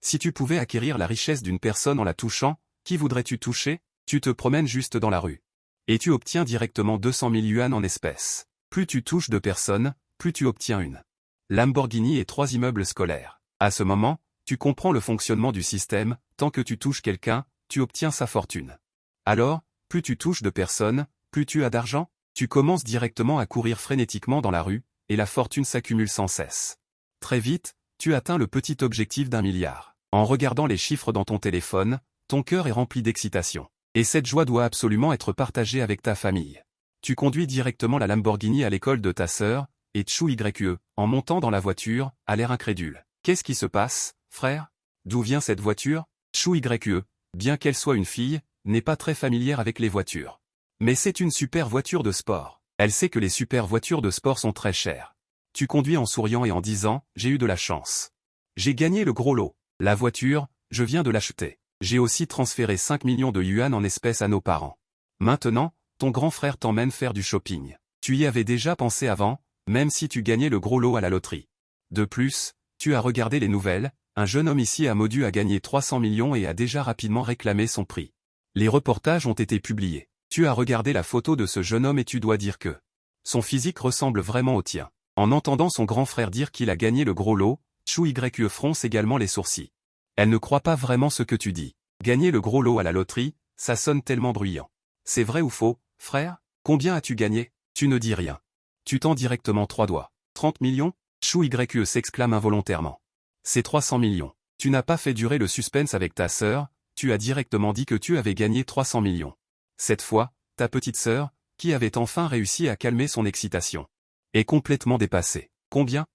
Si tu pouvais acquérir la richesse d'une personne en la touchant, qui voudrais-tu toucher? Tu te promènes juste dans la rue. Et tu obtiens directement 200 000 yuan en espèces. Plus tu touches de personnes, plus tu obtiens une Lamborghini et 3 immeubles scolaires. À ce moment, tu comprends le fonctionnement du système, tant que tu touches quelqu'un, tu obtiens sa fortune. Alors, plus tu touches de personnes, plus tu as d'argent, tu commences directement à courir frénétiquement dans la rue, et la fortune s'accumule sans cesse. Très vite, tu atteins le petit objectif d'1 milliard. En regardant les chiffres dans ton téléphone, ton cœur est rempli d'excitation. Et cette joie doit absolument être partagée avec ta famille. Tu conduis directement la Lamborghini à l'école de ta sœur, et Chou YE, en montant dans la voiture, a l'air incrédule. Qu'est-ce qui se passe, frère? D'où vient cette voiture? Chou YE, bien qu'elle soit une fille, n'est pas très familière avec les voitures. Mais c'est une super voiture de sport. Elle sait que les super voitures de sport sont très chères. Tu conduis en souriant et en disant, j'ai eu de la chance. J'ai gagné le gros lot. La voiture, je viens de l'acheter. J'ai aussi transféré 5 millions de yuan en espèces à nos parents. Maintenant, ton grand frère t'emmène faire du shopping. Tu y avais déjà pensé avant, même si tu gagnais le gros lot à la loterie. De plus, tu as regardé les nouvelles, un jeune homme ici à Modu a gagné 300 millions et a déjà rapidement réclamé son prix. Les reportages ont été publiés. Tu as regardé la photo de ce jeune homme et tu dois dire que son physique ressemble vraiment au tien. En entendant son grand frère dire qu'il a gagné le gros lot, Chou YE fronce également les sourcils. Elle ne croit pas vraiment ce que tu dis. Gagner le gros lot à la loterie, ça sonne tellement bruyant. C'est vrai ou faux, frère? Combien as-tu gagné? Tu ne dis rien. Tu tends directement 3 doigts. 30 millions? Chou YE s'exclame involontairement. C'est 300 millions. Tu n'as pas fait durer le suspense avec ta sœur, tu as directement dit que tu avais gagné 300 millions. Cette fois, ta petite sœur, qui avait enfin réussi à calmer son excitation, est complètement dépassée. Combien?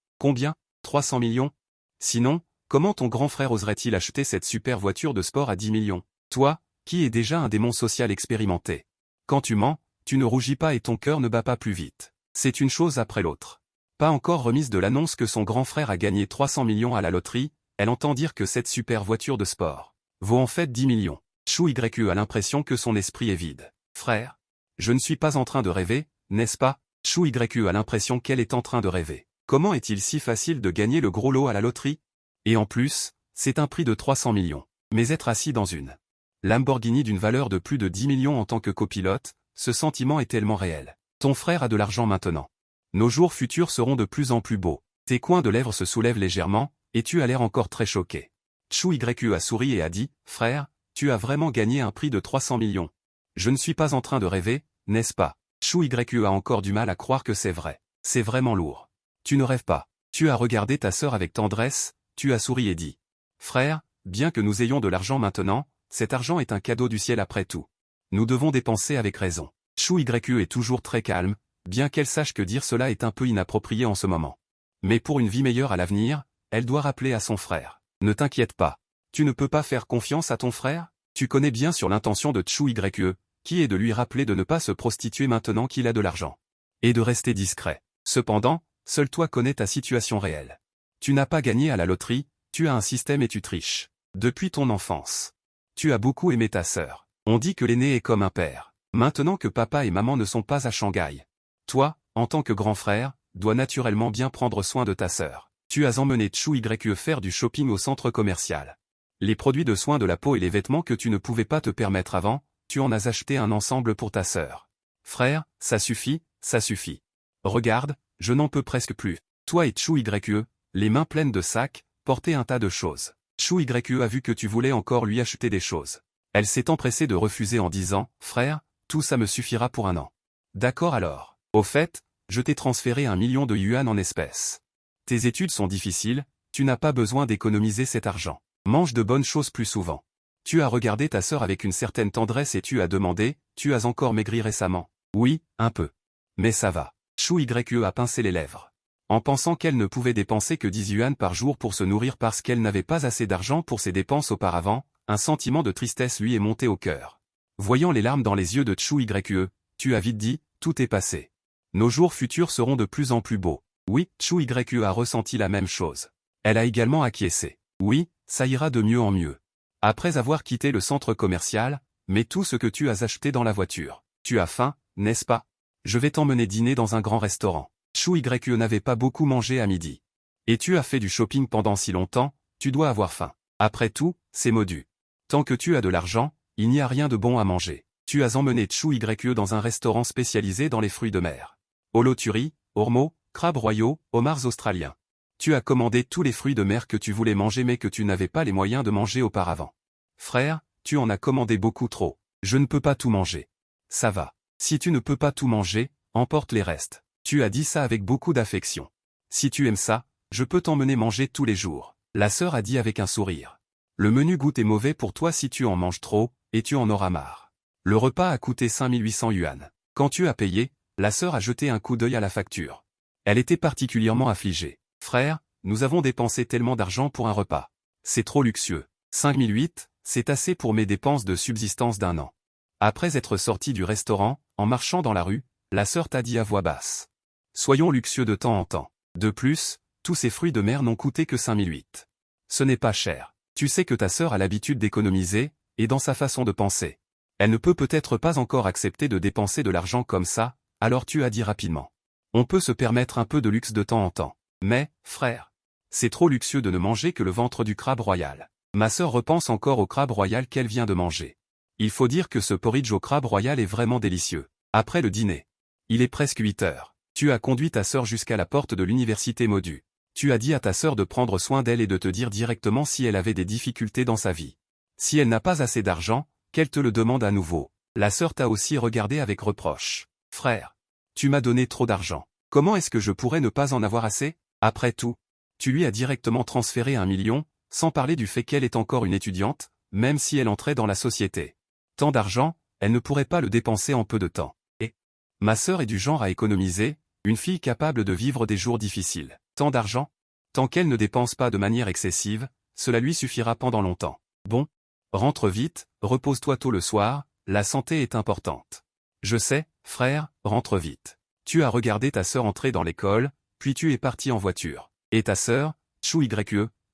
300 millions? Sinon, comment ton grand frère oserait-il acheter cette super voiture de sport à 10 millions? Toi, qui es déjà un démon social expérimenté. Quand tu mens, tu ne rougis pas et ton cœur ne bat pas plus vite. C'est une chose après l'autre. Pas encore remise de l'annonce que son grand frère a gagné 300 millions à la loterie, elle entend dire que cette super voiture de sport vaut en fait 10 millions. Chou YE a l'impression que son esprit est vide. Frère, je ne suis pas en train de rêver, n'est-ce pas? Chou YE a l'impression qu'elle est en train de rêver. Comment est-il si facile de gagner le gros lot à la loterie? Et en plus, c'est un prix de 300 millions. Mais être assis dans une Lamborghini d'une valeur de plus de 10 millions en tant que copilote, ce sentiment est tellement réel. Ton frère a de l'argent maintenant. Nos jours futurs seront de plus en plus beaux. Tes coins de lèvres se soulèvent légèrement, et tu as l'air encore très choqué. Chou YE a souri et a dit, frère, tu as vraiment gagné un prix de 300 millions. Je ne suis pas en train de rêver, n'est-ce pas? Chou YE a encore du mal à croire que c'est vrai. C'est vraiment lourd. Tu ne rêves pas. Tu as regardé ta sœur avec tendresse, tu as souri et dit. Frère, bien que nous ayons de l'argent maintenant, cet argent est un cadeau du ciel après tout. Nous devons dépenser avec raison. Chou YE est toujours très calme, bien qu'elle sache que dire cela est un peu inapproprié en ce moment. Mais pour une vie meilleure à l'avenir, elle doit rappeler à son frère. Ne t'inquiète pas. Tu ne peux pas faire confiance à ton frère? Tu connais bien sur l'intention de Chou YE, qui est de lui rappeler de ne pas se prostituer maintenant qu'il a de l'argent. Et de rester discret. Cependant, seul toi connais ta situation réelle. Tu n'as pas gagné à la loterie, tu as un système et tu triches. Depuis ton enfance. Tu as beaucoup aimé ta sœur. On dit que l'aîné est comme un père. Maintenant que papa et maman ne sont pas à Shanghai. Toi, en tant que grand frère, dois naturellement bien prendre soin de ta sœur. Tu as emmené Chou YE faire du shopping au centre commercial. Les produits de soins de la peau et les vêtements que tu ne pouvais pas te permettre avant, tu en as acheté un ensemble pour ta sœur. Frère, ça suffit, ça suffit. Regarde, je n'en peux presque plus. Toi et Chou YE, les mains pleines de sacs, portez un tas de choses. Chou YE a vu que tu voulais encore lui acheter des choses. Elle s'est empressée de refuser en disant, frère, tout ça me suffira pour un an. D'accord alors. Au fait, je t'ai transféré 1 million de yuan en espèces. Tes études sont difficiles, tu n'as pas besoin d'économiser cet argent. Mange de bonnes choses plus souvent. Tu as regardé ta sœur avec une certaine tendresse et tu as demandé, tu as encore maigri récemment? Oui, un peu. Mais ça va. Chou YE a pincé les lèvres. En pensant qu'elle ne pouvait dépenser que 10 yuan par jour pour se nourrir parce qu'elle n'avait pas assez d'argent pour ses dépenses auparavant, un sentiment de tristesse lui est monté au cœur. Voyant les larmes dans les yeux de Chou YE, tu as vite dit, tout est passé. Nos jours futurs seront de plus en plus beaux. Oui, Chou YE a ressenti la même chose. Elle a également acquiescé. Oui, ça ira de mieux en mieux. Après avoir quitté le centre commercial, mets tout ce que tu as acheté dans la voiture. Tu as faim, n'est-ce pas? Je vais t'emmener dîner dans un grand restaurant. Chou YE n'avait pas beaucoup mangé à midi. Et tu as fait du shopping pendant si longtemps, tu dois avoir faim. Après tout, c'est Modu. Tant que tu as de l'argent, il n'y a rien de bon à manger. Tu as emmené Tchou-Ye dans un restaurant spécialisé dans les fruits de mer. Holoturi, ormeaux, crabes royaux, homards australiens. Tu as commandé tous les fruits de mer que tu voulais manger mais que tu n'avais pas les moyens de manger auparavant. Frère, tu en as commandé beaucoup trop. Je ne peux pas tout manger. Ça va. Si tu ne peux pas tout manger, emporte les restes. Tu as dit ça avec beaucoup d'affection. Si tu aimes ça, je peux t'emmener manger tous les jours. La sœur a dit avec un sourire. Le menu goût est mauvais pour toi si tu en manges trop, et tu en auras marre. Le repas a coûté 5800 yuan. Quand tu as payé, la sœur a jeté un coup d'œil à la facture. Elle était particulièrement affligée. Frère, nous avons dépensé tellement d'argent pour un repas. C'est trop luxueux. 5008, c'est assez pour mes dépenses de subsistance d'un an. Après être sorti du restaurant, en marchant dans la rue, la sœur t'a dit à voix basse. Soyons luxueux de temps en temps. De plus, tous ces fruits de mer n'ont coûté que 5008. Ce n'est pas cher. Tu sais que ta sœur a l'habitude d'économiser, et dans sa façon de penser. Elle ne peut peut-être pas encore accepter de dépenser de l'argent comme ça, alors tu as dit rapidement. On peut se permettre un peu de luxe de temps en temps. Mais, frère, c'est trop luxueux de ne manger que le ventre du crabe royal. Ma sœur repense encore au crabe royal qu'elle vient de manger. Il faut dire que ce porridge au crabe royal est vraiment délicieux. Après le dîner. Il est presque 8 heures. Tu as conduit ta sœur jusqu'à la porte de l'université Modu. Tu as dit à ta sœur de prendre soin d'elle et de te dire directement si elle avait des difficultés dans sa vie. Si elle n'a pas assez d'argent, qu'elle te le demande à nouveau. La sœur t'a aussi regardé avec reproche. Frère, tu m'as donné trop d'argent. Comment est-ce que je pourrais ne pas en avoir assez? Après tout, tu lui as directement transféré 1 million, sans parler du fait qu'elle est encore une étudiante, même si elle entrait dans la société. Tant d'argent, elle ne pourrait pas le dépenser en peu de temps. Et ma sœur est du genre à économiser, une fille capable de vivre des jours difficiles. Tant d'argent? Tant qu'elle ne dépense pas de manière excessive, cela lui suffira pendant longtemps. Bon, rentre vite, repose-toi tôt le soir, la santé est importante. Je sais, frère, rentre vite. Tu as regardé ta sœur entrer dans l'école, puis tu es parti en voiture. Et ta sœur, Tchou-Ye,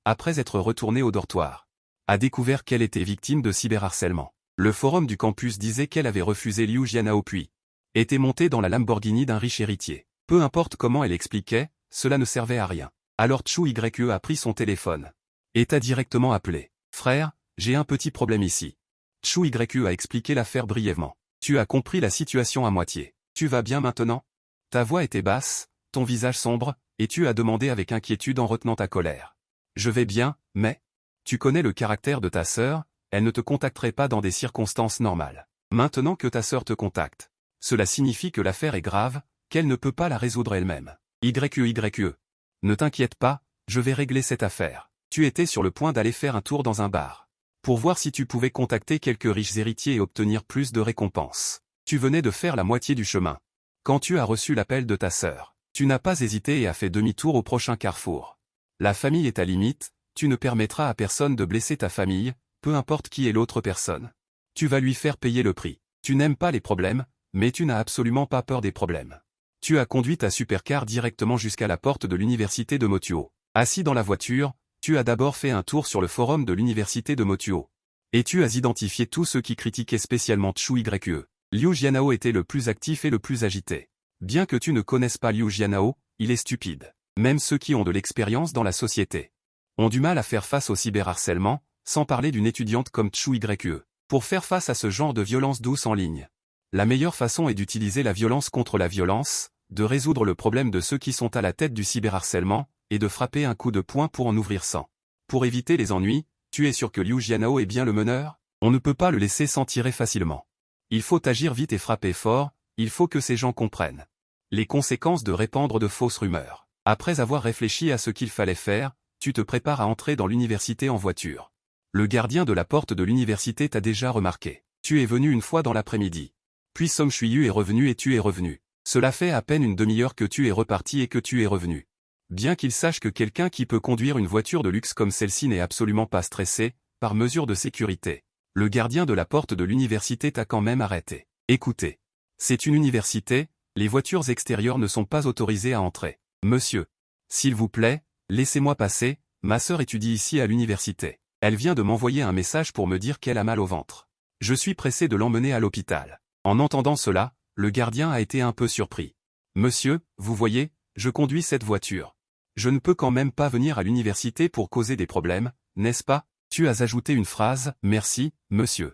après être retournée au dortoir, a découvert qu'elle était victime de cyberharcèlement. Le forum du campus disait qu'elle avait refusé Liu Jianhao puis était montée dans la Lamborghini d'un riche héritier. Peu importe comment elle expliquait, cela ne servait à rien. Alors Tchou-Ye a pris son téléphone et t'a directement appelé. Frère, j'ai un petit problème ici. Tchou-Ye a expliqué l'affaire brièvement. Tu as compris la situation à moitié. Tu vas bien maintenant? Ta voix était basse, ton visage sombre, et tu as demandé avec inquiétude en retenant ta colère. Je vais bien, mais tu connais le caractère de ta sœur, elle ne te contacterait pas dans des circonstances normales. Maintenant que ta sœur te contacte, cela signifie que l'affaire est grave, qu'elle ne peut pas la résoudre elle-même. YE. Ne t'inquiète pas, je vais régler cette affaire. Tu étais sur le point d'aller faire un tour dans un bar. Pour voir si tu pouvais contacter quelques riches héritiers et obtenir plus de récompenses. Tu venais de faire la moitié du chemin. Quand tu as reçu l'appel de ta sœur, tu n'as pas hésité et as fait demi-tour au prochain carrefour. La famille est à limite, tu ne permettras à personne de blesser ta famille, peu importe qui est l'autre personne. Tu vas lui faire payer le prix. Tu n'aimes pas les problèmes, mais tu n'as absolument pas peur des problèmes. Tu as conduit ta supercar directement jusqu'à la porte de l'université de Motuo. Assis dans la voiture, tu as d'abord fait un tour sur le forum de l'université de Motuo. Et tu as identifié tous ceux qui critiquaient spécialement Tchou-Ye. Liu Jianhao était le plus actif et le plus agité. Bien que tu ne connaisses pas Liu Jianhao, il est stupide. Même ceux qui ont de l'expérience dans la société ont du mal à faire face au cyberharcèlement, sans parler d'une étudiante comme Tchou-Ye. Pour faire face à ce genre de violence douce en ligne, la meilleure façon est d'utiliser la violence contre la violence, de résoudre le problème de ceux qui sont à la tête du cyberharcèlement, et de frapper un coup de poing pour en ouvrir 100. Pour éviter les ennuis, tu es sûr que Liu Jianhao est bien le meneur? On ne peut pas le laisser s'en tirer facilement. Il faut agir vite et frapper fort, il faut que ces gens comprennent les conséquences de répandre de fausses rumeurs. Après avoir réfléchi à ce qu'il fallait faire, tu te prépares à entrer dans l'université en voiture. Le gardien de la porte de l'université t'a déjà remarqué. Tu es venu une fois dans l'après-midi. Puis Song Shuiyu est revenu et tu es revenu. Cela fait à peine une demi-heure que tu es reparti et que tu es revenu. Bien qu'il sache que quelqu'un qui peut conduire une voiture de luxe comme celle-ci n'est absolument pas stressé, par mesure de sécurité, le gardien de la porte de l'université t'a quand même arrêté. Écoutez. C'est une université, les voitures extérieures ne sont pas autorisées à entrer. Monsieur. S'il vous plaît, laissez-moi passer, ma sœur étudie ici à l'université. Elle vient de m'envoyer un message pour me dire qu'elle a mal au ventre. Je suis pressé de l'emmener à l'hôpital. En entendant cela, le gardien a été un peu surpris. Monsieur, vous voyez, je conduis cette voiture. Je ne peux quand même pas venir à l'université pour causer des problèmes, n'est-ce pas? Tu as ajouté une phrase, merci, monsieur.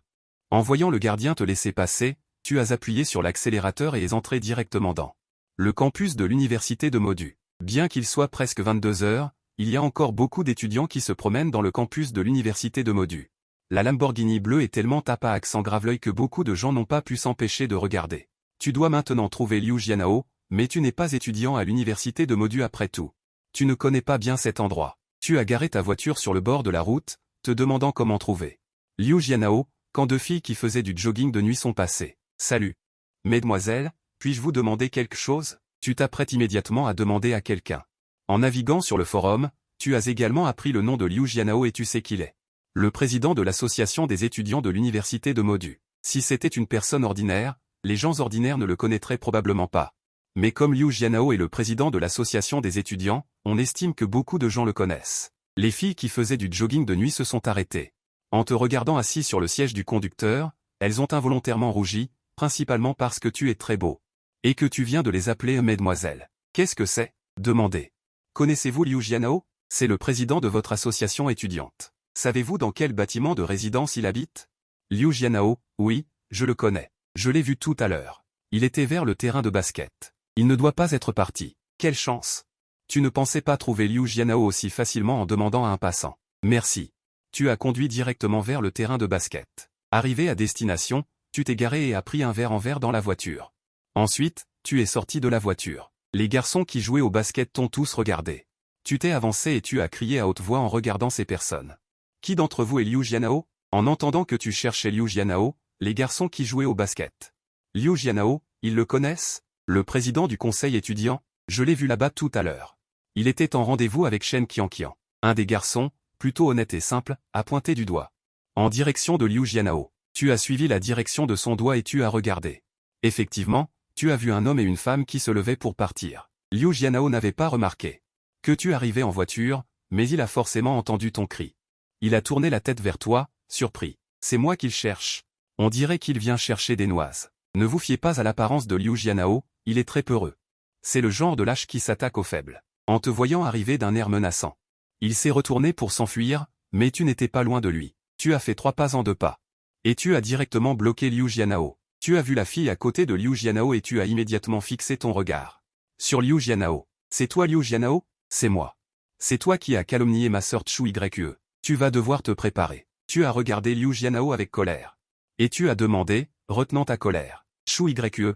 En voyant le gardien te laisser passer, tu as appuyé sur l'accélérateur et es entré directement dans le campus de l'université de Modu. Bien qu'il soit presque 22 heures, il y a encore beaucoup d'étudiants qui se promènent dans le campus de l'université de Modu. La Lamborghini bleue est tellement tape à accent grave l'œil que beaucoup de gens n'ont pas pu s'empêcher de regarder. Tu dois maintenant trouver Liu Jianhao, mais tu n'es pas étudiant à l'université de Modu après tout. Tu ne connais pas bien cet endroit. Tu as garé ta voiture sur le bord de la route, te demandant comment trouver Liu Jianhao, quand deux filles qui faisaient du jogging de nuit sont passées. Salut. Mesdemoiselles, puis-je vous demander quelque chose? Tu t'apprêtes immédiatement à demander à quelqu'un. En naviguant sur le forum, tu as également appris le nom de Liu Jianhao et tu sais qu'il est le président de l'association des étudiants de l'université de Modu. Si c'était une personne ordinaire, les gens ordinaires ne le connaîtraient probablement pas. Mais comme Liu Jianhao est le président de l'association des étudiants, on estime que beaucoup de gens le connaissent. Les filles qui faisaient du jogging de nuit se sont arrêtées. En te regardant assis sur le siège du conducteur, elles ont involontairement rougi, principalement parce que tu es très beau. Et que tu viens de les appeler mesdemoiselles. Qu'est-ce que c'est? Demandez. Connaissez-vous Liu Jianhao? C'est le président de votre association étudiante. Savez-vous dans quel bâtiment de résidence il habite? Liu Jianhao, oui, je le connais. Je l'ai vu tout à l'heure. Il était vers le terrain de basket. Il ne doit pas être parti. Quelle chance! Tu ne pensais pas trouver Liu Jianhao aussi facilement en demandant à un passant. Merci. Tu as conduit directement vers le terrain de basket. Arrivé à destination, tu t'es garé et as pris un verre en verre dans la voiture. Ensuite, tu es sorti de la voiture. Les garçons qui jouaient au basket t'ont tous regardé. Tu t'es avancé et tu as crié à haute voix en regardant ces personnes. Qui d'entre vous est Liu Jianhao? En entendant que tu cherchais Liu Jianhao, les garçons qui jouaient au basket. Liu Jianhao, ils le connaissent? Le président du conseil étudiant? Je l'ai vu là-bas tout à l'heure. Il était en rendez-vous avec Shen Qianqian. Un des garçons, plutôt honnête et simple, a pointé du doigt. En direction de Liu Jianhao. Tu as suivi la direction de son doigt et tu as regardé. Effectivement, tu as vu un homme et une femme qui se levaient pour partir. Liu Jianhao n'avait pas remarqué que tu arrivais en voiture, mais il a forcément entendu ton cri. Il a tourné la tête vers toi, surpris. C'est moi qu'il cherche. On dirait qu'il vient chercher des noises. Ne vous fiez pas à l'apparence de Liu Jianhao, il est très peureux. C'est le genre de lâche qui s'attaque aux faibles. En te voyant arriver d'un air menaçant. Il s'est retourné pour s'enfuir, mais tu n'étais pas loin de lui. Tu as fait 3 pas en 2 pas. Et tu as directement bloqué Liu Jianhao. Tu as vu la fille à côté de Liu Jianhao et tu as immédiatement fixé ton regard sur Liu Jianhao. C'est toi Liu Jianhao? C'est moi. C'est toi qui as calomnié ma sœur Chu Yue. Tu vas devoir te préparer. Tu as regardé Liu Jianhao avec colère. Et tu as demandé, retenant ta colère. Chu Yue,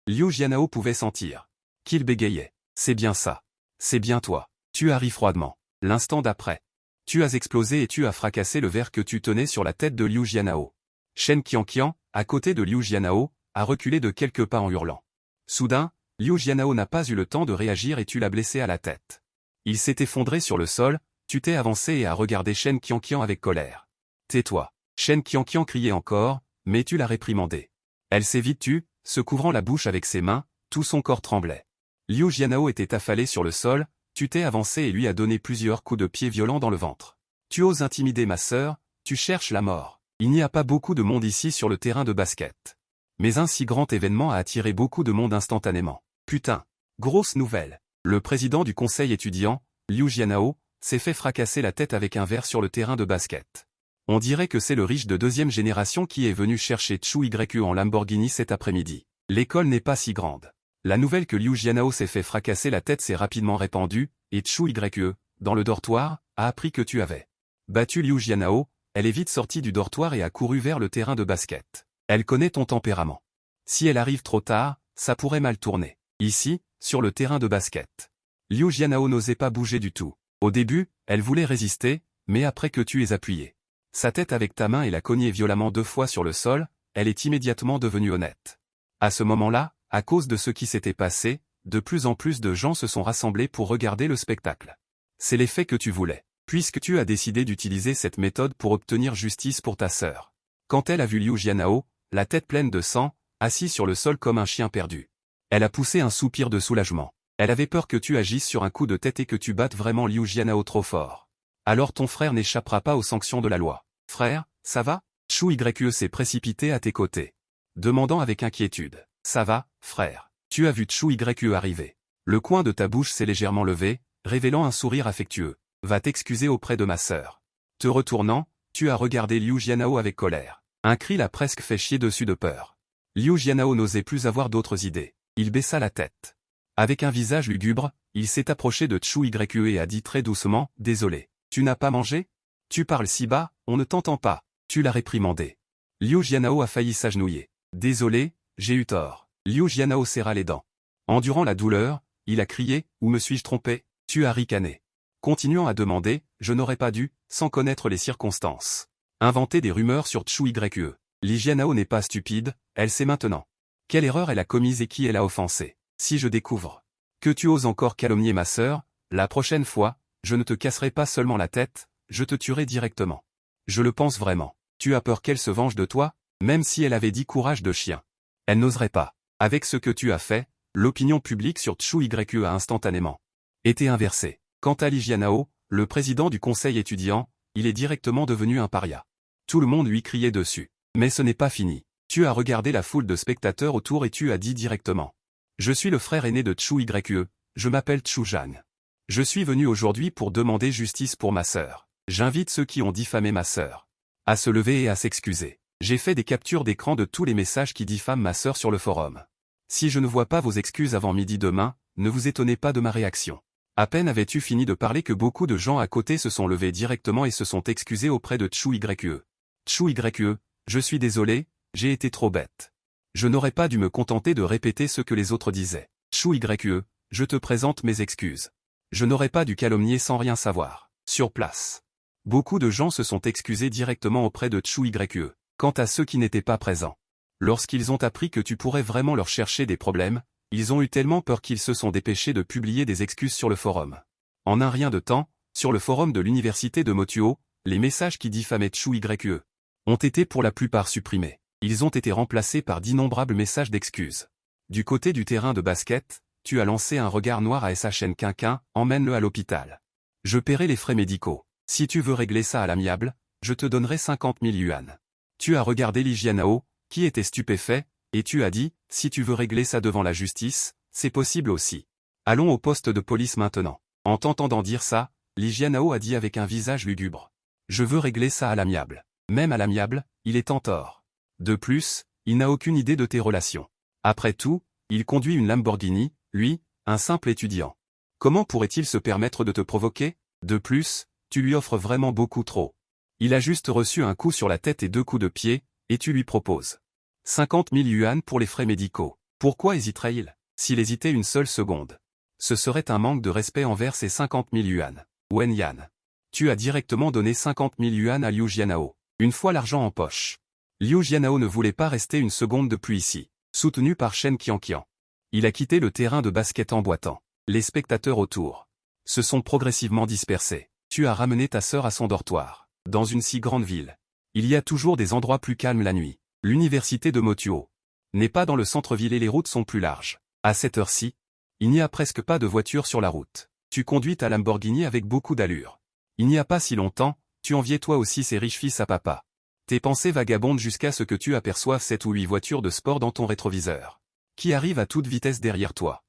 Liu Jianhao pouvait sentir qu'il bégayait. C'est bien ça. C'est bien toi. Tu as ri froidement. L'instant d'après. Tu as explosé et tu as fracassé le verre que tu tenais sur la tête de Liu Jianhao. Shen Qianqian, à côté de Liu Jianhao, a reculé de quelques pas en hurlant. Soudain, Liu Jianhao n'a pas eu le temps de réagir et tu l'as blessé à la tête. Il s'est effondré sur le sol, tu t'es avancé et as regardé Shen Qianqian avec colère. Tais-toi. Shen Qianqian criait encore, mais tu l'as réprimandé. Elle s'est vite tue, se couvrant la bouche avec ses mains, tout son corps tremblait. Liu Jianhao était affalé sur le sol, tu t'es avancé et lui as donné plusieurs coups de pied violents dans le ventre. Tu oses intimider ma sœur, tu cherches la mort. Il n'y a pas beaucoup de monde ici sur le terrain de basket. Mais un si grand événement a attiré beaucoup de monde instantanément. Putain. Grosse nouvelle. Le président du conseil étudiant, Liu Jianhao, s'est fait fracasser la tête avec un verre sur le terrain de basket. On dirait que c'est le riche de 2e génération qui est venu chercher Chu Yue en Lamborghini cet après-midi. L'école n'est pas si grande. La nouvelle que Liu Jianhao s'est fait fracasser la tête s'est rapidement répandue, et Chu Yue, dans le dortoir, a appris que tu avais battu Liu Jianhao. Elle est vite sortie du dortoir et a couru vers le terrain de basket. Elle connaît ton tempérament. Si elle arrive trop tard, ça pourrait mal tourner. Ici, sur le terrain de basket. Liu Jianhao n'osait pas bouger du tout. Au début, elle voulait résister, mais après que tu aies appuyé sa tête avec ta main et l'a cognée violemment 2 fois sur le sol, elle est immédiatement devenue honnête. À ce moment-là, à cause de ce qui s'était passé, de plus en plus de gens se sont rassemblés pour regarder le spectacle. C'est l'effet que tu voulais. Puisque tu as décidé d'utiliser cette méthode pour obtenir justice pour ta sœur. Quand elle a vu Liu Jianhao, la tête pleine de sang, assis sur le sol comme un chien perdu. Elle a poussé un soupir de soulagement. Elle avait peur que tu agisses sur un coup de tête et que tu battes vraiment Liu Jianhao trop fort. Alors ton frère n'échappera pas aux sanctions de la loi. Frère, ça va? Chu Yue s'est précipité à tes côtés. Demandant avec inquiétude. Ça va, frère? Tu as vu Chu Yue arriver. Le coin de ta bouche s'est légèrement levé, révélant un sourire affectueux. Va t'excuser auprès de ma sœur. Te retournant, tu as regardé Liu Jianhao avec colère. Un cri l'a presque fait chier dessus de peur. Liu Jianhao n'osait plus avoir d'autres idées. Il baissa la tête. Avec un visage lugubre, il s'est approché de Chu Yue et a dit très doucement, « Désolé. Tu n'as pas mangé? Tu parles si bas, on ne t'entend pas. » Tu l'as réprimandé. Liu Jianhao a failli s'agenouiller. « Désolé, j'ai eu tort. » Liu Jianhao serra les dents. Endurant la douleur, il a crié, « Où me suis-je trompé ?» Tu as ricané. Continuant à demander, « Je n'aurais pas dû, sans connaître les circonstances. Inventer des rumeurs sur Chu Yue. » Li Jianhao n'est pas stupide, elle sait maintenant. Quelle erreur elle a commise et qui elle a offensé. Si je découvre que tu oses encore calomnier ma sœur, la prochaine fois, je ne te casserai pas seulement la tête, je te tuerai directement. Je le pense vraiment. Tu as peur qu'elle se venge de toi, même si elle avait dit courage de chien. Elle n'oserait pas. Avec ce que tu as fait, l'opinion publique sur Chu Yue a instantanément été inversée. Quant à Li Jianhao, le président du conseil étudiant, il est directement devenu un paria. Tout le monde lui criait dessus. Mais ce n'est pas fini. Tu as regardé la foule de spectateurs autour et tu as dit directement. Je suis le frère aîné de Chu Yue, je m'appelle Chu Zhang. Je suis venu aujourd'hui pour demander justice pour ma sœur. J'invite ceux qui ont diffamé ma sœur à se lever et à s'excuser. J'ai fait des captures d'écran de tous les messages qui diffament ma sœur sur le forum. Si je ne vois pas vos excuses avant midi demain, ne vous étonnez pas de ma réaction. À peine avais-tu fini de parler que beaucoup de gens à côté se sont levés directement et se sont excusés auprès de Chu Yue. Chu Yue, je suis désolé, j'ai été trop bête. Je n'aurais pas dû me contenter de répéter ce que les autres disaient. Chu Yue, je te présente mes excuses. Je n'aurais pas dû calomnier sans rien savoir. Sur place. Beaucoup de gens se sont excusés directement auprès de Chu Yue. Quant à ceux qui n'étaient pas présents. Lorsqu'ils ont appris que tu pourrais vraiment leur chercher des problèmes, ils ont eu tellement peur qu'ils se sont dépêchés de publier des excuses sur le forum. En un rien de temps, sur le forum de l'université de Motuo, les messages qui diffamaient Chu Yue ont été pour la plupart supprimés. Ils ont été remplacés par d'innombrables messages d'excuses. Du côté du terrain de basket, tu as lancé un regard noir à SHN Quinquin, emmène-le à l'hôpital. Je paierai les frais médicaux. Si tu veux régler ça à l'amiable, je te donnerai 50 000 yuan. Tu as regardé Li Jianhao, qui était stupéfait, et tu as dit, si tu veux régler ça devant la justice, c'est possible aussi. Allons au poste de police maintenant. En t'entendant dire ça, Li Jianhao a dit avec un visage lugubre. Je veux régler ça à l'amiable. Même à l'amiable, il est en tort. De plus, il n'a aucune idée de tes relations. Après tout, il conduit une Lamborghini, lui, un simple étudiant. Comment pourrait-il se permettre de te provoquer? De plus, tu lui offres vraiment beaucoup trop. Il a juste reçu un coup sur la tête et 2 coups de pied, et tu lui proposes 50 000 yuan pour les frais médicaux. Pourquoi hésiterait-il? S'il hésitait une seule seconde. Ce serait un manque de respect envers ces 50 000 yuan. Wen Yan. Tu as directement donné 50 000 yuan à Liu Jianhao. Une fois l'argent en poche. Liu Jianhao ne voulait pas rester une seconde de plus ici. Soutenu par Shen Qianqian. Il a quitté le terrain de basket en boitant. Les spectateurs autour se sont progressivement dispersés. Tu as ramené ta sœur à son dortoir. Dans une si grande ville, il y a toujours des endroits plus calmes la nuit. L'université de Motuo n'est pas dans le centre-ville et les routes sont plus larges. À cette heure-ci, il n'y a presque pas de voitures sur la route. Tu conduis ta Lamborghini avec beaucoup d'allure. Il n'y a pas si longtemps, tu enviais toi aussi ces riches fils à papa. Tes pensées vagabondent jusqu'à ce que tu aperçoives 7 ou 8 voitures de sport dans ton rétroviseur, qui arrivent à toute vitesse derrière toi.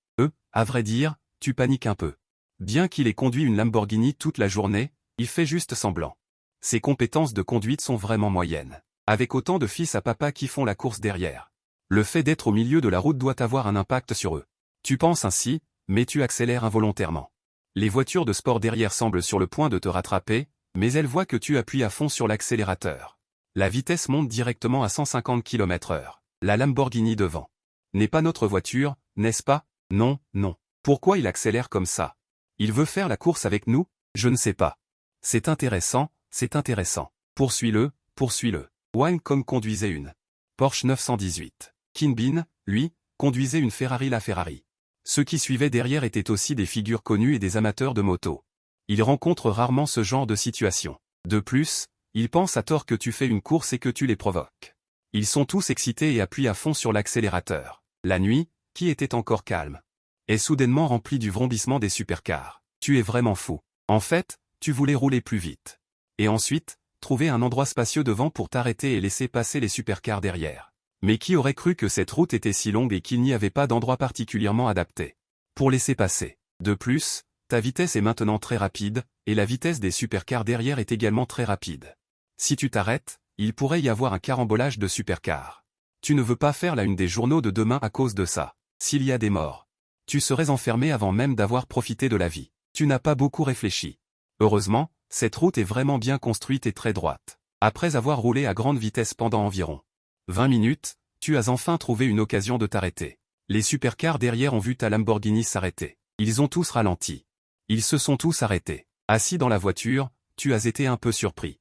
À vrai dire, tu paniques un peu. Bien qu'il ait conduit une Lamborghini toute la journée, il fait juste semblant. Ses compétences de conduite sont vraiment moyennes. Avec autant de fils à papa qui font la course derrière. Le fait d'être au milieu de la route doit avoir un impact sur eux. Tu penses ainsi, mais tu accélères involontairement. Les voitures de sport derrière semblent sur le point de te rattraper, mais elles voient que tu appuies à fond sur l'accélérateur. La vitesse monte directement à 150 km/h. La Lamborghini devant n'est pas notre voiture, n'est-ce pas? Non, non. Pourquoi il accélère comme ça? Il veut faire la course avec nous? Je ne sais pas. C'est intéressant, c'est intéressant. Poursuis-le, poursuis-le. Wang Kong conduisait une Porsche 918. Qin Bin, lui, conduisait une Ferrari LaFerrari. Ceux qui suivaient derrière étaient aussi des figures connues et des amateurs de moto. Ils rencontrent rarement ce genre de situation. De plus, ils pensent à tort que tu fais une course et que tu les provoques. Ils sont tous excités et appuient à fond sur l'accélérateur. La nuit, qui était encore calme, est soudainement remplie du vrombissement des supercars. Tu es vraiment fou. En fait, tu voulais rouler plus vite. Et ensuite, trouver un endroit spacieux devant pour t'arrêter et laisser passer les supercars derrière. Mais qui aurait cru que cette route était si longue et qu'il n'y avait pas d'endroit particulièrement adapté pour laisser passer? De plus, Ta vitesse est maintenant très rapide, et la vitesse des supercars derrière est également très rapide. Si tu t'arrêtes, il pourrait y avoir un carambolage de supercars. Tu ne veux pas faire la une des journaux de demain à cause de ça. S'il y a des morts, tu serais enfermé avant même d'avoir profité de la vie. Tu n'as pas beaucoup réfléchi. Heureusement, cette route est vraiment bien construite et très droite. Après avoir roulé à grande vitesse pendant environ 20 minutes, tu as enfin trouvé une occasion de t'arrêter. Les supercars derrière ont vu ta Lamborghini s'arrêter. Ils ont tous ralenti. Ils se sont tous arrêtés. Assis dans la voiture, tu as été un peu surpris.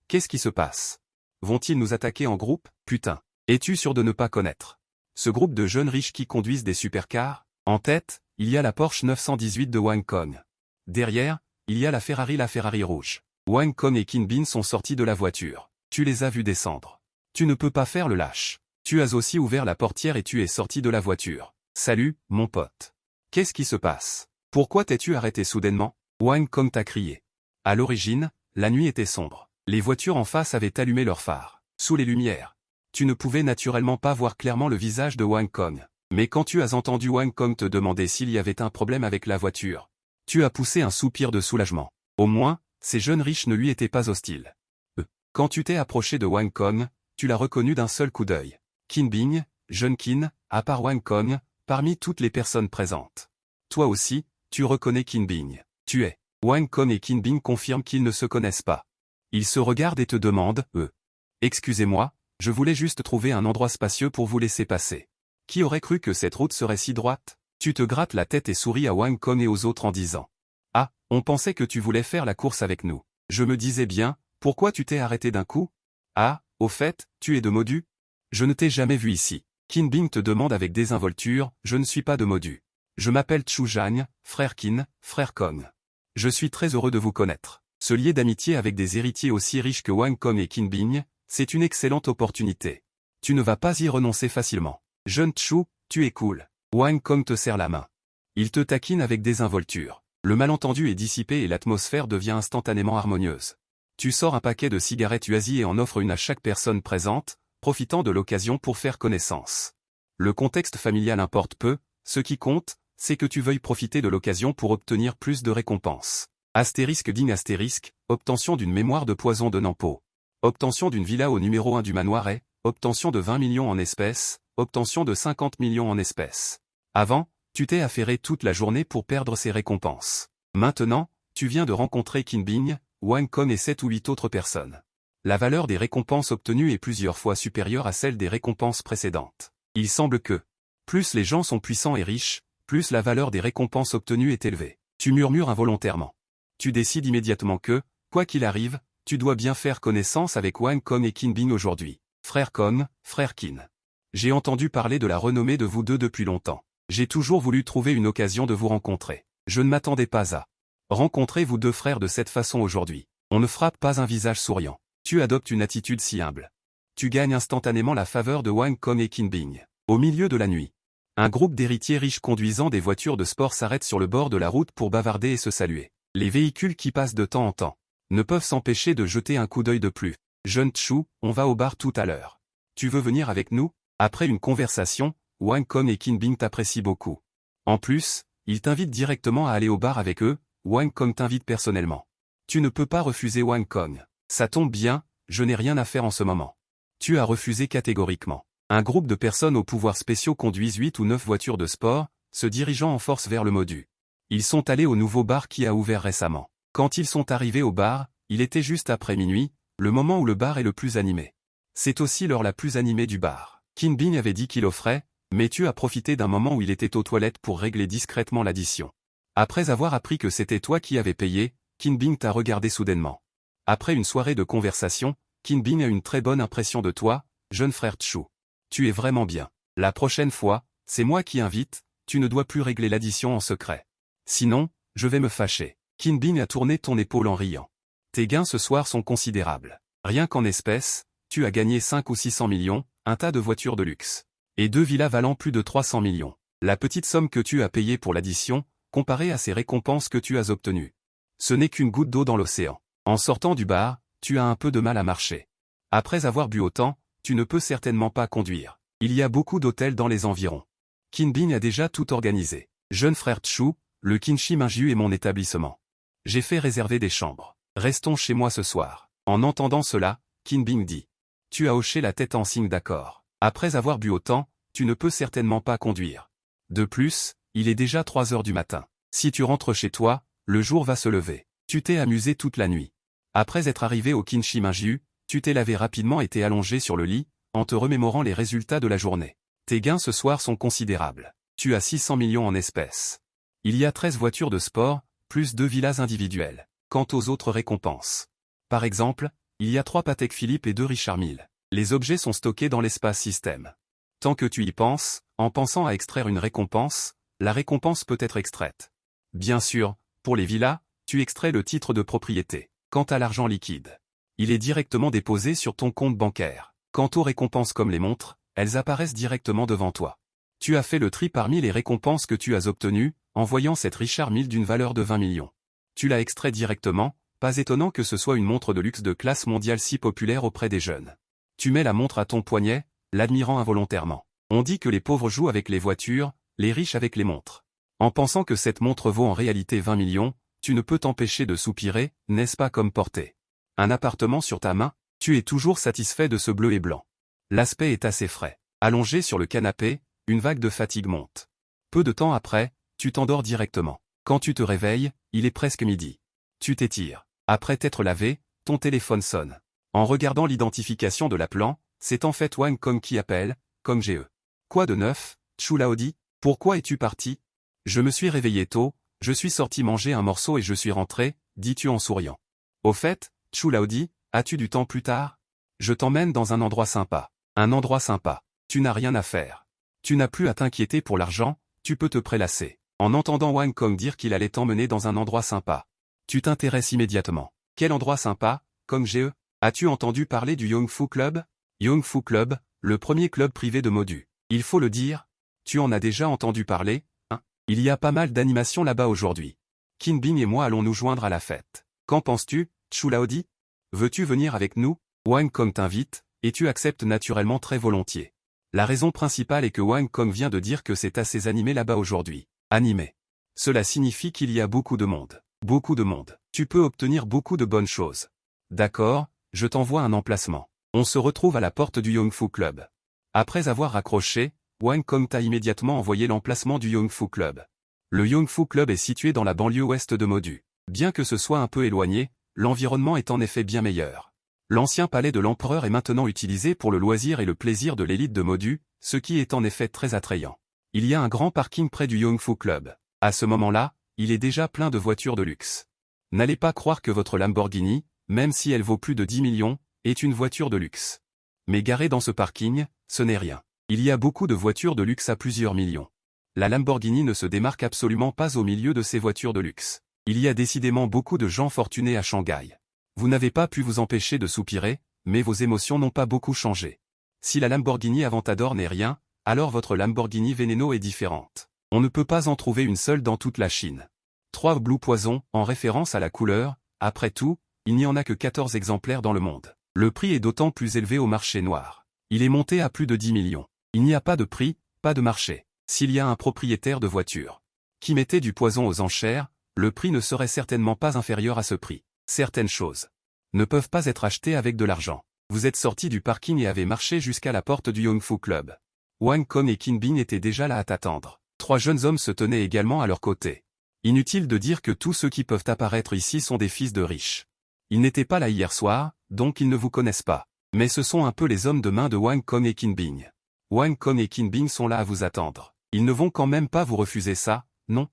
Qu'est-ce qui se passe? Vont-ils nous attaquer en groupe? Putain. Es-tu sûr de ne pas connaître ce groupe de jeunes riches qui conduisent des supercars? En tête, il y a la Porsche 918 de Wang Kong. Derrière, il y a la Ferrari rouge. Wang Kong et Qin Bin sont sortis de la voiture. Tu les as vus descendre. Tu ne peux pas faire le lâche. Tu as aussi ouvert la portière et tu es sorti de la voiture. Salut, mon pote. Qu'est-ce qui se passe? Pourquoi t'es-tu arrêté soudainement? Wang Kong t'a crié. À l'origine, la nuit était sombre. Les voitures en face avaient allumé leurs phares. Sous les lumières, tu ne pouvais naturellement pas voir clairement le visage de Wang Kong. Mais quand tu as entendu Wang Kong te demander s'il y avait un problème avec la voiture, tu as poussé un soupir de soulagement. Au moins, ces jeunes riches ne lui étaient pas hostiles. Quand tu t'es approché de Wang Kong, tu l'as reconnu d'un seul coup d'œil. Qin Bin, jeune Qin, à part Wang Kong, parmi toutes les personnes présentes. Toi aussi, tu reconnais Qin Bin. Tu es. Wang Kong et Qin Bin confirment qu'ils ne se connaissent pas. Ils se regardent et te demandent, Excusez-moi, je voulais juste trouver un endroit spacieux pour vous laisser passer. Qui aurait cru que cette route serait si droite? Tu te grattes la tête et souris à Wang Kong et aux autres en disant. Ah, on pensait que tu voulais faire la course avec nous. Je me disais bien, pourquoi tu t'es arrêté d'un coup? Ah, au fait, tu es de Modu? Je ne t'ai jamais vu ici. Qin Bin te demande avec désinvolture, je ne suis pas de Modu. Je m'appelle Chu Jang, frère Qin, frère Kong. Je suis très heureux de vous connaître. Se lier d'amitié avec des héritiers aussi riches que Wang Kong et Qin Bin, c'est une excellente opportunité. Tu ne vas pas y renoncer facilement. Jeune Chu, tu es cool. Wang Kong te serre la main. Il te taquine avec désinvolture. Le malentendu est dissipé et l'atmosphère devient instantanément harmonieuse. Tu sors un paquet de cigarettes Uazi et en offres une à chaque personne présente, profitant de l'occasion pour faire connaissance. Le contexte familial importe peu, ce qui compte, c'est que tu veuilles profiter de l'occasion pour obtenir plus de récompenses. Astérisque digne astérisque, obtention d'une mémoire de poison de Nampo. Obtention d'une villa au numéro 1 du manoir est, obtention de 20 millions en espèces, obtention de 50 millions en espèces. Avant, tu t'es affairé toute la journée pour perdre ces récompenses. Maintenant, tu viens de rencontrer Qin Bin, Wang Kong et 7 ou 8 autres personnes. La valeur des récompenses obtenues est plusieurs fois supérieure à celle des récompenses précédentes. Il semble que, plus les gens sont puissants et riches, plus la valeur des récompenses obtenues est élevée. Tu murmures involontairement. Tu décides immédiatement que, quoi qu'il arrive, tu dois bien faire connaissance avec Wang Kong et Qin Bin aujourd'hui. Frère Kong, frère Qin. J'ai entendu parler de la renommée de vous deux depuis longtemps. J'ai toujours voulu trouver une occasion de vous rencontrer. Je ne m'attendais pas à rencontrer vous deux frères de cette façon aujourd'hui. On ne frappe pas un visage souriant. Tu adoptes une attitude si humble. Tu gagnes instantanément la faveur de Wang Kong et Qin Bin. Au milieu de la nuit, un groupe d'héritiers riches conduisant des voitures de sport s'arrête sur le bord de la route pour bavarder et se saluer. Les véhicules qui passent de temps en temps ne peuvent s'empêcher de jeter un coup d'œil de plus. Jeune Chu, on va au bar tout à l'heure. Tu veux venir avec nous? Après une conversation, Wang Kong et Qin Bin t'apprécient beaucoup. En plus, ils t'invitent directement à aller au bar avec eux, Wang Kong t'invite personnellement. Tu ne peux pas refuser Wang Kong. Ça tombe bien, je n'ai rien à faire en ce moment. Tu as refusé catégoriquement. Un groupe de personnes aux pouvoirs spéciaux conduisent 8 ou 9 voitures de sport, se dirigeant en force vers le Modu. Ils sont allés au nouveau bar qui a ouvert récemment. Quand ils sont arrivés au bar, il était juste après minuit, le moment où le bar est le plus animé. C'est aussi l'heure la plus animée du bar. Qin Bin avait dit qu'il offrait, mais tu as profité d'un moment où il était aux toilettes pour régler discrètement l'addition. Après avoir appris que c'était toi qui avais payé, Qin Bin t'a regardé soudainement. Après une soirée de conversation, Qin Bin a une très bonne impression de toi, jeune frère Chu. Tu es vraiment bien. La prochaine fois, c'est moi qui invite, tu ne dois plus régler l'addition en secret. Sinon, je vais me fâcher. Qin Bin a tourné ton épaule en riant. Tes gains ce soir sont considérables. Rien qu'en espèces, tu as gagné 5 ou 600 millions, un tas de voitures de luxe. Et 2 villas valant plus de 300 millions. La petite somme que tu as payée pour l'addition, comparée à ces récompenses que tu as obtenues. Ce n'est qu'une goutte d'eau dans l'océan. En sortant du bar, tu as un peu de mal à marcher. Après avoir bu autant, tu ne peux certainement pas conduire. Il y a beaucoup d'hôtels dans les environs. Qin Bin a déjà tout organisé. Jeune frère Chu, Le Kinshi Minju est mon établissement. J'ai fait réserver des chambres. Restons chez moi ce soir. En entendant cela, Qin Bing dit. Tu as hoché la tête en signe d'accord. Après avoir bu autant, tu ne peux certainement pas conduire. De plus, il est déjà 3 heures du matin. Si tu rentres chez toi, le jour va se lever. Tu t'es amusé toute la nuit. Après être arrivé au Kinshi Minju, tu t'es lavé rapidement et t'es allongé sur le lit, en te remémorant les résultats de la journée. Tes gains ce soir sont considérables. Tu as 600 millions en espèces. Il y a 13 voitures de sport, plus 2 villas individuelles. Quant aux autres récompenses. Par exemple, il y a 3 Patek Philippe et 2 Richard Mille. Les objets sont stockés dans l'espace système. Tant que tu y penses, en pensant à extraire une récompense, la récompense peut être extraite. Bien sûr, pour les villas, tu extrais le titre de propriété. Quant à l'argent liquide, il est directement déposé sur ton compte bancaire. Quant aux récompenses comme les montres, elles apparaissent directement devant toi. Tu as fait le tri parmi les récompenses que tu as obtenues, en voyant cette Richard Mille d'une valeur de 20 millions. Tu l'as extrait directement, pas étonnant que ce soit une montre de luxe de classe mondiale si populaire auprès des jeunes. Tu mets la montre à ton poignet, l'admirant involontairement. On dit que les pauvres jouent avec les voitures, les riches avec les montres. En pensant que cette montre vaut en réalité 20 millions, tu ne peux t'empêcher de soupirer, n'est-ce pas comme porter un appartement sur ta main, tu es toujours satisfait de ce bleu et blanc. L'aspect est assez frais. Allongé sur le canapé, une vague de fatigue monte. Peu de temps après, tu t'endors directement. Quand tu te réveilles, il est presque midi. Tu t'étires. Après t'être lavé, ton téléphone sonne. En regardant l'identification de l'appelant, c'est en fait Wang Kong qui appelle, comme GE. Quoi de neuf, Chu Laodi? Pourquoi es-tu parti? Je me suis réveillé tôt, je suis sorti manger un morceau et je suis rentré, dis-tu en souriant. Au fait, Chu Laodi, as-tu du temps plus tard? Je t'emmène dans un endroit sympa. Un endroit sympa. Tu n'as rien à faire. Tu n'as plus à t'inquiéter pour l'argent, tu peux te prélasser. En entendant Wang Kong dire qu'il allait t'emmener dans un endroit sympa, tu t'intéresses immédiatement. Quel endroit sympa, Kong GE? As-tu entendu parler du Yongfu Club? Yongfu Club, le premier club privé de Modu. Il faut le dire. Tu en as déjà entendu parler, hein? Il y a pas mal d'animations là-bas aujourd'hui. Qin Bing et moi allons nous joindre à la fête. Qu'en penses-tu, Chu Laodi? Veux-tu venir avec nous? Wang Kong t'invite, et tu acceptes naturellement très volontiers. La raison principale est que Wang Kong vient de dire que c'est assez animé là-bas aujourd'hui. Animé. Cela signifie qu'il y a beaucoup de monde. Beaucoup de monde. Tu peux obtenir beaucoup de bonnes choses. D'accord, je t'envoie un emplacement. On se retrouve à la porte du Yongfu Club. Après avoir raccroché, Wang Kong t'a immédiatement envoyé l'emplacement du Yongfu Club. Le Yongfu Club est situé dans la banlieue ouest de Modu. Bien que ce soit un peu éloigné, l'environnement est en effet bien meilleur. L'ancien palais de l'empereur est maintenant utilisé pour le loisir et le plaisir de l'élite de Modu, ce qui est en effet très attrayant. Il y a un grand parking près du Yongfu Club. À ce moment-là, il est déjà plein de voitures de luxe. N'allez pas croire que votre Lamborghini, même si elle vaut plus de 10 millions, est une voiture de luxe. Mais garée dans ce parking, ce n'est rien. Il y a beaucoup de voitures de luxe à plusieurs millions. La Lamborghini ne se démarque absolument pas au milieu de ces voitures de luxe. Il y a décidément beaucoup de gens fortunés à Shanghai. Vous n'avez pas pu vous empêcher de soupirer, mais vos émotions n'ont pas beaucoup changé. Si la Lamborghini Aventador n'est rien, alors votre Lamborghini Veneno est différente. On ne peut pas en trouver une seule dans toute la Chine. 3 Blue Poison, en référence à la couleur, après tout, il n'y en a que 14 exemplaires dans le monde. Le prix est d'autant plus élevé au marché noir. Il est monté à plus de 10 millions. Il n'y a pas de prix, pas de marché. S'il y a un propriétaire de voiture qui mettait du poison aux enchères, le prix ne serait certainement pas inférieur à ce prix. Certaines choses ne peuvent pas être achetées avec de l'argent. Vous êtes sorti du parking et avez marché jusqu'à la porte du Yongfu Club. Wang Kong et Qin Bing étaient déjà là à t'attendre. 3 jeunes hommes se tenaient également à leur côté. Inutile de dire que tous ceux qui peuvent apparaître ici sont des fils de riches. Ils n'étaient pas là hier soir, donc ils ne vous connaissent pas. Mais ce sont un peu les hommes de main de Wang Kong et Qin Bing. Wang Kong et Qin Bing sont là à vous attendre. Ils ne vont quand même pas vous refuser ça, non?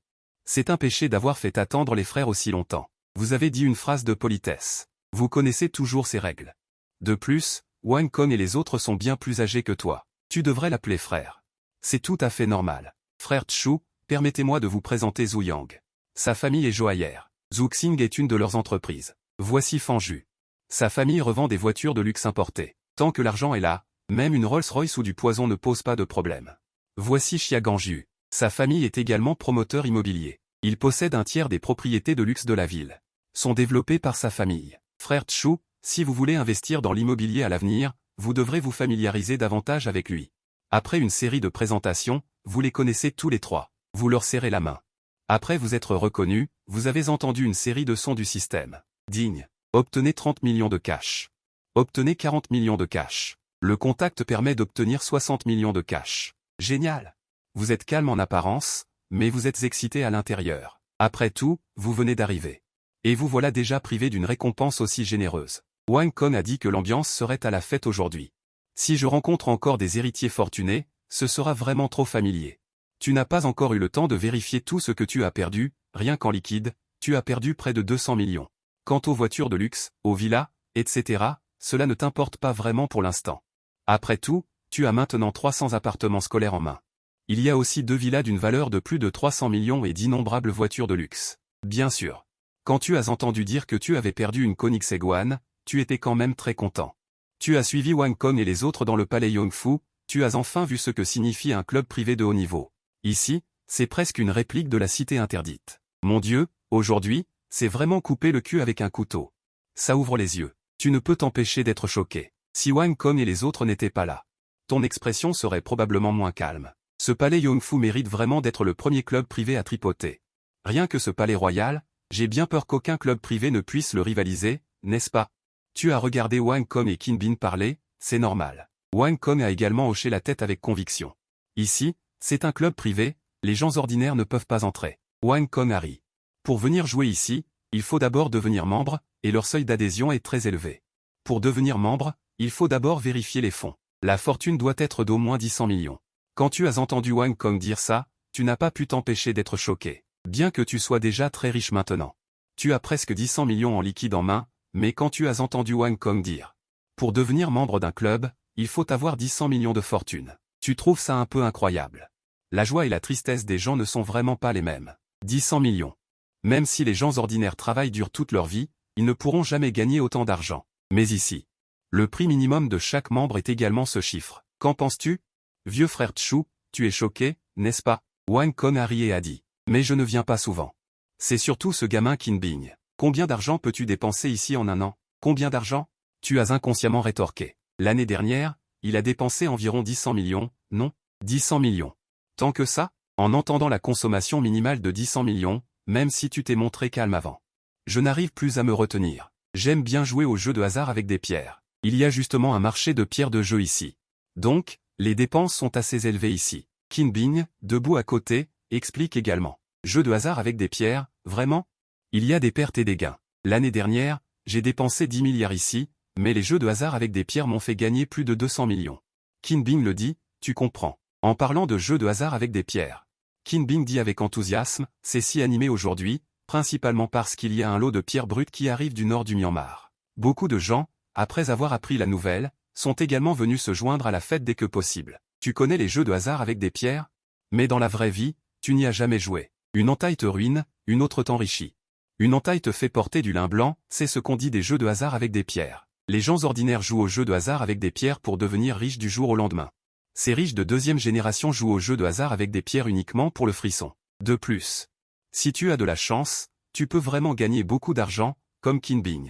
C'est un péché d'avoir fait attendre les frères aussi longtemps. Vous avez dit une phrase de politesse. Vous connaissez toujours ces règles. De plus, Wang Kong et les autres sont bien plus âgés que toi. Tu devrais l'appeler frère. C'est tout à fait normal. Frère Chu, permettez-moi de vous présenter Zhu Yang. Sa famille est joaillère. Zhu Xing est une de leurs entreprises. Voici Fanju. Sa famille revend des voitures de luxe importées. Tant que l'argent est là, même une Rolls-Royce ou du poison ne pose pas de problème. Voici Xia Gangju. Sa famille est également promoteur immobilier. Il possède un tiers des propriétés de luxe de la ville. Sont développées par sa famille. Frère Chu, si vous voulez investir dans l'immobilier à l'avenir, vous devrez vous familiariser davantage avec lui. Après une série de présentations, vous les connaissez tous les 3. Vous leur serrez la main. Après vous être reconnu, vous avez entendu une série de sons du système. Digne. Obtenez 30 millions de cash. Obtenez 40 millions de cash. Le contact permet d'obtenir 60 millions de cash. Génial. Vous êtes calme en apparence, mais vous êtes excité à l'intérieur. Après tout, vous venez d'arriver. Et vous voilà déjà privé d'une récompense aussi généreuse. Wang Kong a dit que l'ambiance serait à la fête aujourd'hui. Si je rencontre encore des héritiers fortunés, ce sera vraiment trop familier. Tu n'as pas encore eu le temps de vérifier tout ce que tu as perdu, rien qu'en liquide, tu as perdu près de 200 millions. Quant aux voitures de luxe, aux villas, etc., cela ne t'importe pas vraiment pour l'instant. Après tout, tu as maintenant 300 appartements scolaires en main. Il y a aussi 2 villas d'une valeur de plus de 300 millions et d'innombrables voitures de luxe. Bien sûr. Quand tu as entendu dire que tu avais perdu une Koenigsegg One, tu étais quand même très content. Tu as suivi Wang Kong et les autres dans le palais Yongfu, tu as enfin vu ce que signifie un club privé de haut niveau. Ici, c'est presque une réplique de la cité interdite. Mon Dieu, aujourd'hui, c'est vraiment couper le cul avec un couteau. Ça ouvre les yeux. Tu ne peux t'empêcher d'être choqué. Si Wang Kong et les autres n'étaient pas là, ton expression serait probablement moins calme. Ce palais Yongfu mérite vraiment d'être le premier club privé à tripoter. Rien que ce palais royal, j'ai bien peur qu'aucun club privé ne puisse le rivaliser, n'est-ce pas? Tu as regardé Wang Kong et Qin Bin parler, c'est normal. Wang Kong a également hoché la tête avec conviction. Ici, c'est un club privé, les gens ordinaires ne peuvent pas entrer. Wang Kong a ri. Pour venir jouer ici, il faut d'abord devenir membre, et leur seuil d'adhésion est très élevé. Pour devenir membre, il faut d'abord vérifier les fonds. La fortune doit être d'au moins 100 millions. Quand tu as entendu Wang Kong dire ça, tu n'as pas pu t'empêcher d'être choqué. Bien que tu sois déjà très riche maintenant. Tu as presque 100 millions en liquide en main, mais quand tu as entendu Wang Kong dire « Pour devenir membre d'un club, il faut avoir 100 millions de fortune », tu trouves ça un peu incroyable. La joie et la tristesse des gens ne sont vraiment pas les mêmes. 100 millions. Même si les gens ordinaires travaillent dur toute leur vie, ils ne pourront jamais gagner autant d'argent. Mais ici, le prix minimum de chaque membre est également ce chiffre. Qu'en penses-tu? Vieux frère Tchou, tu es choqué, n'est-ce pas? Wang Kong a ri et a dit. Mais je ne viens pas souvent. C'est surtout ce gamin Qin Bin. Combien d'argent peux-tu dépenser ici en un an? Combien d'argent? Tu as inconsciemment rétorqué. L'année dernière, il a dépensé environ 100 millions, non? 100 millions. Tant que ça? En entendant la consommation minimale de 100 millions, même si tu t'es montré calme avant. Je n'arrive plus à me retenir. J'aime bien jouer aux jeux de hasard avec des pierres. Il y a justement un marché de pierres de jeu ici. Donc, les dépenses sont assez élevées ici. Qin Bin, debout à côté, explique également. Jeux de hasard avec des pierres, vraiment? Il y a des pertes et des gains. L'année dernière, j'ai dépensé 10 milliards ici, mais les jeux de hasard avec des pierres m'ont fait gagner plus de 200 millions. Qin Bin le dit, tu comprends. En parlant de jeux de hasard avec des pierres. Qin Bin dit avec enthousiasme, c'est si animé aujourd'hui, principalement parce qu'il y a un lot de pierres brutes qui arrive du nord du Myanmar. Beaucoup de gens, après avoir appris la nouvelle, sont également venus se joindre à la fête dès que possible. Tu connais les jeux de hasard avec des pierres? Mais dans la vraie vie, tu n'y as jamais joué. Une entaille te ruine, une autre t'enrichit. Une entaille te fait porter du lin blanc, c'est ce qu'on dit des jeux de hasard avec des pierres. Les gens ordinaires jouent aux jeux de hasard avec des pierres pour devenir riches du jour au lendemain. Ces riches de deuxième génération jouent aux jeux de hasard avec des pierres uniquement pour le frisson. De plus, si tu as de la chance, tu peux vraiment gagner beaucoup d'argent, comme Qin Bin.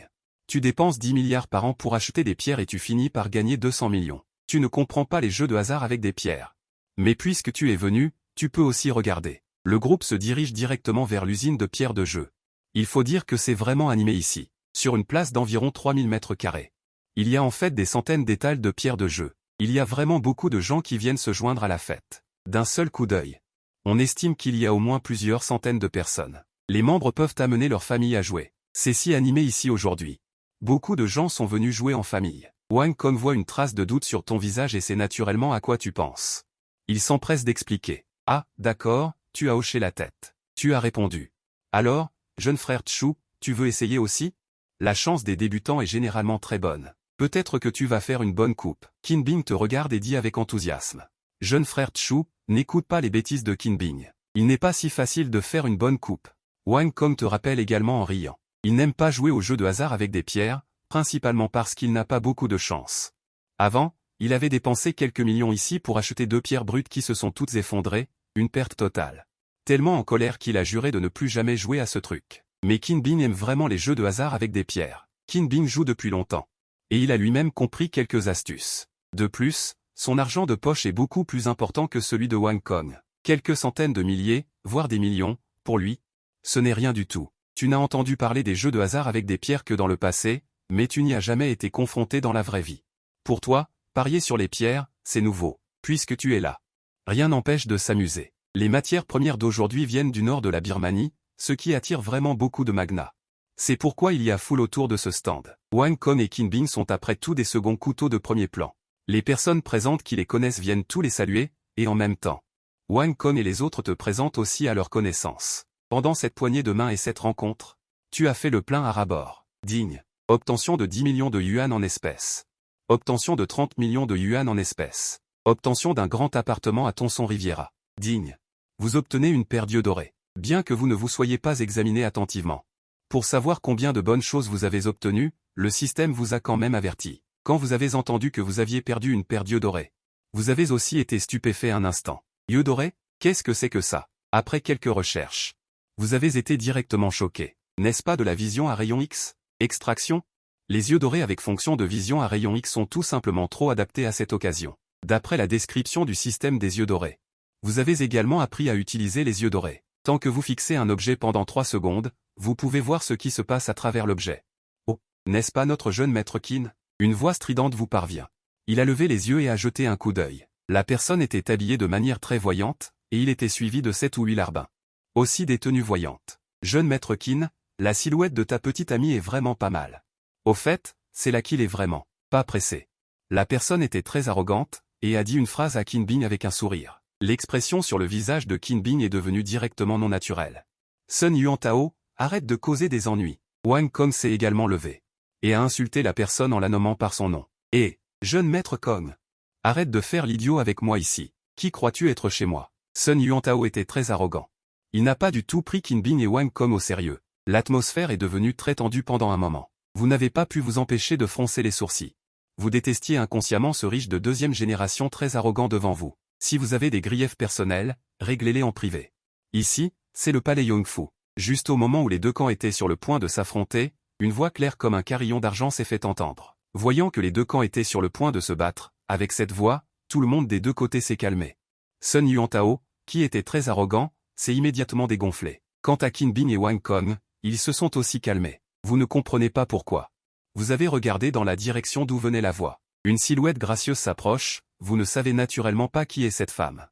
Tu dépenses 10 milliards par an pour acheter des pierres et tu finis par gagner 200 millions. Tu ne comprends pas les jeux de hasard avec des pierres. Mais puisque tu es venu, tu peux aussi regarder. Le groupe se dirige directement vers l'usine de pierres de jeu. Il faut dire que c'est vraiment animé ici, sur une place d'environ 3000 mètres carrés. Il y a en fait des centaines d'étals de pierres de jeu. Il y a vraiment beaucoup de gens qui viennent se joindre à la fête. D'un seul coup d'œil. On estime qu'il y a au moins plusieurs centaines de personnes. Les membres peuvent amener leur famille à jouer. C'est si animé ici aujourd'hui. Beaucoup de gens sont venus jouer en famille. Wang Kong voit une trace de doute sur ton visage et c'est naturellement à quoi tu penses. Il s'empresse d'expliquer. Ah, d'accord, tu as hoché la tête. Tu as répondu. Alors, jeune frère Tchou, tu veux essayer aussi? La chance des débutants est généralement très bonne. Peut-être que tu vas faire une bonne coupe. Qin Bin te regarde et dit avec enthousiasme. Jeune frère Tchou, n'écoute pas les bêtises de Qin Bin. Il n'est pas si facile de faire une bonne coupe. Wang Kong te rappelle également en riant. Il n'aime pas jouer aux jeux de hasard avec des pierres, principalement parce qu'il n'a pas beaucoup de chance. Avant, il avait dépensé quelques millions ici pour acheter 2 pierres brutes qui se sont toutes effondrées, une perte totale. Tellement en colère qu'il a juré de ne plus jamais jouer à ce truc. Mais Qin Bin aime vraiment les jeux de hasard avec des pierres. Qin Bin joue depuis longtemps. Et il a lui-même compris quelques astuces. De plus, son argent de poche est beaucoup plus important que celui de Wang Kong. Quelques centaines de milliers, voire des millions, pour lui, ce n'est rien du tout. Tu n'as entendu parler des jeux de hasard avec des pierres que dans le passé, mais tu n'y as jamais été confronté dans la vraie vie. Pour toi, parier sur les pierres, c'est nouveau, puisque tu es là. Rien n'empêche de s'amuser. Les matières premières d'aujourd'hui viennent du nord de la Birmanie, ce qui attire vraiment beaucoup de magnats. C'est pourquoi il y a foule autour de ce stand. Wang Kong et Qin Bing sont après tout des seconds couteaux de premier plan. Les personnes présentes qui les connaissent viennent tous les saluer, et en même temps, Wang Kong et les autres te présentent aussi à leur connaissance. Pendant cette poignée de main et cette rencontre, tu as fait le plein à ras-bord. Digne. Obtention de 10 millions de yuan en espèces. Obtention de 30 millions de yuan en espèces. Obtention d'un grand appartement à Tonson Riviera. Digne. Vous obtenez une paire d'yeux dorés. Bien que vous ne vous soyez pas examiné attentivement. Pour savoir combien de bonnes choses vous avez obtenues, le système vous a quand même averti. Quand vous avez entendu que vous aviez perdu une paire d'yeux dorés, vous avez aussi été stupéfait un instant. Yeux dorés? Qu'est-ce que c'est que ça? Après quelques recherches, vous avez été directement choqué. N'est-ce pas de la vision à rayon X? Extraction? Les yeux dorés avec fonction de vision à rayon X sont tout simplement trop adaptés à cette occasion. D'après la description du système des yeux dorés, vous avez également appris à utiliser les yeux dorés. Tant que vous fixez un objet pendant 3 secondes, vous pouvez voir ce qui se passe à travers l'objet. Oh, n'est-ce pas notre jeune maître Qin? Une voix stridente vous parvient. Il a levé les yeux et a jeté un coup d'œil. La personne était habillée de manière très voyante, et il était suivi de 7 ou 8 larbins. Aussi des tenues voyantes. Jeune maître Qin, la silhouette de ta petite amie est vraiment pas mal. Au fait, c'est là qu'il est vraiment. Pas pressé. La personne était très arrogante, et a dit une phrase à Qin Bing avec un sourire. L'expression sur le visage de Qin Bing est devenue directement non naturelle. Sun Yuantao, arrête de causer des ennuis. Wang Kong s'est également levé. Et a insulté la personne en la nommant par son nom. Et, jeune maître Kong, arrête de faire l'idiot avec moi ici. Qui crois-tu être chez moi? Sun Yuantao était très arrogant. Il n'a pas du tout pris Qin Bing et Wang Kong au sérieux. L'atmosphère est devenue très tendue pendant un moment. Vous n'avez pas pu vous empêcher de froncer les sourcils. Vous détestiez inconsciemment ce riche de 2e génération très arrogant devant vous. Si vous avez des griefs personnels, réglez-les en privé. Ici, c'est le palais Yongfu. Juste au moment où les deux camps étaient sur le point de s'affronter, une voix claire comme un carillon d'argent s'est fait entendre. Voyant que les deux camps étaient sur le point de se battre, avec cette voix, tout le monde des deux côtés s'est calmé. Sun Yuantao, qui était très arrogant, s'est immédiatement dégonflé. Quant à Qin Bing et Wang Kong, ils se sont aussi calmés. Vous ne comprenez pas pourquoi. Vous avez regardé dans la direction d'où venait la voix. Une silhouette gracieuse s'approche, vous ne savez naturellement pas qui est cette femme.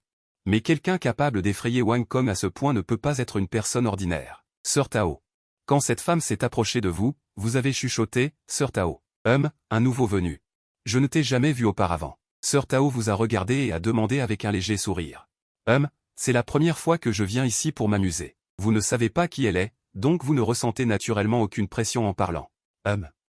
Mais quelqu'un capable d'effrayer Wang Kong à ce point ne peut pas être une personne ordinaire. Sœur Tao. Quand cette femme s'est approchée de vous, vous avez chuchoté, Sœur Tao. Un nouveau venu. Je ne t'ai jamais vu auparavant. Sœur Tao vous a regardé et a demandé avec un léger sourire. C'est la première fois que je viens ici pour m'amuser. Vous ne savez pas qui elle est, donc vous ne ressentez naturellement aucune pression en parlant.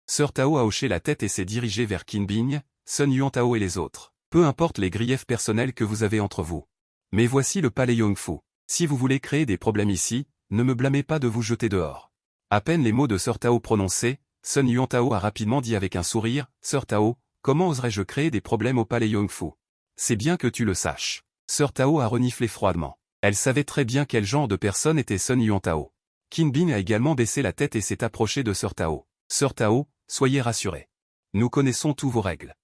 Sœur Tao a hoché la tête et s'est dirigée vers Qin Bing, Sun Yuantao et les autres. Peu importe les griefs personnels que vous avez entre vous. Mais voici le palais Yongfu. Si vous voulez créer des problèmes ici, ne me blâmez pas de vous jeter dehors. À peine les mots de Sœur Tao prononcés, Sun Yuantao a rapidement dit avec un sourire, Sœur Tao, comment oserais-je créer des problèmes au palais Yongfu? C'est bien que tu le saches. Sœur Tao a reniflé froidement. Elle savait très bien quel genre de personne était Sun Yuantao. Qin Bing a également baissé la tête et s'est approché de Sœur Tao. Sœur Tao, soyez rassurée. Nous connaissons tous vos règles.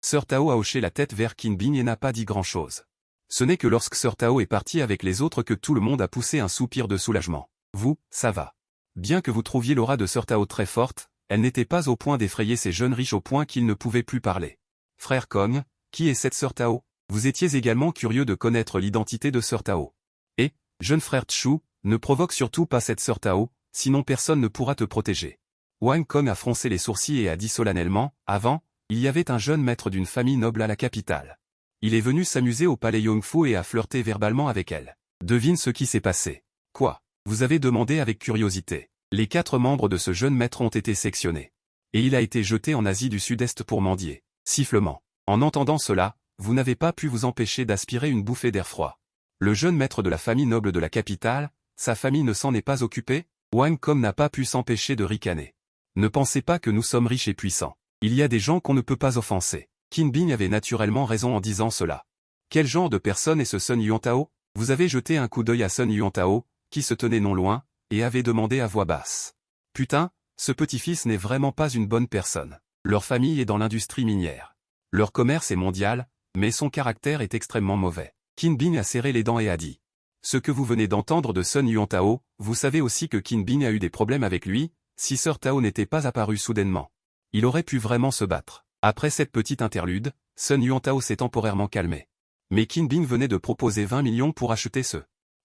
Sœur Tao a hoché la tête vers Qin Bing et n'a pas dit grand-chose. Ce n'est que lorsque Sœur Tao est partie avec les autres que tout le monde a poussé un soupir de soulagement. Vous, ça va. Bien que vous trouviez l'aura de Sœur Tao très forte, elle n'était pas au point d'effrayer ces jeunes riches au point qu'ils ne pouvaient plus parler. Frère Kong, qui est cette Sœur Tao? Vous étiez également curieux de connaître l'identité de Sœur Tao. Et, jeune frère Chu, ne provoque surtout pas cette Sœur Tao, sinon personne ne pourra te protéger. Wang Kong a froncé les sourcils et a dit solennellement, avant, il y avait un jeune maître d'une famille noble à la capitale. Il est venu s'amuser au palais Yongfu et a flirté verbalement avec elle. Devine ce qui s'est passé. Quoi? Vous avez demandé avec curiosité. Les 4 membres de ce jeune maître ont été sectionnés. Et il a été jeté en Asie du Sud-Est pour mendier. Sifflement. En entendant cela, vous n'avez pas pu vous empêcher d'aspirer une bouffée d'air froid. Le jeune maître de la famille noble de la capitale, sa famille ne s'en est pas occupée? Wang Kong n'a pas pu s'empêcher de ricaner. Ne pensez pas que nous sommes riches et puissants. Il y a des gens qu'on ne peut pas offenser. Qin Bing avait naturellement raison en disant cela. Quel genre de personne est ce Sun Yuantao? Vous avez jeté un coup d'œil à Sun Yuantao, qui se tenait non loin, et avait demandé à voix basse. Putain, ce petit-fils n'est vraiment pas une bonne personne. Leur famille est dans l'industrie minière. Leur commerce est mondial, mais son caractère est extrêmement mauvais. Qin Bing a serré les dents et a dit. Ce que vous venez d'entendre de Sun Yuantao, vous savez aussi que Qin Bing a eu des problèmes avec lui, si Sir Tao n'était pas apparu soudainement. Il aurait pu vraiment se battre. Après cette petite interlude, Sun Yuantao s'est temporairement calmé. Mais Qin Bing venait de proposer 20 millions pour acheter ce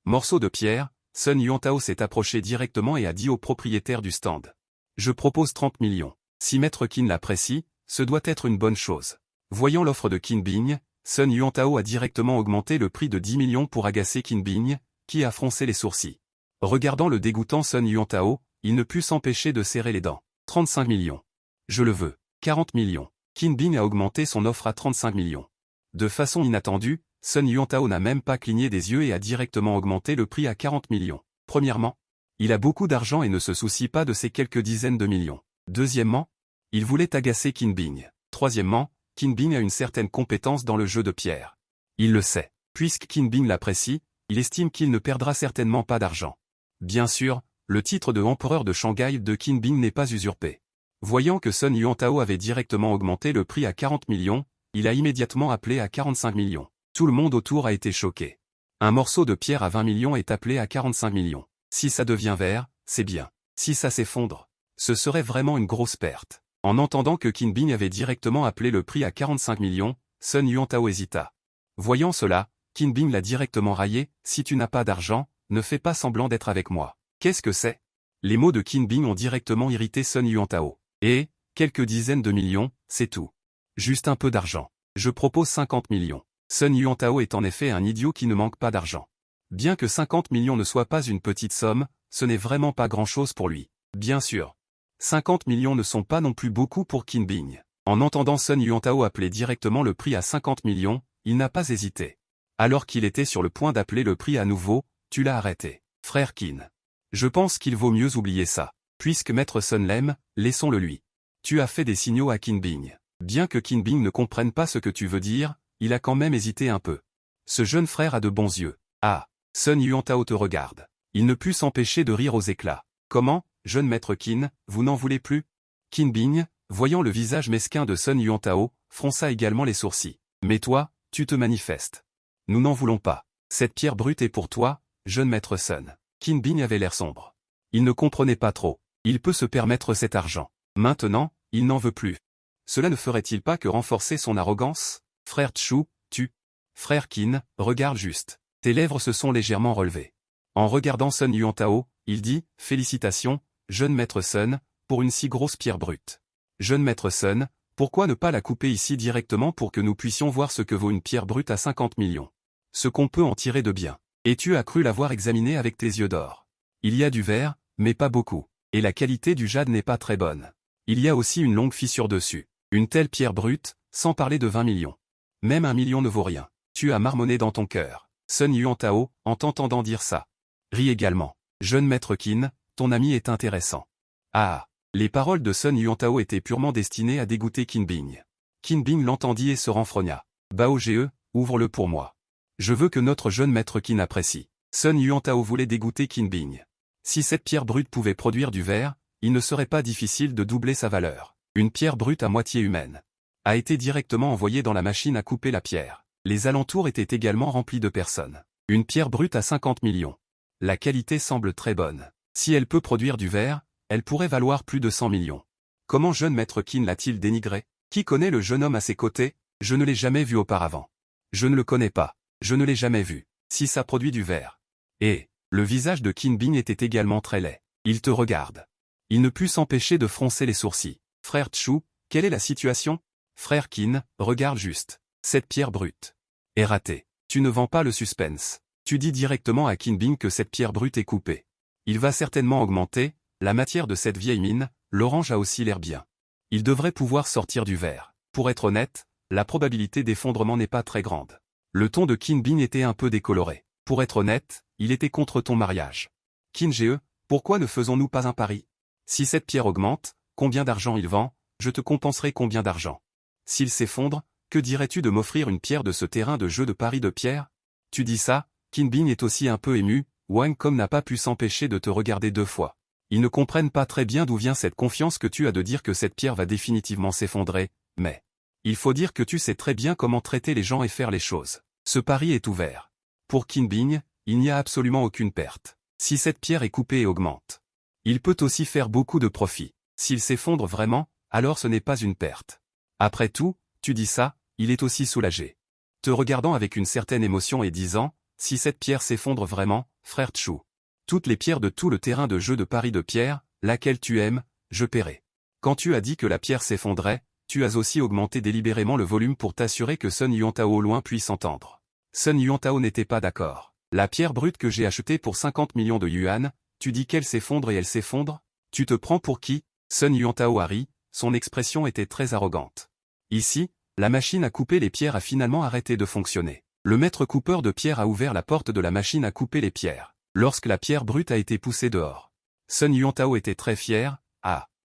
morceau de pierre. Sun Yuantao s'est approché directement et a dit au propriétaire du stand. Je propose 30 millions. Si Maître Qin l'apprécie, ce doit être une bonne chose. Voyant l'offre de Qin Bing, Sun Yuantao a directement augmenté le prix de 10 millions pour agacer Qin Bing, qui a froncé les sourcils. Regardant le dégoûtant Sun Yuantao, il ne put s'empêcher de serrer les dents. 35 millions. Je le veux. 40 millions. Qin Bing a augmenté son offre à 35 millions. De façon inattendue, Sun Yuantao n'a même pas cligné des yeux et a directement augmenté le prix à 40 millions. Premièrement, il a beaucoup d'argent et ne se soucie pas de ses quelques dizaines de millions. Deuxièmement, il voulait agacer Qin Bing. Troisièmement, Qin Bing a une certaine compétence dans le jeu de pierre. Il le sait. Puisque Qin Bing l'apprécie, il estime qu'il ne perdra certainement pas d'argent. Bien sûr, le titre de empereur de Shanghai de Qin Bing n'est pas usurpé. Voyant que Sun Yuantao avait directement augmenté le prix à 40 millions, il a immédiatement appelé à 45 millions. Tout le monde autour a été choqué. Un morceau de pierre à 20 millions est appelé à 45 millions. Si ça devient vert, c'est bien. Si ça s'effondre, ce serait vraiment une grosse perte. En entendant que Qin Bing avait directement appelé le prix à 45 millions, Sun Yuantao hésita. Voyant cela, Qin Bing l'a directement raillé, « Si tu n'as pas d'argent, ne fais pas semblant d'être avec moi. » Qu'est-ce que c'est? Les mots de Qin Bing ont directement irrité Sun Yuantao. Et, quelques dizaines de millions, c'est tout. Juste un peu d'argent. Je propose 50 millions. Sun Yuantao est en effet un idiot qui ne manque pas d'argent. Bien que 50 millions ne soit pas une petite somme, ce n'est vraiment pas grand-chose pour lui. Bien sûr. 50 millions ne sont pas non plus beaucoup pour Qin Bing. En entendant Sun Yuantao appeler directement le prix à 50 millions, il n'a pas hésité. Alors qu'il était sur le point d'appeler le prix à nouveau, tu l'as arrêté. Frère Qin. Je pense qu'il vaut mieux oublier ça. Puisque Maître Sun l'aime, laissons-le lui. Tu as fait des signaux à Qin Bing. Bien que Qin Bing ne comprenne pas ce que tu veux dire, il a quand même hésité un peu. Ce jeune frère a de bons yeux. Ah, Sun Yuantao te regarde. Il ne put s'empêcher de rire aux éclats. Comment, jeune Maître Qin, vous n'en voulez plus? Qin Bing, voyant le visage mesquin de Sun Yuantao, fronça également les sourcils. Mais toi, tu te manifestes. Nous n'en voulons pas. Cette pierre brute est pour toi, jeune Maître Sun. Qin Bing avait l'air sombre. Il ne comprenait pas trop. Il peut se permettre cet argent. Maintenant, il n'en veut plus. Cela ne ferait-il pas que renforcer son arrogance? Frère Chu, tu. Frère Qin, regarde juste. Tes lèvres se sont légèrement relevées. En regardant Sun Yuantao, il dit, « Félicitations, jeune Maître Sun, pour une si grosse pierre brute. Jeune Maître Sun, pourquoi ne pas la couper ici directement pour que nous puissions voir ce que vaut une pierre brute à 50 millions? Ce qu'on peut en tirer de bien. Et tu as cru l'avoir examinée avec tes yeux d'or. Il y a du verre, mais pas beaucoup. Et la qualité du jade n'est pas très bonne. Il y a aussi une longue fissure dessus. Une telle pierre brute, sans parler de 20 millions. Même 1 million ne vaut rien. Tu as marmonné dans ton cœur. » Sun Yuantao, en t'entendant dire ça, rit également. « Jeune Maître Qin, ton ami est intéressant. » Ah. Les paroles de Sun Yuantao étaient purement destinées à dégoûter Qin Bing. Qin Bing l'entendit et se renfrogna. « Bao Ge, ouvre-le pour moi. Je veux que notre jeune Maître Qin apprécie. » Sun Yuantao voulait dégoûter Qin Bing. Si cette pierre brute pouvait produire du verre, il ne serait pas difficile de doubler sa valeur. Une pierre brute à moitié humaine a été directement envoyée dans la machine à couper la pierre. Les alentours étaient également remplis de personnes. Une pierre brute à 50 millions. La qualité semble très bonne. Si elle peut produire du verre, elle pourrait valoir plus de 100 millions. Comment jeune Maître Qin l'a-t-il dénigré? Qui connaît le jeune homme à ses côtés? Je ne l'ai jamais vu auparavant. Je ne le connais pas. Je ne l'ai jamais vu. Si ça produit du verre. Et le visage de Qin Bing était également très laid. Il te regarde. Il ne put s'empêcher de froncer les sourcils. Frère Chu, quelle est la situation? Frère Qin, regarde juste. Cette pierre brute est ratée. Tu ne vends pas le suspense. Tu dis directement à Qin Bing que cette pierre brute est coupée. Il va certainement augmenter. La matière de cette vieille mine, l'orange a aussi l'air bien. Il devrait pouvoir sortir du verre. Pour être honnête, la probabilité d'effondrement n'est pas très grande. Le ton de Qin Bing était un peu décoloré. Pour être honnête, il était contre ton mariage. Qin Ge, pourquoi ne faisons-nous pas un pari? Si cette pierre augmente, combien d'argent il vend, je te compenserai combien d'argent. S'il s'effondre, que dirais-tu de m'offrir une pierre de ce terrain de jeu de paris de pierre? Tu dis ça, Qin Bing est aussi un peu ému, Wang Kong n'a pas pu s'empêcher de te regarder 2 fois. Ils ne comprennent pas très bien d'où vient cette confiance que tu as de dire que cette pierre va définitivement s'effondrer, mais il faut dire que tu sais très bien comment traiter les gens et faire les choses. Ce pari est ouvert. Pour Qin Bing, il n'y a absolument aucune perte. Si cette pierre est coupée et augmente, il peut aussi faire beaucoup de profit. S'il s'effondre vraiment, alors ce n'est pas une perte. Après tout, tu dis ça, il est aussi soulagé. Te regardant avec une certaine émotion et disant, si cette pierre s'effondre vraiment, frère Tchou. Toutes les pierres de tout le terrain de jeu de paris de pierre, laquelle tu aimes, je paierai. Quand tu as dit que la pierre s'effondrait, tu as aussi augmenté délibérément le volume pour t'assurer que Sun Yuantao au loin puisse entendre. Sun Yuantao n'était pas d'accord. La pierre brute que j'ai achetée pour 50 millions de yuan, tu dis qu'elle s'effondre et elle s'effondre? Tu te prends pour qui? Sun Yuantao a ri, son expression était très arrogante. Ici, la machine à couper les pierres a finalement arrêté de fonctionner. Le maître coupeur de pierres a ouvert la porte de la machine à couper les pierres, lorsque la pierre brute a été poussée dehors. Sun Yuantao était très fier.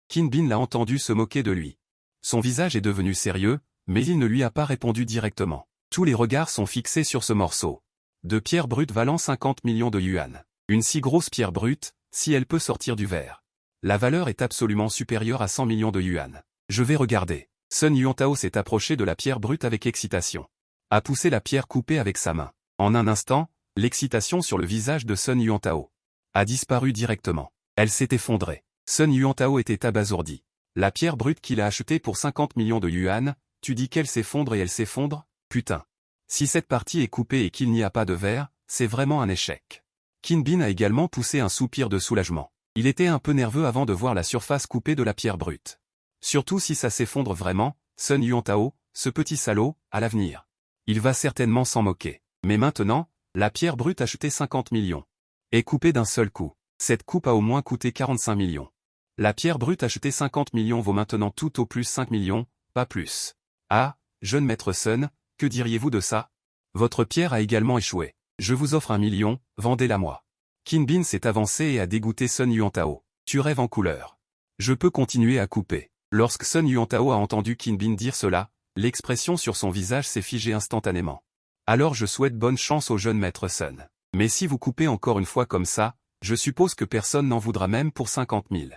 Qin Bin l'a entendu se moquer de lui. Son visage est devenu sérieux, mais il ne lui a pas répondu directement. Tous les regards sont fixés sur ce morceau de pierre brute valant 50 millions de yuan. Une si grosse pierre brute, si elle peut sortir du verre. La valeur est absolument supérieure à 100 millions de yuan. Je vais regarder. Sun Yuantao s'est approché de la pierre brute avec excitation. A poussé la pierre coupée avec sa main. En un instant, l'excitation sur le visage de Sun Yuantao a disparu directement. Elle s'est effondrée. Sun Yuantao était abasourdi. La pierre brute qu'il a achetée pour 50 millions de yuan, tu dis qu'elle s'effondre et elle s'effondre? Putain. Si cette partie est coupée et qu'il n'y a pas de verre, c'est vraiment un échec. Qin Bin a également poussé un soupir de soulagement. Il était un peu nerveux avant de voir la surface coupée de la pierre brute. Surtout si ça s'effondre vraiment, Sun Yuantao, ce petit salaud, à l'avenir. Il va certainement s'en moquer. Mais maintenant, la pierre brute achetée 50 millions est coupée d'un seul coup. Cette coupe a au moins coûté 45 millions. La pierre brute achetée 50 millions vaut maintenant tout au plus 5 millions, pas plus. Ah, jeune maître Sun, que diriez-vous de ça? Votre pierre a également échoué. Je vous offre 1 million, vendez-la moi. Qin Bin s'est avancé et a dégoûté Sun Yuantao. Tu rêves en couleur. Je peux continuer à couper. Lorsque Sun Yuantao a entendu Qin Bin dire cela, l'expression sur son visage s'est figée instantanément. Alors je souhaite bonne chance au jeune maître Sun. Mais si vous coupez encore une fois comme ça, je suppose que personne n'en voudra même pour 50 000.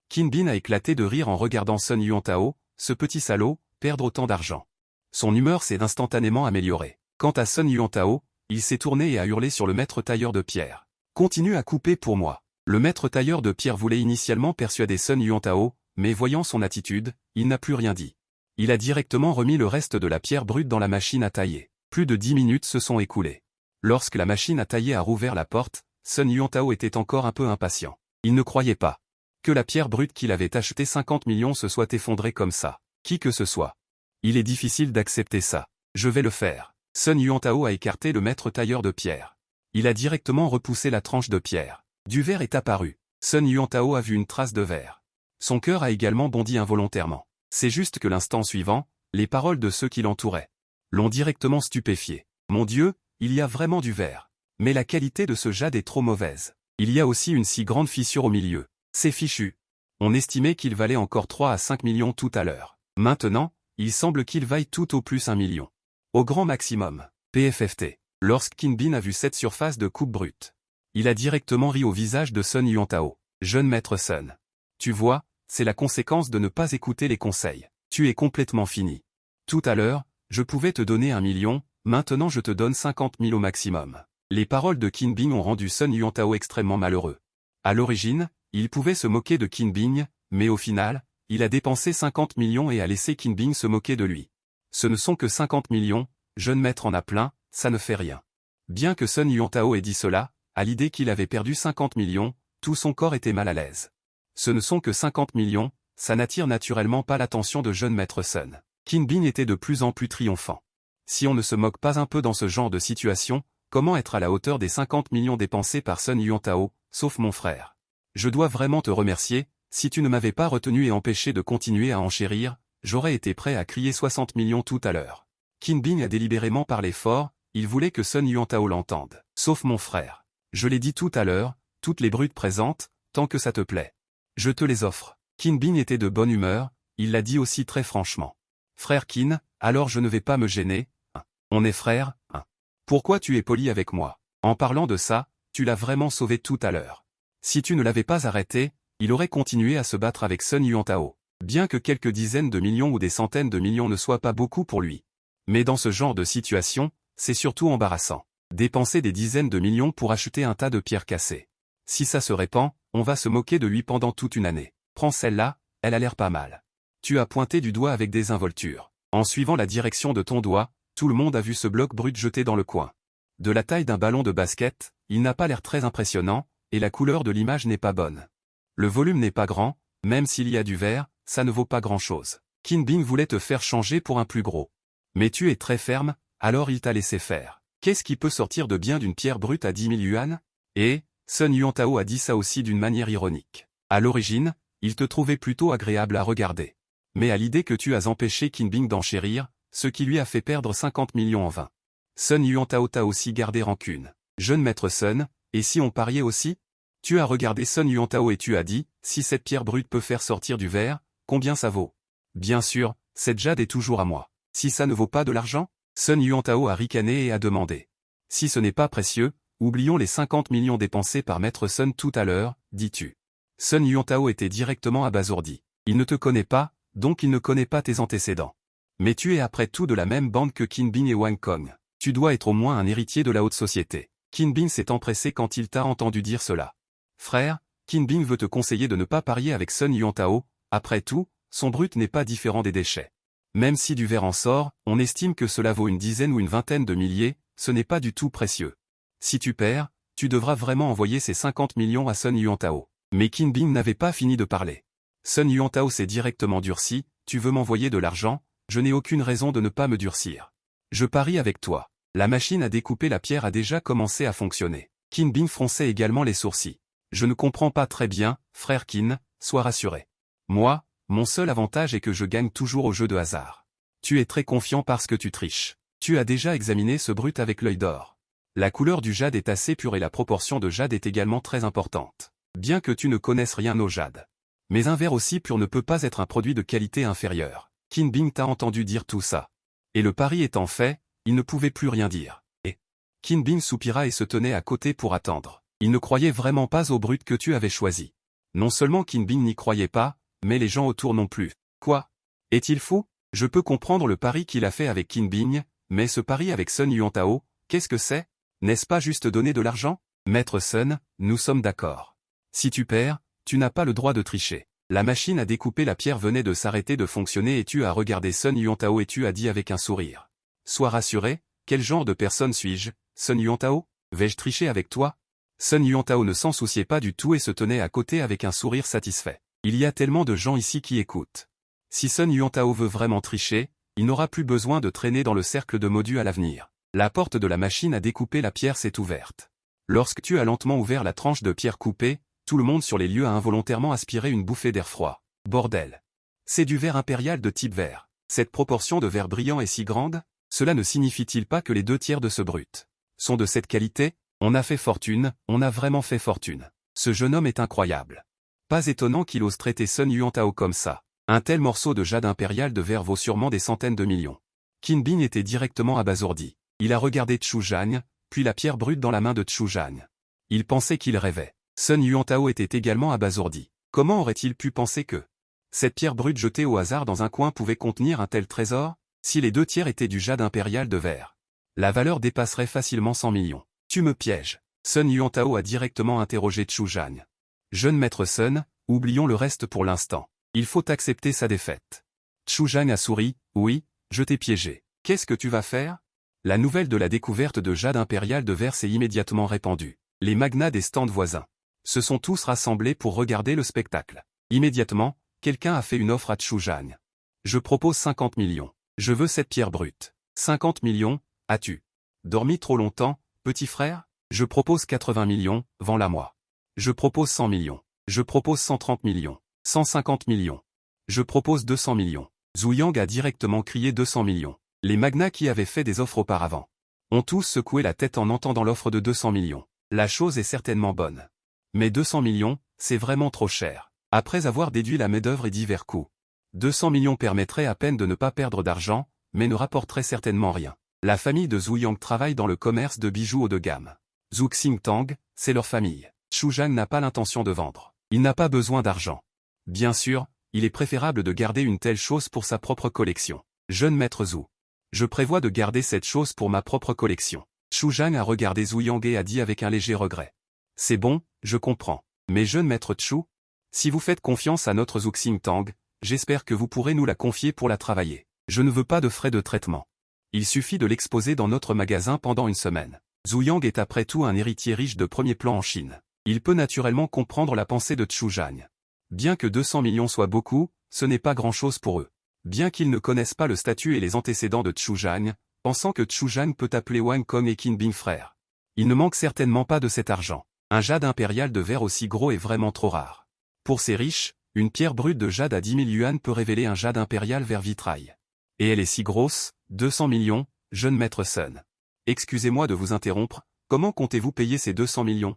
Qin Bin a éclaté de rire en regardant Sun Yuantao, ce petit salaud, perdre autant d'argent. Son humeur s'est instantanément améliorée. Quant à Sun Yuantao, il s'est tourné et a hurlé sur le maître tailleur de pierre. Continue à couper pour moi. Le maître tailleur de pierre voulait initialement persuader Sun Yuantao, mais voyant son attitude, il n'a plus rien dit. Il a directement remis le reste de la pierre brute dans la machine à tailler. Plus de 10 minutes se sont écoulées. Lorsque la machine à tailler a rouvert la porte, Sun Yuantao était encore un peu impatient. Il ne croyait pas que la pierre brute qu'il avait achetée 50 millions se soit effondrée comme ça. Qui que ce soit. Il est difficile d'accepter ça. Je vais le faire. Sun Yuantao a écarté le maître tailleur de pierre. Il a directement repoussé la tranche de pierre. Du verre est apparu. Sun Yuantao a vu une trace de verre. Son cœur a également bondi involontairement. C'est juste que l'instant suivant, les paroles de ceux qui l'entouraient l'ont directement stupéfié. Mon Dieu, il y a vraiment du verre. Mais la qualité de ce jade est trop mauvaise. Il y a aussi une si grande fissure au milieu. C'est fichu. On estimait qu'il valait encore 3 à 5 millions tout à l'heure. Maintenant, il semble qu'il vaille tout au plus 1 million. Au grand maximum. PFFT. Lorsque Qin Bin a vu cette surface de coupe brute, il a directement ri au visage de Sun Yuantao. Jeune maître Sun. Tu vois, c'est la conséquence de ne pas écouter les conseils. Tu es complètement fini. Tout à l'heure, je pouvais te donner 1 million, maintenant je te donne 50 000 au maximum. Les paroles de Qin Bin ont rendu Sun Yuantao extrêmement malheureux. À l'origine, il pouvait se moquer de Qin Bin, mais au final, il a dépensé 50 millions et a laissé Qin Bin se moquer de lui. Ce ne sont que 50 millions, jeune maître en a plein, ça ne fait rien. Bien que Sun Yuantao ait dit cela, à l'idée qu'il avait perdu 50 millions, tout son corps était mal à l'aise. Ce ne sont que 50 millions, ça n'attire naturellement pas l'attention de jeune maître Sun. Qin Bin était de plus en plus triomphant. Si on ne se moque pas un peu dans ce genre de situation, comment être à la hauteur des 50 millions dépensés par Sun Yuantao, sauf mon frère? Je dois vraiment te remercier, si tu ne m'avais pas retenu et empêché de continuer à enchérir, j'aurais été prêt à crier 60 millions tout à l'heure. Qin Bin a délibérément parlé fort, il voulait que Sun Yuantao l'entende. Sauf mon frère. Je l'ai dit tout à l'heure, toutes les brutes présentes, tant que ça te plaît. Je te les offre. Qin Bin était de bonne humeur, il l'a dit aussi très franchement. Frère Qin, alors je ne vais pas me gêner, hein. On est frères, hein. Pourquoi tu es poli avec moi? En parlant de ça, tu l'as vraiment sauvé tout à l'heure. Si tu ne l'avais pas arrêté, il aurait continué à se battre avec Sun Yuantao. Bien que quelques dizaines de millions ou des centaines de millions ne soient pas beaucoup pour lui. Mais dans ce genre de situation, c'est surtout embarrassant. Dépenser des dizaines de millions pour acheter un tas de pierres cassées. Si ça se répand, on va se moquer de lui pendant toute une année. Prends celle-là, elle a l'air pas mal. Tu as pointé du doigt avec désinvolture. En suivant la direction de ton doigt, tout le monde a vu ce bloc brut jeté dans le coin. De la taille d'un ballon de basket, il n'a pas l'air très impressionnant, et la couleur de l'image n'est pas bonne. Le volume n'est pas grand, même s'il y a du verre, ça ne vaut pas grand-chose. Qin Bing voulait te faire changer pour un plus gros. Mais tu es très ferme, alors il t'a laissé faire. Qu'est-ce qui peut sortir de bien d'une pierre brute à 10 000 yuan? Et, Sun Yuantao a dit ça aussi d'une manière ironique. À l'origine, il te trouvait plutôt agréable à regarder. Mais à l'idée que tu as empêché Qin Bing d'enchérir, ce qui lui a fait perdre 50 millions en vain. Sun Yuantao t'a aussi gardé rancune. Jeune maître Sun, et si on pariait aussi? Tu as regardé Sun Yuantao et tu as dit, si cette pierre brute peut faire sortir du verre, combien ça vaut? Bien sûr, cette jade est toujours à moi. Si ça ne vaut pas de l'argent? Sun Yuantao a ricané et a demandé. Si ce n'est pas précieux, oublions les 50 millions dépensés par maître Sun tout à l'heure, dis-tu. Sun Yuantao était directement abasourdi. Il ne te connaît pas, donc il ne connaît pas tes antécédents. Mais tu es après tout de la même bande que Qin Bing et Wang Kong. Tu dois être au moins un héritier de la haute société. Qin Bing s'est empressé quand il t'a entendu dire cela. Frère, Qin Bing veut te conseiller de ne pas parier avec Sun Yuantao, après tout, son brut n'est pas différent des déchets. Même si du verre en sort, on estime que cela vaut une dizaine ou une vingtaine de milliers, ce n'est pas du tout précieux. Si tu perds, tu devras vraiment envoyer ces 50 millions à Sun Yuantao. Mais Qin Bing n'avait pas fini de parler. Sun Yuantao s'est directement durci, tu veux m'envoyer de l'argent, je n'ai aucune raison de ne pas me durcir. Je parie avec toi. La machine à découper la pierre a déjà commencé à fonctionner. Qin Bing fronçait également les sourcils. Je ne comprends pas très bien, frère Qin, sois rassuré. Moi, mon seul avantage est que je gagne toujours au jeu de hasard. Tu es très confiant parce que tu triches. Tu as déjà examiné ce brut avec l'œil d'or. La couleur du jade est assez pure et la proportion de jade est également très importante. Bien que tu ne connaisses rien au jade. Mais un verre aussi pur ne peut pas être un produit de qualité inférieure. Qin Bing t'a entendu dire tout ça. Et le pari étant fait, il ne pouvait plus rien dire. Et Qin Bing soupira et se tenait à côté pour attendre. Il ne croyait vraiment pas au brut que tu avais choisi. Non seulement Qin Bing n'y croyait pas, mais les gens autour non plus. Quoi? Est-il fou? Je peux comprendre le pari qu'il a fait avec Qin Bing, mais ce pari avec Sun Yuantao, qu'est-ce que c'est? N'est-ce pas juste donner de l'argent? Maître Sun, nous sommes d'accord. Si tu perds, tu n'as pas le droit de tricher. La machine à découper la pierre venait de s'arrêter de fonctionner et tu as regardé Sun Yuantao et tu as dit avec un sourire. Sois rassuré, quel genre de personne suis-je, Sun Yuantao? Vais-je tricher avec toi? Sun Yuantao ne s'en souciait pas du tout et se tenait à côté avec un sourire satisfait. Il y a tellement de gens ici qui écoutent. Si Sun Yuantao veut vraiment tricher, il n'aura plus besoin de traîner dans le cercle de Modu à l'avenir. La porte de la machine à découper la pierre s'est ouverte. Lorsque tu as lentement ouvert la tranche de pierre coupée, tout le monde sur les lieux a involontairement aspiré une bouffée d'air froid. Bordel. C'est du verre impérial de type verre. Cette proportion de verre brillant est si grande? Cela ne signifie-t-il pas que les 2 tiers de ce brut sont de cette qualité? On a fait fortune, on a vraiment fait fortune. Ce jeune homme est incroyable. Pas étonnant qu'il ose traiter Sun Yuantao comme ça. Un tel morceau de jade impérial de verre vaut sûrement des centaines de millions. Qin Bing était directement abasourdi. Il a regardé Chu Zhang, puis la pierre brute dans la main de Chu Zhang. Il pensait qu'il rêvait. Sun Yuantao était également abasourdi. Comment aurait-il pu penser que cette pierre brute jetée au hasard dans un coin pouvait contenir un tel trésor? Si les 2 tiers étaient du jade impérial de verre, la valeur dépasserait facilement 100 millions. Tu me pièges. Sun Yuantao a directement interrogé Chu Zhang. Jeune maître Sun, oublions le reste pour l'instant. Il faut accepter sa défaite. Chu Zhang a souri, oui, je t'ai piégé. Qu'est-ce que tu vas faire? La nouvelle de la découverte de jade impérial de verre s'est immédiatement répandue. Les magnats des stands voisins se sont tous rassemblés pour regarder le spectacle. Immédiatement, quelqu'un a fait une offre à Chu Zhang. Je propose 50 millions. Je veux cette pierre brute. 50 millions, as-tu dormi trop longtemps, petit frère? Je propose 80 millions, vends-la moi. Je propose 100 millions. Je propose 130 millions. 150 millions. Je propose 200 millions. Zhu Yang a directement crié 200 millions. Les magnats qui avaient fait des offres auparavant ont tous secoué la tête en entendant l'offre de 200 millions. La chose est certainement bonne. Mais 200 millions, c'est vraiment trop cher. Après avoir déduit la main-d'œuvre et divers coûts, 200 millions permettrait à peine de ne pas perdre d'argent, mais ne rapporterait certainement rien. La famille de Zhu Yang travaille dans le commerce de bijoux haut de gamme. Zhu Xingtang, c'est leur famille. Chu Zhang n'a pas l'intention de vendre. Il n'a pas besoin d'argent. Bien sûr, il est préférable de garder une telle chose pour sa propre collection. Jeune maître Zhu. Je prévois de garder cette chose pour ma propre collection. Chu Zhang a regardé Zhu Yang et a dit avec un léger regret. C'est bon, je comprends. Mais jeune maître Chu, si vous faites confiance à notre Zhu Xingtang, j'espère que vous pourrez nous la confier pour la travailler. Je ne veux pas de frais de traitement. Il suffit de l'exposer dans notre magasin pendant une semaine. Zhu Yang est après tout un héritier riche de premier plan en Chine. Il peut naturellement comprendre la pensée de Chu Zhang. Bien que 200 millions soit beaucoup, ce n'est pas grand-chose pour eux. Bien qu'ils ne connaissent pas le statut et les antécédents de Chu Zhang, pensant que Chu Zhang peut appeler Wang Kong et Qin Bing frère. Il ne manque certainement pas de cet argent. Un jade impérial de verre aussi gros est vraiment trop rare. Pour ces riches, une pierre brute de jade à 10 000 yuan peut révéler un jade impérial vert vitrail. Et elle est si grosse, 200 millions, jeune maître Sun. Excusez-moi de vous interrompre, comment comptez-vous payer ces 200 millions?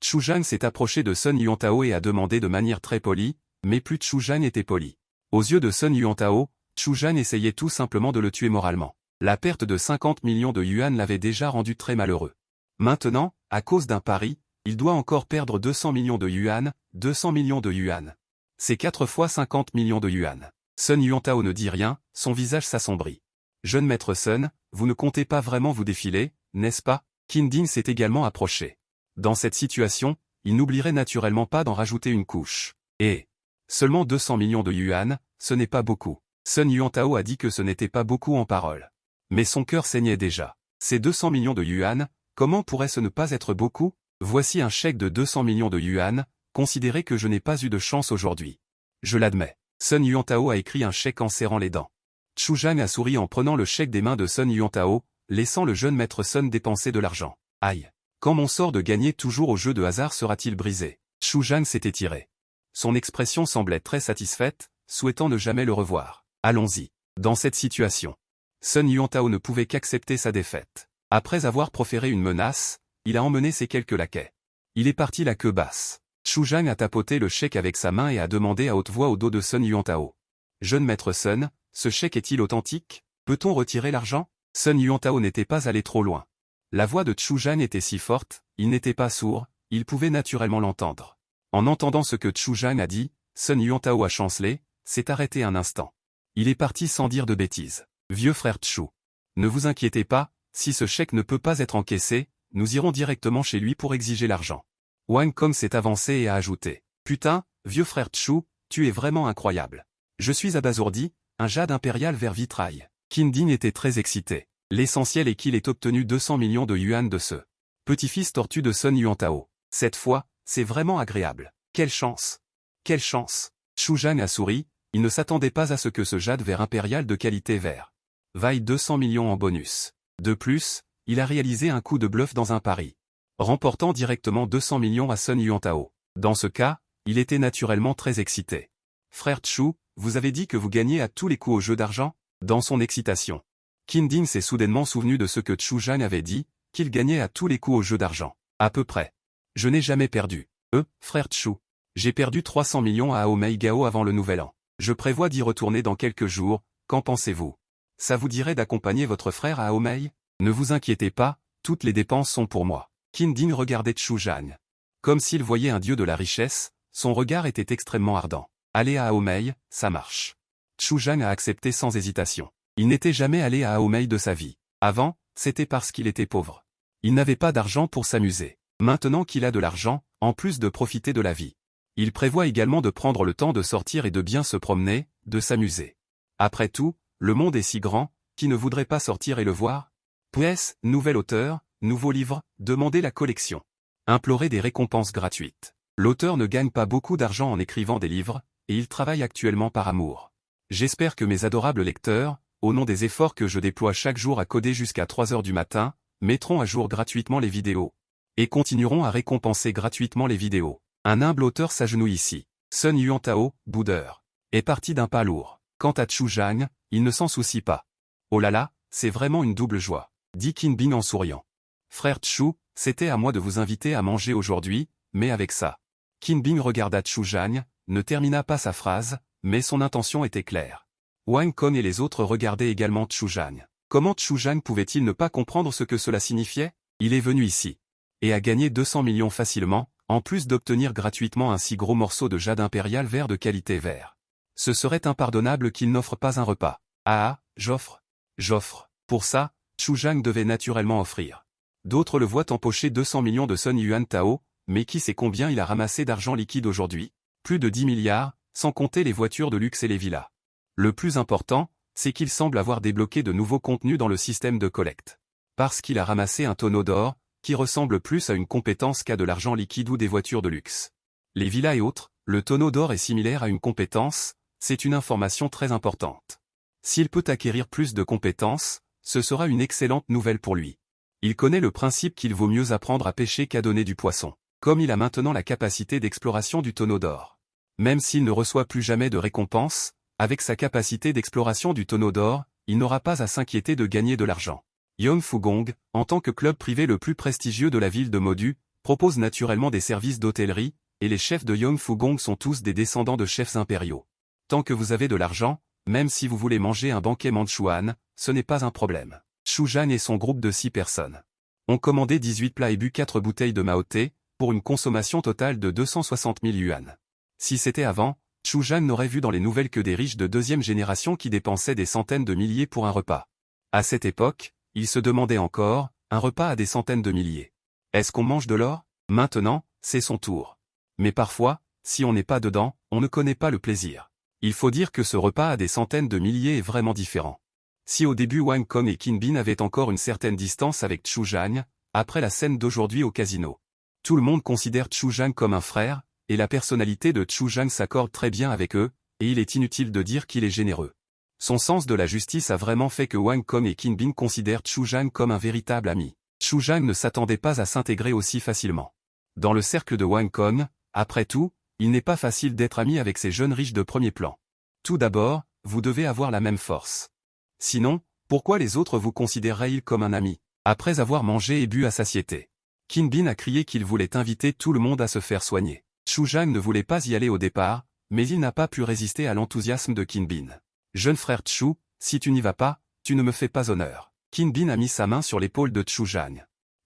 Chu Zhang s'est approché de Sun Yuantao et a demandé de manière très polie, mais plus Chu Zhang était poli. Aux yeux de Sun Yuantao, Chu Zhang essayait tout simplement de le tuer moralement. La perte de 50 millions de yuan l'avait déjà rendu très malheureux. Maintenant, à cause d'un pari, il doit encore perdre 200 millions de yuan, 200 millions de yuan. C'est 4 fois 50 millions de yuan. Sun Yuantao ne dit rien, son visage s'assombrit. Jeune maître Sun, vous ne comptez pas vraiment vous défiler, n'est-ce pas? Qin Ding s'est également approché. Dans cette situation, il n'oublierait naturellement pas d'en rajouter une couche. Et seulement 200 millions de yuan, ce n'est pas beaucoup. Sun Yuantao a dit que ce n'était pas beaucoup en parole. Mais son cœur saignait déjà. Ces 200 millions de yuan, comment pourrait-ce ne pas être beaucoup? Voici un chèque de 200 millions de yuan, considérez que je n'ai pas eu de chance aujourd'hui. Je l'admets. Sun Yuantao a écrit un chèque en serrant les dents. Chu Zhang a souri en prenant le chèque des mains de Sun Yuantao, laissant le jeune maître Sun dépenser de l'argent. Aïe! Quand mon sort de gagner toujours au jeu de hasard sera-t-il brisé? Chu Zhang s'est étiré. Son expression semblait très satisfaite, souhaitant ne jamais le revoir. Allons-y. Dans cette situation, Sun Yuantao ne pouvait qu'accepter sa défaite. Après avoir proféré une menace, il a emmené ses quelques laquais. Il est parti la queue basse. Chu Zhang a tapoté le chèque avec sa main et a demandé à haute voix au dos de Sun Yuantao. Jeune maître Sun, ce chèque est-il authentique? Peut-on retirer l'argent? Sun Yuantao n'était pas allé trop loin. La voix de Chu Zhang était si forte, il n'était pas sourd, il pouvait naturellement l'entendre. En entendant ce que Chu Zhang a dit, Sun Yuantao a chancelé, s'est arrêté un instant. Il est parti sans dire de bêtises. Vieux frère Chu. Ne vous inquiétez pas, si ce chèque ne peut pas être encaissé, nous irons directement chez lui pour exiger l'argent. Wang Kong s'est avancé et a ajouté. Putain, vieux frère Chu, tu es vraiment incroyable. Je suis abasourdi, un jade impérial vert vitrail. Qin Ding était très excité. L'essentiel est qu'il ait obtenu 200 millions de yuan de ce petit-fils tortue de Sun Yuantao. Cette fois, c'est vraiment agréable. Quelle chance! Quelle chance! Chu Zhang a souri, il ne s'attendait pas à ce que ce jade vert impérial de qualité vert vaille 200 millions en bonus. De plus, il a réalisé un coup de bluff dans un pari, remportant directement 200 millions à Sun Yuantao. Dans ce cas, il était naturellement très excité. Frère Chu, vous avez dit que vous gagnez à tous les coups au jeu d'argent? Dans son excitation, Qin Ding s'est soudainement souvenu de ce que Chu Zhang avait dit, qu'il gagnait à tous les coups au jeu d'argent. À peu près. Je n'ai jamais perdu. Frère Chu. J'ai perdu 300 millions à Aomei Gao avant le nouvel an. Je prévois d'y retourner dans quelques jours, qu'en pensez-vous? Ça vous dirait d'accompagner votre frère à Aomei? Ne vous inquiétez pas, toutes les dépenses sont pour moi. Qin Ding regardait Chu Zhang. Comme s'il voyait un dieu de la richesse, son regard était extrêmement ardent. Aller à Aomei, ça marche. Chu Zhang a accepté sans hésitation. Il n'était jamais allé à Aomei de sa vie. Avant, c'était parce qu'il était pauvre. Il n'avait pas d'argent pour s'amuser. Maintenant qu'il a de l'argent, en plus de profiter de la vie, il prévoit également de prendre le temps de sortir et de bien se promener, de s'amuser. Après tout, le monde est si grand, qui ne voudrait pas sortir et le voir? PS, nouvel auteur, nouveau livre, demandez la collection. Implorer des récompenses gratuites. L'auteur ne gagne pas beaucoup d'argent en écrivant des livres, et il travaille actuellement par amour. J'espère que mes adorables lecteurs, au nom des efforts que je déploie chaque jour à coder jusqu'à 3 heures du matin, mettront à jour gratuitement les vidéos. Et continueront à récompenser gratuitement les vidéos. Un humble auteur s'agenouille ici. Sun Yuantao, boudeur, est parti d'un pas lourd. Quant à Chu Zhang, il ne s'en soucie pas. Oh là là, c'est vraiment une double joie, dit Qin Bing en souriant. Frère Chu, c'était à moi de vous inviter à manger aujourd'hui, mais avec ça. Qin Bing regarda Chu Zhang, ne termina pas sa phrase, mais son intention était claire. Wang Kong et les autres regardaient également Chu Zhang. Comment Chu Zhang pouvait-il ne pas comprendre ce que cela signifiait? Il est venu ici. Et a gagné 200 millions facilement, en plus d'obtenir gratuitement un si gros morceau de jade impérial vert de qualité vert. Ce serait impardonnable qu'il n'offre pas un repas. Ah, j'offre. Pour ça, Chu Zhang devait naturellement offrir. D'autres le voient empocher 200 millions de Sun Yuan Tao, mais qui sait combien il a ramassé d'argent liquide aujourd'hui? Plus de 10 milliards, sans compter les voitures de luxe et les villas. Le plus important, c'est qu'il semble avoir débloqué de nouveaux contenus dans le système de collecte. Parce qu'il a ramassé un tonneau d'or, qui ressemble plus à une compétence qu'à de l'argent liquide ou des voitures de luxe. Les villas et autres, le tonneau d'or est similaire à une compétence, c'est une information très importante. S'il peut acquérir plus de compétences, ce sera une excellente nouvelle pour lui. Il connaît le principe qu'il vaut mieux apprendre à pêcher qu'à donner du poisson, comme il a maintenant la capacité d'exploration du tonneau d'or. Même s'il ne reçoit plus jamais de récompense, avec sa capacité d'exploration du tonneau d'or, il n'aura pas à s'inquiéter de gagner de l'argent. Yong Fugong, en tant que club privé le plus prestigieux de la ville de Modu, propose naturellement des services d'hôtellerie, et les chefs de Yong Fugong sont tous des descendants de chefs impériaux. Tant que vous avez de l'argent, même si vous voulez manger un banquet manchouan, ce n'est pas un problème. Xu Zhan et son groupe de 6 personnes ont commandé 18 plats et bu 4 bouteilles de Mao Té, pour une consommation totale de 260 000 yuan. Si c'était avant, Xu Zhan n'aurait vu dans les nouvelles que des riches de deuxième génération qui dépensaient des centaines de milliers pour un repas. À cette époque, il se demandait encore, un repas à des centaines de milliers. Est-ce qu'on mange de l'or? Maintenant, c'est son tour. Mais parfois, si on n'est pas dedans, on ne connaît pas le plaisir. Il faut dire que ce repas à des centaines de milliers est vraiment différent. Si au début Wang Kong et Qin Bin avaient encore une certaine distance avec Xu Zhan, après la scène d'aujourd'hui au casino, tout le monde considère Xu Zhan comme un frère, et la personnalité de Xu Zhan s'accorde très bien avec eux, et il est inutile de dire qu'il est généreux. Son sens de la justice a vraiment fait que Wang Kong et Qin Bin considèrent Xu Zhan comme un véritable ami. Xu Zhan ne s'attendait pas à s'intégrer aussi facilement. Dans le cercle de Wang Kong, après tout, il n'est pas facile d'être ami avec ces jeunes riches de premier plan. Tout d'abord, vous devez avoir la même force. Sinon, pourquoi les autres vous considéreraient-ils comme un ami? Après avoir mangé et bu à satiété, Qin Bin a crié qu'il voulait inviter tout le monde à se faire soigner. Xu Zhan ne voulait pas y aller au départ, mais il n'a pas pu résister à l'enthousiasme de Qin Bin. Jeune frère Xu, si tu n'y vas pas, tu ne me fais pas honneur. Qin Bin a mis sa main sur l'épaule de Xu Zhan.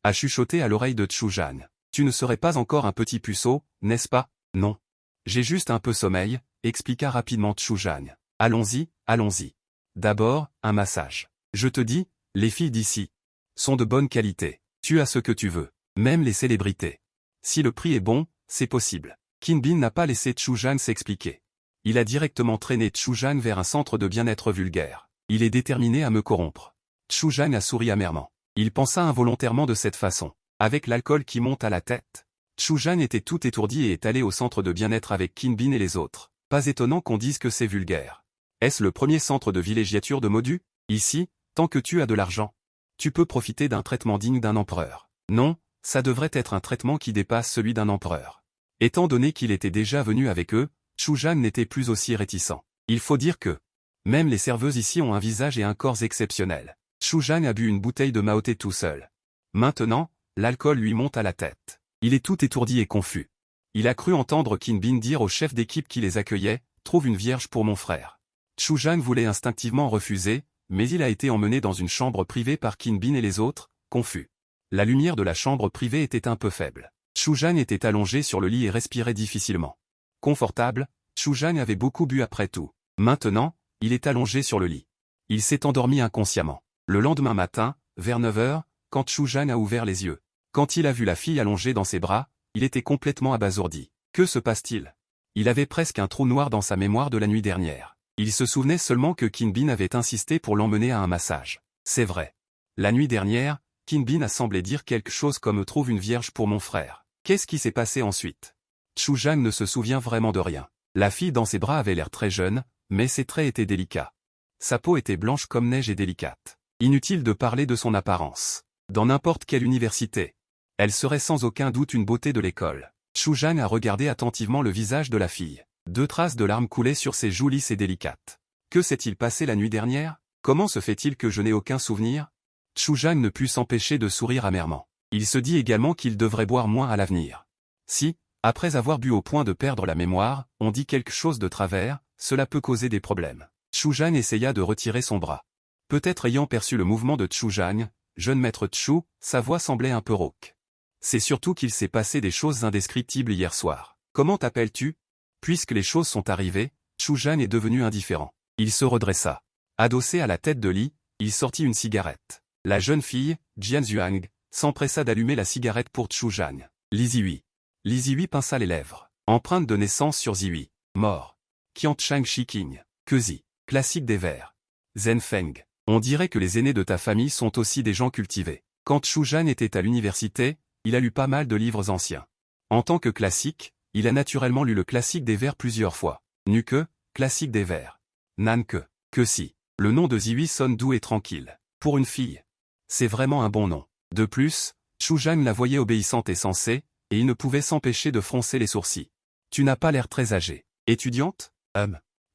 A chuchoté à l'oreille de Xu Zhan. Tu ne serais pas encore un petit puceau, n'est-ce pas? Non. J'ai juste un peu sommeil, expliqua rapidement Xu Zhan. Allons-y, allons-y. D'abord, un massage. Je te dis, les filles d'ici sont de bonne qualité. Tu as ce que tu veux. Même les célébrités. Si le prix est bon, c'est possible. Qin Bin n'a pas laissé Xu Zhan s'expliquer. Il a directement traîné Xu Zhan vers un centre de bien-être vulgaire. Il est déterminé à me corrompre. Xu Zhan a souri amèrement. Il pensa involontairement de cette façon. Avec l'alcool qui monte à la tête. Xu Zhan était tout étourdi et est allé au centre de bien-être avec Qin Bin et les autres. Pas étonnant qu'on dise que c'est vulgaire. Est-ce le premier centre de villégiature de Modu? Ici, tant que tu as de l'argent, tu peux profiter d'un traitement digne d'un empereur. Non, ça devrait être un traitement qui dépasse celui d'un empereur. Étant donné qu'il était déjà venu avec eux, Xu Zhan n'était plus aussi réticent. Il faut dire que même les serveuses ici ont un visage et un corps exceptionnels. Xu Zhan a bu une bouteille de Mao Té tout seul. Maintenant, l'alcool lui monte à la tête. Il est tout étourdi et confus. Il a cru entendre Qin Bin dire au chef d'équipe qui les accueillait, « Trouve une vierge pour mon frère ». Xu Zhan voulait instinctivement refuser, mais il a été emmené dans une chambre privée par Qin Bin et les autres, confus. La lumière de la chambre privée était un peu faible. Xu Zhan était allongé sur le lit et respirait difficilement. Confortable, Xu Zhan avait beaucoup bu après tout. Maintenant, il est allongé sur le lit. Il s'est endormi inconsciemment. Le lendemain matin, vers 9 heures, quand Xu Zhan a ouvert les yeux, quand il a vu la fille allongée dans ses bras, il était complètement abasourdi. Que se passe-t-il? Il avait presque un trou noir dans sa mémoire de la nuit dernière. Il se souvenait seulement que Qin Bin avait insisté pour l'emmener à un massage. C'est vrai. La nuit dernière, Qin Bin a semblé dire quelque chose comme « Trouve une vierge pour mon frère ». Qu'est-ce qui s'est passé ensuite? Xu Zhan ne se souvient vraiment de rien. La fille dans ses bras avait l'air très jeune, mais ses traits étaient délicats. Sa peau était blanche comme neige et délicate. Inutile de parler de son apparence. Dans n'importe quelle université, elle serait sans aucun doute une beauté de l'école. Xu Zhan a regardé attentivement le visage de la fille. 2 traces de larmes coulaient sur ses joues lisses et délicates. Que s'est-il passé la nuit dernière? Comment se fait-il que je n'ai aucun souvenir? Xu Zhan ne put s'empêcher de sourire amèrement. Il se dit également qu'il devrait boire moins à l'avenir. Si, après avoir bu au point de perdre la mémoire, on dit quelque chose de travers, cela peut causer des problèmes. Xu Zhan essaya de retirer son bras. Peut-être ayant perçu le mouvement de Xu Zhan, jeune maître Xu, sa voix semblait un peu rauque. C'est surtout qu'il s'est passé des choses indescriptibles hier soir. Comment t'appelles-tu? Puisque les choses sont arrivées, Xu Zhan est devenu indifférent. Il se redressa. Adossé à la tête de lit, il sortit une cigarette. La jeune fille, Jian Zhuang, s'empressa d'allumer la cigarette pour Chu Zhang. Li Zihui. Li Zihui pinça les lèvres. Empreinte de naissance sur Zihui. Mort. Qianchang Shiking. Kezi. Classique des vers. Zhen Feng. On dirait que les aînés de ta famille sont aussi des gens cultivés. Quand Chu Zhang était à l'université, il a lu pas mal de livres anciens. En tant que classique, il a naturellement lu le classique des vers plusieurs fois. Nuke, classique des vers. Nanke. Que si. Le nom de Zihui sonne doux et tranquille. Pour une fille. C'est vraiment un bon nom. De plus, Chu Zhang la voyait obéissante et sensée, et il ne pouvait s'empêcher de froncer les sourcils. Tu n'as pas l'air très âgée. Étudiante?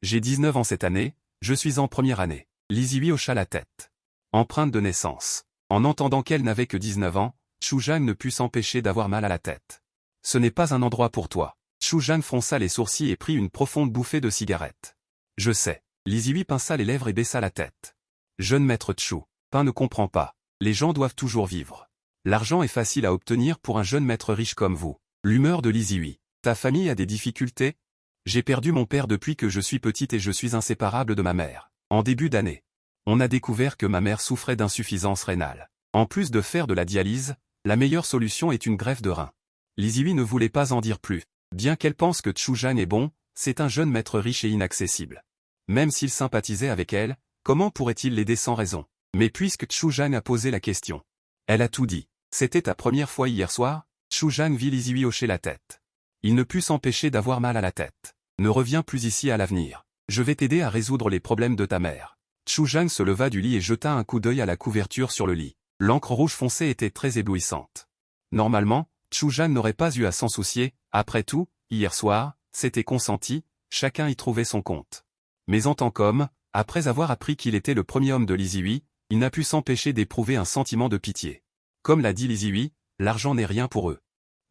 J'ai 19 ans cette année, je suis en première année. Li Zihui hocha la tête. Empreinte de naissance. En entendant qu'elle n'avait que 19 ans, Chu Zhang ne put s'empêcher d'avoir mal à la tête. Ce n'est pas un endroit pour toi. Chu Zhang fronça les sourcils et prit une profonde bouffée de cigarette. Je sais. Li Zihui pinça les lèvres et baissa la tête. Jeune maître Chu, Pin ne comprend pas. Les gens doivent toujours vivre. L'argent est facile à obtenir pour un jeune maître riche comme vous. L'humeur de Li Zihui. Ta famille a des difficultés? J'ai perdu mon père depuis que je suis petite et je suis inséparable de ma mère. En début d'année, on a découvert que ma mère souffrait d'insuffisance rénale. En plus de faire de la dialyse, la meilleure solution est une greffe de rein. Li Zihui ne voulait pas en dire plus. Bien qu'elle pense que Chu Zhang est bon, c'est un jeune maître riche et inaccessible. Même s'il sympathisait avec elle, comment pourrait-il l'aider sans raison? Mais puisque Chu Zhang a posé la question, elle a tout dit. C'était ta première fois hier soir? Chu Zhang vit Li Zihui hocher la tête. Il ne put s'empêcher d'avoir mal à la tête. Ne reviens plus ici à l'avenir. Je vais t'aider à résoudre les problèmes de ta mère. Chu Zhang se leva du lit et jeta un coup d'œil à la couverture sur le lit. L'encre rouge foncée était très éblouissante. Normalement, Chu Zhang n'aurait pas eu à s'en soucier, après tout, hier soir, c'était consenti, chacun y trouvait son compte. Mais en tant qu'homme, après avoir appris qu'il était le premier homme de Li Zihui, il n'a pu s'empêcher d'éprouver un sentiment de pitié. Comme l'a dit Li Zihui, l'argent n'est rien pour eux.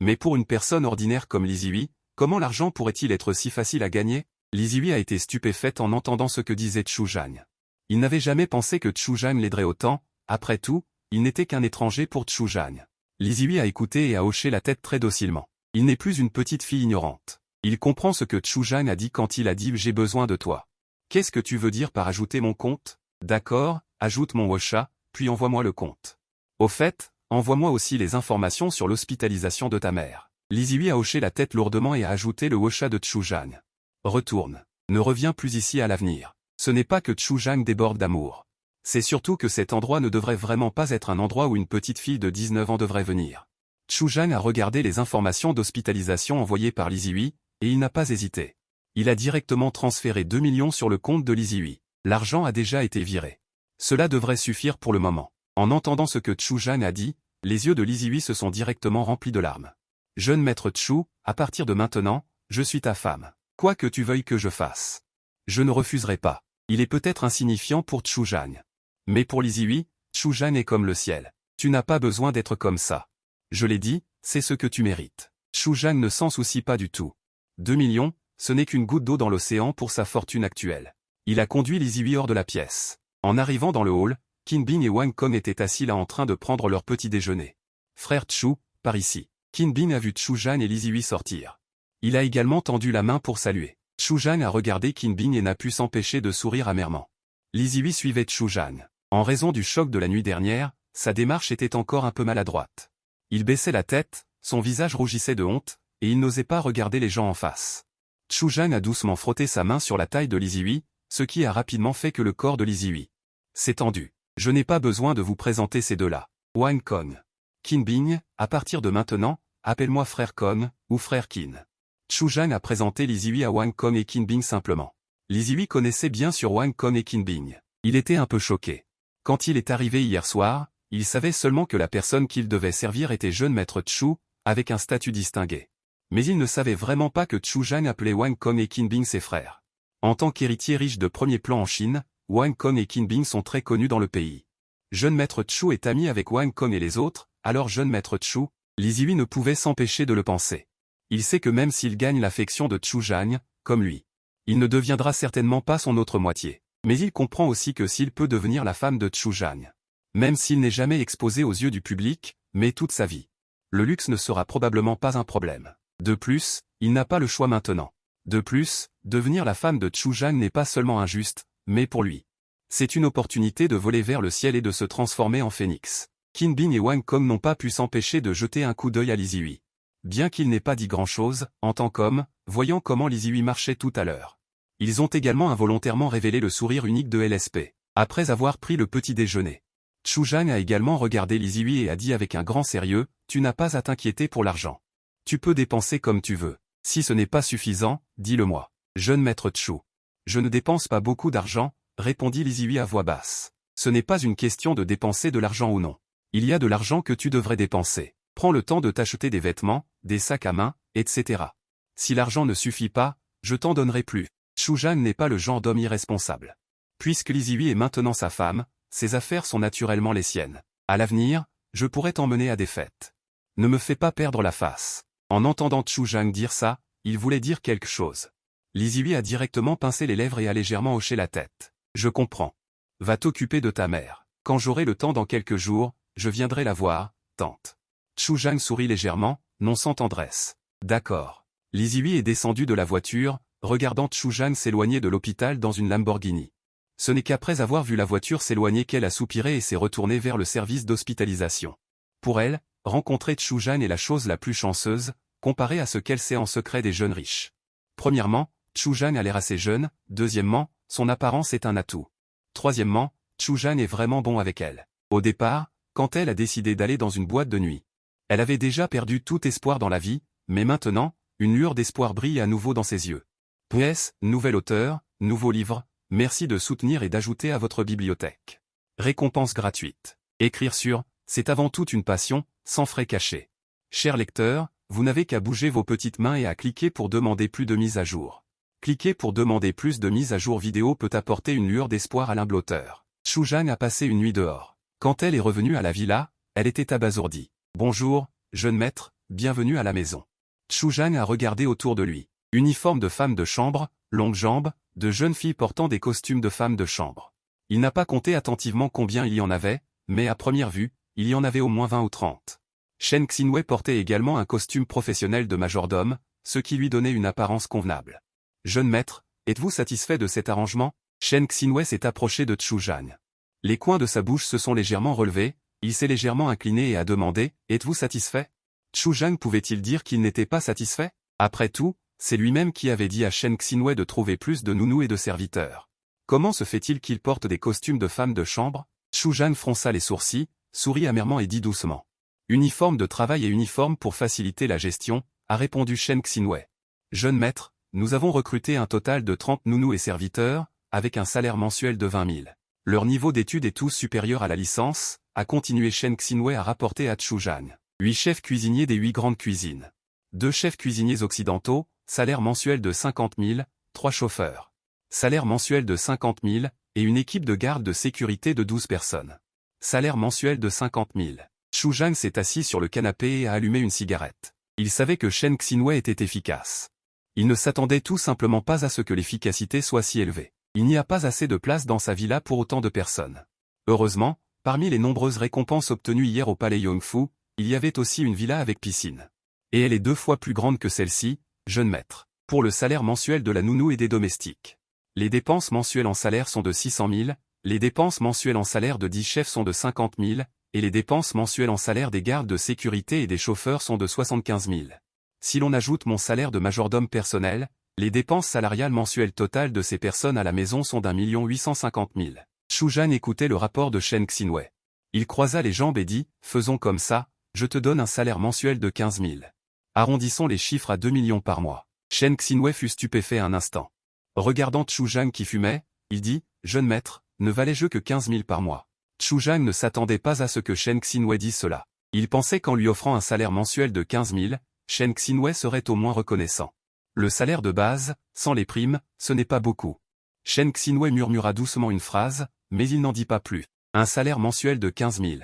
Mais pour une personne ordinaire comme Li Zihui, comment l'argent pourrait-il être si facile à gagner? Li Zihui a été stupéfaite en entendant ce que disait Chu Zhang. Il n'avait jamais pensé que Chu Zhang l'aiderait autant, après tout, il n'était qu'un étranger pour Chu Zhang. Li Zihui a écouté et a hoché la tête très docilement. Il n'est plus une petite fille ignorante. Il comprend ce que Chu Zhang a dit quand il a dit « j'ai besoin de toi ». Qu'est-ce que tu veux dire par ajouter mon compte? D'accord, ajoute mon Wosha, puis envoie-moi le compte. Au fait, envoie-moi aussi les informations sur l'hospitalisation de ta mère. Li Zihui a hoché la tête lourdement et a ajouté le Wosha de Chu Zhang. Retourne. Ne reviens plus ici à l'avenir. Ce n'est pas que Chu Zhang déborde d'amour. C'est surtout que cet endroit ne devrait vraiment pas être un endroit où une petite fille de 19 ans devrait venir. Chu Zhang a regardé les informations d'hospitalisation envoyées par Li Zihui, et il n'a pas hésité. Il a directement transféré 2 millions sur le compte de Li Zihui. L'argent a déjà été viré. Cela devrait suffire pour le moment. En entendant ce que Chu Zhang a dit, les yeux de Li Zihui se sont directement remplis de larmes. Jeune maître Chu, à partir de maintenant, je suis ta femme. Quoi que tu veuilles que je fasse. Je ne refuserai pas. Il est peut-être insignifiant pour Chu Zhang. Mais pour Li Zihui, Chu Zhang est comme le ciel. Tu n'as pas besoin d'être comme ça. Je l'ai dit, c'est ce que tu mérites. Chu Zhang ne s'en soucie pas du tout. 2 millions, ce n'est qu'une goutte d'eau dans l'océan pour sa fortune actuelle. Il a conduit Li Zihui hors de la pièce. En arrivant dans le hall, Qin Bing et Wang Kong étaient assis là en train de prendre leur petit déjeuner. Frère Chu, par ici. Qin Bing a vu Chu Zhang et Li Zihui sortir. Il a également tendu la main pour saluer. Chu Zhang a regardé Qin Bing et n'a pu s'empêcher de sourire amèrement. Li Zihui suivait Chu Zhang. En raison du choc de la nuit dernière, sa démarche était encore un peu maladroite. Il baissait la tête, son visage rougissait de honte, et il n'osait pas regarder les gens en face. Chu Zhang a doucement frotté sa main sur la taille de Li Zihui, ce qui a rapidement fait que le corps de Li Zihui s'est tendu. Je n'ai pas besoin de vous présenter ces deux-là. Wang Kong. Qin Bing, à partir de maintenant, appelle-moi frère Kong, ou frère Qin. Chu Zhang a présenté Li Zihui à Wang Kong et Qin Bing simplement. Li Zihui connaissait bien sur Wang Kong et Qin Bing. Il était un peu choqué. Quand il est arrivé hier soir, il savait seulement que la personne qu'il devait servir était jeune maître Chu, avec un statut distingué. Mais il ne savait vraiment pas que Chu Zhang appelait Wang Kong et Qin Bing ses frères. En tant qu'héritier riche de premier plan en Chine, Wang Kong et Qin Bing sont très connus dans le pays. Jeune maître Chu est ami avec Wang Kong et les autres, alors jeune maître Chu, Li Zihui ne pouvait s'empêcher de le penser. Il sait que même s'il gagne l'affection de Chu Zhang, comme lui, il ne deviendra certainement pas son autre moitié. Mais il comprend aussi que s'il peut devenir la femme de Chu Zhang, même s'il n'est jamais exposé aux yeux du public, mais toute sa vie, le luxe ne sera probablement pas un problème. De plus, il n'a pas le choix maintenant. De plus, devenir la femme de Chu Zhang n'est pas seulement injuste, mais pour lui. C'est une opportunité de voler vers le ciel et de se transformer en phénix. Qin Bing et Wang Kong n'ont pas pu s'empêcher de jeter un coup d'œil à Li Zihui. Bien qu'il n'ait pas dit grand-chose, en tant qu'homme, voyant comment Li Zihui marchait tout à l'heure. Ils ont également involontairement révélé le sourire unique de LSP, après avoir pris le petit déjeuner. Chu Zhang a également regardé Li Zihui et a dit avec un grand sérieux, « Tu n'as pas à t'inquiéter pour l'argent. Tu peux dépenser comme tu veux. Si ce n'est pas suffisant, dis-le-moi. Jeune maître Chu. Je ne dépense pas beaucoup d'argent, répondit Li Zihui à voix basse. Ce n'est pas une question de dépenser de l'argent ou non. Il y a de l'argent que tu devrais dépenser. Prends le temps de t'acheter des vêtements, des sacs à main, etc. Si l'argent ne suffit pas, je t'en donnerai plus. Chu Zhang n'est pas le genre d'homme irresponsable. Puisque Li Zihui est maintenant sa femme, ses affaires sont naturellement les siennes. À l'avenir, je pourrais t'emmener à des fêtes. Ne me fais pas perdre la face. En entendant Chu Zhang dire ça, il voulait dire quelque chose. Li Zihui a directement pincé les lèvres et a légèrement hoché la tête. Je comprends. Va t'occuper de ta mère. Quand j'aurai le temps dans quelques jours, je viendrai la voir, tante. Chu Zhang sourit légèrement, non sans tendresse. D'accord. Li Zihui est descendu de la voiture, regardant Chu Zhang s'éloigner de l'hôpital dans une Lamborghini. Ce n'est qu'après avoir vu la voiture s'éloigner qu'elle a soupiré et s'est retournée vers le service d'hospitalisation. Pour elle, rencontrer Chu Zhang est la chose la plus chanceuse, comparée à ce qu'elle sait en secret des jeunes riches. Premièrement, Chu Zhang a l'air assez jeune, deuxièmement, son apparence est un atout. Troisièmement, Chu Zhang est vraiment bon avec elle. Au départ, quand elle a décidé d'aller dans une boîte de nuit. Elle avait déjà perdu tout espoir dans la vie, mais maintenant, une lueur d'espoir brille à nouveau dans ses yeux. PS, nouvel auteur, nouveau livre, merci de soutenir et d'ajouter à votre bibliothèque. Récompense gratuite. Écrire sur, c'est avant tout une passion, sans frais cachés. Chers lecteurs, vous n'avez qu'à bouger vos petites mains et à cliquer pour demander plus de mises à jour. Cliquer pour demander plus de mises à jour vidéo peut apporter une lueur d'espoir à l'humble auteur. Chu Zhang a passé une nuit dehors. Quand elle est revenue à la villa, elle était abasourdie. Bonjour, jeune maître, bienvenue à la maison. Chu Zhang a regardé autour de lui. Uniforme de femme de chambre, longues jambes, de jeunes filles portant des costumes de femmes de chambre. Il n'a pas compté attentivement combien il y en avait, mais à première vue, il y en avait au moins 20 ou 30. Shen Xinwei portait également un costume professionnel de majordome, ce qui lui donnait une apparence convenable. Jeune maître, êtes-vous satisfait de cet arrangement? Shen Xinwei s'est approché de Chu Zhang. Les coins de sa bouche se sont légèrement relevés, il s'est légèrement incliné et a demandé, êtes-vous satisfait? Chu Zhang pouvait-il dire qu'il n'était pas satisfait? Après tout, c'est lui-même qui avait dit à Shen Xinwei de trouver plus de nounous et de serviteurs. Comment se fait-il qu'il porte des costumes de femmes de chambre? Chu Zhang fronça les sourcils, sourit amèrement et dit doucement. Uniforme de travail et uniforme pour faciliter la gestion, a répondu Shen Xinwei. Jeune maître, nous avons recruté un total de 30 nounous et serviteurs, avec un salaire mensuel de 20 000. Leur niveau d'études est tous supérieur à la licence, a continué Shen Xinwei à rapporter à Chu Zhang. 8 chefs cuisiniers des 8 grandes cuisines. 2 chefs cuisiniers occidentaux, salaire mensuel de 50 000, 3 chauffeurs. Salaire mensuel de 50 000, et une équipe de garde de sécurité de 12 personnes. Salaire mensuel de 50 000. Chu Zhang s'est assis sur le canapé et a allumé une cigarette. Il savait que Shen Xinwei était efficace. Il ne s'attendait tout simplement pas à ce que l'efficacité soit si élevée. Il n'y a pas assez de place dans sa villa pour autant de personnes. Heureusement, parmi les nombreuses récompenses obtenues hier au palais Yongfu, il y avait aussi une villa avec piscine. Et elle est 2 fois plus grande que celle-ci, jeune maître. Pour le salaire mensuel de la nounou et des domestiques. Les dépenses mensuelles en salaire sont de 600 000, les dépenses mensuelles en salaire de 10 chefs sont de 50 000, et les dépenses mensuelles en salaire des gardes de sécurité et des chauffeurs sont de 75 000. Si l'on ajoute mon salaire de majordome personnel, les dépenses salariales mensuelles totales de ces personnes à la maison sont d'1 850 000. Chu Zhang écoutait le rapport de Shen Xinwei. Il croisa les jambes et dit, faisons comme ça, je te donne un salaire mensuel de 15 000. Arrondissons les chiffres à 2 millions par mois. Shen Xinwei fut stupéfait un instant. Regardant Chu Zhang qui fumait, il dit, jeune maître, ne valais-je que 15 000 par mois. Chu Zhang ne s'attendait pas à ce que Shen Xinwei dise cela. Il pensait qu'en lui offrant un salaire mensuel de 15 000, Shen Xinwei serait au moins reconnaissant. Le salaire de base, sans les primes, ce n'est pas beaucoup. Shen Xinwei murmura doucement une phrase, mais il n'en dit pas plus. Un salaire mensuel de 15 000.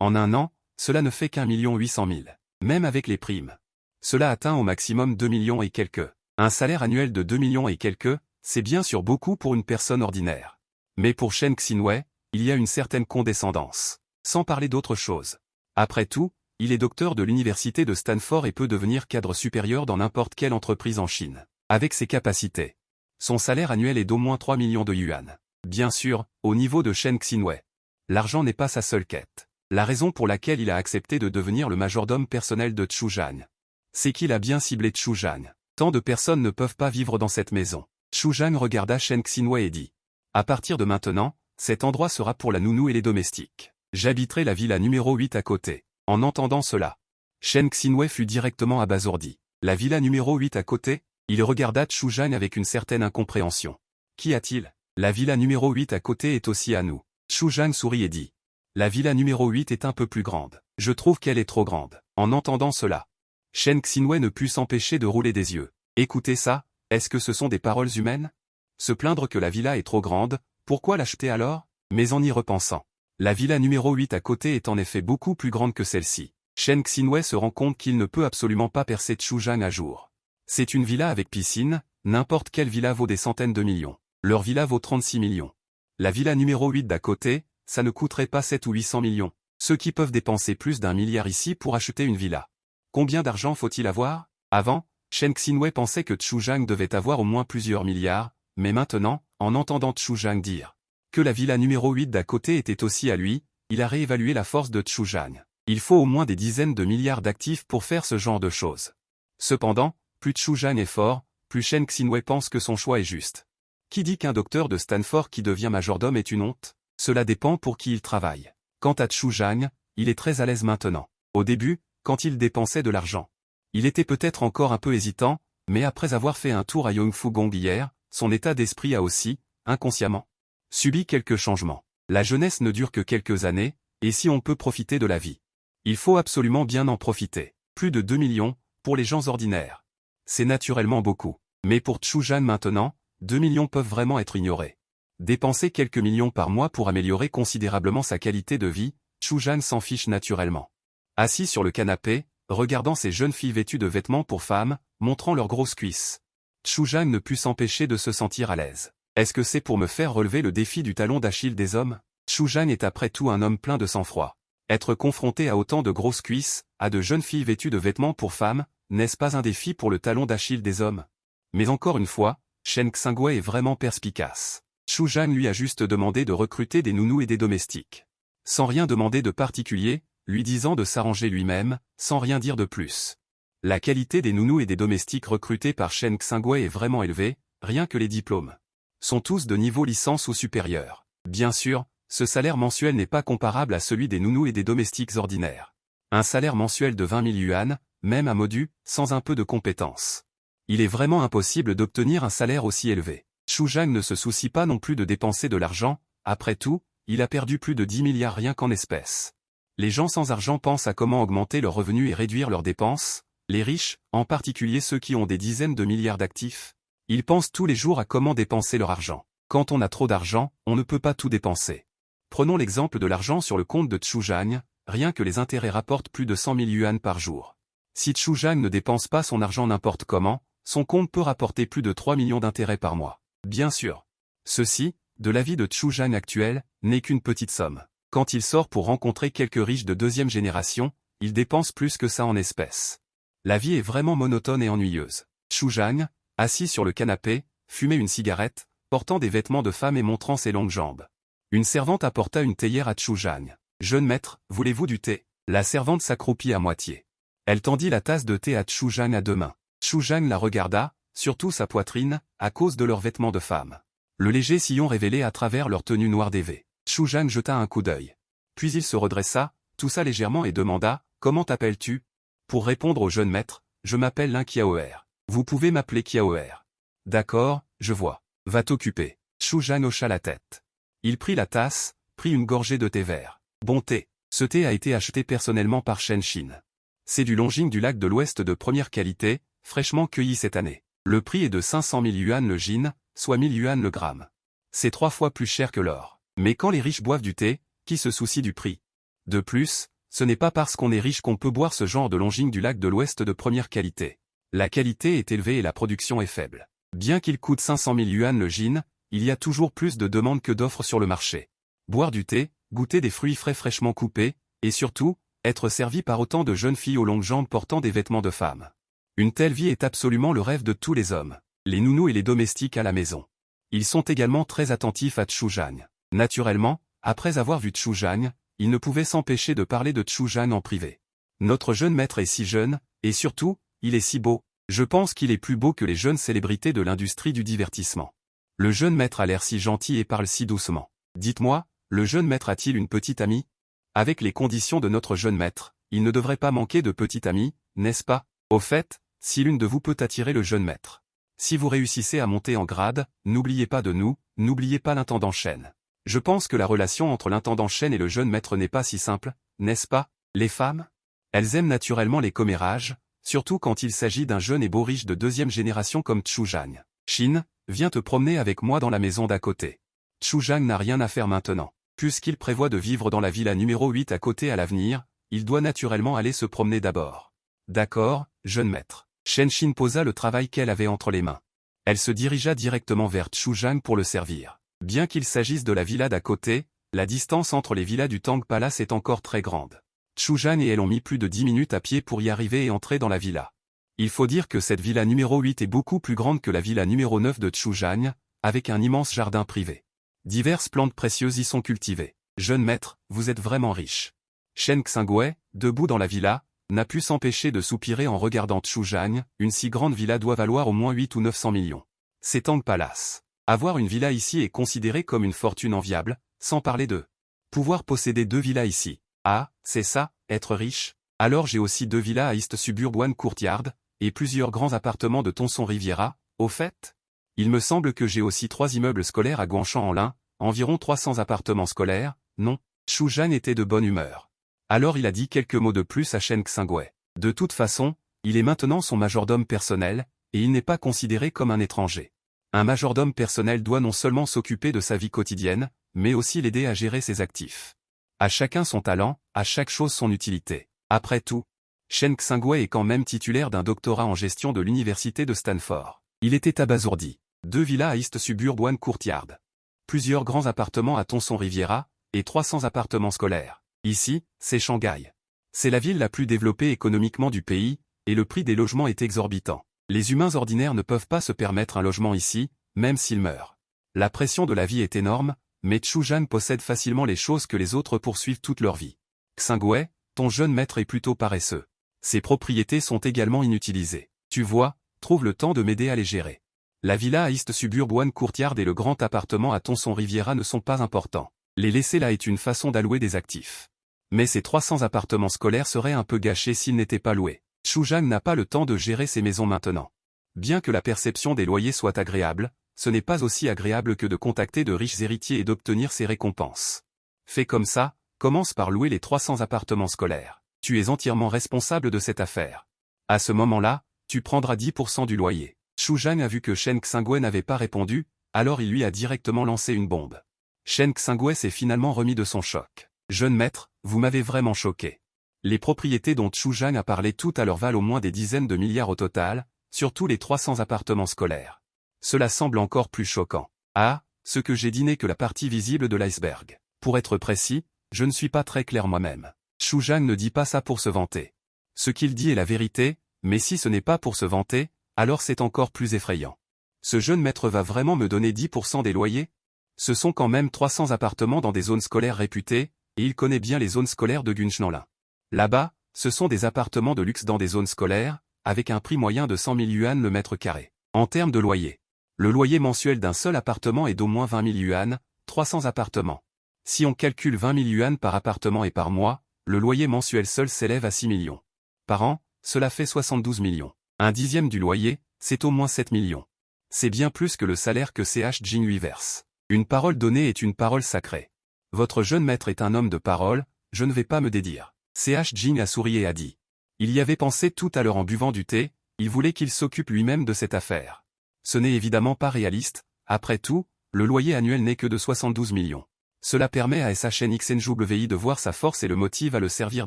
En un an, cela ne fait qu'1 800 000. Même avec les primes. Cela atteint au maximum 2 millions et quelques. Un salaire annuel de 2 millions et quelques, c'est bien sûr beaucoup pour une personne ordinaire. Mais pour Shen Xinwei, il y a une certaine condescendance. Sans parler d'autre chose. Après tout, il est docteur de l'université de Stanford et peut devenir cadre supérieur dans n'importe quelle entreprise en Chine. Avec ses capacités. Son salaire annuel est d'au moins 3 millions de yuan. Bien sûr, au niveau de Shen Xinwei. L'argent n'est pas sa seule quête. La raison pour laquelle il a accepté de devenir le majordome personnel de Chu Zhang, c'est qu'il a bien ciblé Chu Zhang. Tant de personnes ne peuvent pas vivre dans cette maison. Chu Zhang regarda Shen Xinwei et dit. À partir de maintenant, cet endroit sera pour la nounou et les domestiques. J'habiterai la villa numéro 8 à côté. En entendant cela, Shen Xinwei fut directement abasourdi. La villa numéro 8 à côté? Il regarda Chu Zhang avec une certaine incompréhension. Qu'y a-t-il? La villa numéro 8 à côté est aussi à nous. Chu Zhang sourit et dit. La villa numéro 8 est un peu plus grande. Je trouve qu'elle est trop grande. En entendant cela, Shen Xinwei ne put s'empêcher de rouler des yeux. Écoutez ça, est-ce que ce sont des paroles humaines? Se plaindre que la villa est trop grande, pourquoi l'acheter alors? Mais en y repensant, la villa numéro 8 à côté est en effet beaucoup plus grande que celle-ci. Shen Xinwei se rend compte qu'il ne peut absolument pas percer Chu Zhang à jour. C'est une villa avec piscine, n'importe quelle villa vaut des centaines de millions. Leur villa vaut 36 millions. La villa numéro 8 d'à côté, ça ne coûterait pas 7 ou 800 millions. Ceux qui peuvent dépenser plus d'1 milliard ici pour acheter une villa. Combien d'argent faut-il avoir? Avant, Shen Xinwei pensait que Chu Zhang devait avoir au moins plusieurs milliards, mais maintenant, en entendant Chu Zhang dire que la villa numéro 8 d'à côté était aussi à lui, il a réévalué la force de Chu Zhang. Il faut au moins des dizaines de milliards d'actifs pour faire ce genre de choses. Cependant, plus Chu Zhang est fort, plus Shen Xinwei pense que son choix est juste. Qui dit qu'un docteur de Stanford qui devient majordome est une honte? Cela dépend pour qui il travaille. Quant à Chu Zhang, il est très à l'aise maintenant. Au début, quand il dépensait de l'argent, il était peut-être encore un peu hésitant, mais après avoir fait un tour à Yongfu Gong hier, son état d'esprit a aussi, inconsciemment, subi quelques changements. La jeunesse ne dure que quelques années, et si on peut profiter de la vie, il faut absolument bien en profiter. Plus de 2 millions, pour les gens ordinaires. C'est naturellement beaucoup. Mais pour Chu Zhang maintenant, 2 millions peuvent vraiment être ignorés. Dépenser quelques millions par mois pour améliorer considérablement sa qualité de vie, Chu Zhang s'en fiche naturellement. Assis sur le canapé, regardant ces jeunes filles vêtues de vêtements pour femmes, montrant leurs grosses cuisses, Chu Zhang ne put s'empêcher de se sentir à l'aise. Est-ce que c'est pour me faire relever le défi du talon d'Achille des hommes? Chu Zhang est après tout un homme plein de sang-froid. Être confronté à autant de grosses cuisses, à de jeunes filles vêtues de vêtements pour femmes, n'est-ce pas un défi pour le talon d'Achille des hommes? Mais encore une fois, Shen Xinwei est vraiment perspicace. Chu Zhang lui a juste demandé de recruter des nounous et des domestiques. Sans rien demander de particulier, lui disant de s'arranger lui-même, sans rien dire de plus. La qualité des nounous et des domestiques recrutés par Shen Xinwei est vraiment élevée, rien que les diplômes sont tous de niveau licence ou supérieur. Bien sûr, ce salaire mensuel n'est pas comparable à celui des nounous et des domestiques ordinaires. Un salaire mensuel de 20 000 yuan, même à Modu, sans un peu de compétence. Il est vraiment impossible d'obtenir un salaire aussi élevé. Chu Zhang ne se soucie pas non plus de dépenser de l'argent, après tout, il a perdu plus de 10 milliards rien qu'en espèces. Les gens sans argent pensent à comment augmenter leurs revenus et réduire leurs dépenses, les riches, en particulier ceux qui ont des dizaines de milliards d'actifs, ils pensent tous les jours à comment dépenser leur argent. Quand on a trop d'argent, on ne peut pas tout dépenser. Prenons l'exemple de l'argent sur le compte de Chu Zhang, rien que les intérêts rapportent plus de 100 000 yuan par jour. Si Chu Zhang ne dépense pas son argent n'importe comment, son compte peut rapporter plus de 3 millions d'intérêts par mois. Bien sûr. Ceci, de l'avis de Chu Zhang actuel, n'est qu'une petite somme. Quand il sort pour rencontrer quelques riches de deuxième génération, il dépense plus que ça en espèces. La vie est vraiment monotone et ennuyeuse. Chu Zhang, assis sur le canapé, fumait une cigarette, portant des vêtements de femme et montrant ses longues jambes. Une servante apporta une théière à Chu Zhang. « Jeune maître, voulez-vous du thé ?» La servante s'accroupit à moitié. Elle tendit la tasse de thé à Chu Zhang à deux mains. Chu Zhang la regarda, surtout sa poitrine, à cause de leurs vêtements de femme. Le léger sillon révélé à travers leur tenue noire d'évé. Chu Zhang jeta un coup d'œil. Puis il se redressa, toussa légèrement et demanda, « Comment t'appelles-tu » Pour répondre au jeune maître, « Je m'appelle Lin Qiaoer. Vous pouvez m'appeler Qiaoer. »« D'accord, je vois. Va t'occuper. » Chu Zhang hocha la tête. Il prit la tasse, prit une gorgée de thé vert. Bon thé. Ce thé a été acheté personnellement par Shen Xin. C'est du Longjing du lac de l'Ouest de première qualité, fraîchement cueilli cette année. Le prix est de 500 000 yuan le jin, soit 1000 yuan le gramme. C'est 3 fois plus cher que l'or. Mais quand les riches boivent du thé, qui se soucie du prix? De plus, ce n'est pas parce qu'on est riche qu'on peut boire ce genre de Longjing du lac de l'Ouest de première qualité. La qualité est élevée et la production est faible. Bien qu'il coûte 500 000 yuan le jin, il y a toujours plus de demandes que d'offres sur le marché. Boire du thé, goûter des fruits frais fraîchement coupés, et surtout, être servi par autant de jeunes filles aux longues jambes portant des vêtements de femmes. Une telle vie est absolument le rêve de tous les hommes. Les nounous et les domestiques à la maison. Ils sont également très attentifs à Chu Zhang. Naturellement, après avoir vu Chu Zhang, il ne pouvait s'empêcher de parler de Chu Jang en privé. Notre jeune maître est si jeune, et surtout, il est si beau. Je pense qu'il est plus beau que les jeunes célébrités de l'industrie du divertissement. Le jeune maître a l'air si gentil et parle si doucement. Dites-moi, le jeune maître a-t-il une petite amie? Avec les conditions de notre jeune maître, il ne devrait pas manquer de petite amie, n'est-ce pas? Au fait, si l'une de vous peut attirer le jeune maître. Si vous réussissez à monter en grade, n'oubliez pas de nous, n'oubliez pas l'intendant Shen. Je pense que la relation entre l'intendant Shen et le jeune maître n'est pas si simple, n'est-ce pas? Les femmes? Elles aiment naturellement les commérages, surtout quand il s'agit d'un jeune et beau riche de deuxième génération comme Chu Jang. Shin, viens te promener avec moi dans la maison d'à côté. Chu Jang n'a rien à faire maintenant. Puisqu'il prévoit de vivre dans la villa numéro 8 à côté à l'avenir, il doit naturellement aller se promener d'abord. D'accord, jeune maître. Shen Shin posa le travail qu'elle avait entre les mains. Elle se dirigea directement vers Chu Jang pour le servir. Bien qu'il s'agisse de la villa d'à côté, la distance entre les villas du Tang Palace est encore très grande. Chu Jang et elle ont mis plus de 10 minutes à pied pour y arriver et entrer dans la villa. Il faut dire que cette villa numéro 8 est beaucoup plus grande que la villa numéro 9 de Chu Jang, avec un immense jardin privé. Diverses plantes précieuses y sont cultivées. Jeune maître, vous êtes vraiment riche. Shen Xingwei, debout dans la villa, n'a pu s'empêcher de soupirer en regardant Chu Jang. Une si grande villa doit valoir au moins 8 ou 900 millions. C'est Tang Palace. Avoir une villa ici est considéré comme une fortune enviable, sans parler de pouvoir posséder 2 villas ici. Ah, c'est ça, être riche? Alors j'ai aussi 2 villas à East Suburban Courtyard, et plusieurs grands appartements de Thomson Riviera, au fait? Il me semble que j'ai aussi 3 immeubles scolaires à Guangshan en l'un, environ 300 appartements scolaires, non? Chu Jang était de bonne humeur. Alors il a dit quelques mots de plus à Shen Xingwei. De toute façon, il est maintenant son majordome personnel, et il n'est pas considéré comme un étranger. Un majordome personnel doit non seulement s'occuper de sa vie quotidienne, mais aussi l'aider à gérer ses actifs. À chacun son talent, à chaque chose son utilité. Après tout, Shen Xingwei est quand même titulaire d'un doctorat en gestion de l'université de Stanford. Il était abasourdi. 2 villas à East Suburban Courtyard. Plusieurs grands appartements à Thomson Riviera, et 300 appartements scolaires. Ici, c'est Shanghai. C'est la ville la plus développée économiquement du pays, et le prix des logements est exorbitant. Les humains ordinaires ne peuvent pas se permettre un logement ici, même s'ils meurent. La pression de la vie est énorme, mais Chu Jang possède facilement les choses que les autres poursuivent toute leur vie. Xingwei, ton jeune maître est plutôt paresseux. Ses propriétés sont également inutilisées. Tu vois, trouve le temps de m'aider à les gérer. La villa à East Suburban Courtyard et le grand appartement à Thomson Riviera ne sont pas importants. Les laisser là est une façon d'allouer des actifs. Mais ces 300 appartements scolaires seraient un peu gâchés s'ils n'étaient pas loués. Chu Jang n'a pas le temps de gérer ces maisons maintenant. Bien que la perception des loyers soit agréable, ce n'est pas aussi agréable que de contacter de riches héritiers et d'obtenir ces récompenses. Fais comme ça, commence par louer les 300 appartements scolaires. Tu es entièrement responsable de cette affaire. À ce moment-là, tu prendras 10% du loyer. Chu Jang a vu que Shen Xingwei n'avait pas répondu, alors il lui a directement lancé une bombe. Shen Xingwei s'est finalement remis de son choc. Jeune maître, vous m'avez vraiment choqué. Les propriétés dont Chu Jang a parlé tout à l'heure valent au moins des dizaines de milliards au total, surtout les 300 appartements scolaires. Cela semble encore plus choquant. Ah, ce que j'ai dit n'est que la partie visible de l'iceberg. Pour être précis, je ne suis pas très clair moi-même. Chu Jang ne dit pas ça pour se vanter. Ce qu'il dit est la vérité, mais si ce n'est pas pour se vanter, alors c'est encore plus effrayant. Ce jeune maître va vraiment me donner 10% des loyers? Ce sont quand même 300 appartements dans des zones scolaires réputées, et il connaît bien les zones scolaires de Gunshanlan. Là-bas, ce sont des appartements de luxe dans des zones scolaires, avec un prix moyen de 100 000 yuan le mètre carré. En termes de loyer, le loyer mensuel d'un seul appartement est d'au moins 20 000 yuan, 300 appartements. Si on calcule 20 000 yuan par appartement et par mois, le loyer mensuel seul s'élève à 6 millions. Par an, cela fait 72 millions. Un dixième du loyer, c'est au moins 7 millions. C'est bien plus que le salaire que CH Jing lui verse. Une parole donnée est une parole sacrée. Votre jeune maître est un homme de parole, je ne vais pas me dédire. CH Jing a souri et a dit. Il y avait pensé tout à l'heure en buvant du thé, il voulait qu'il s'occupe lui-même de cette affaire. Ce n'est évidemment pas réaliste, après tout, le loyer annuel n'est que de 72 millions. Cela permet à SHN XNJWI de voir sa force et le motive à le servir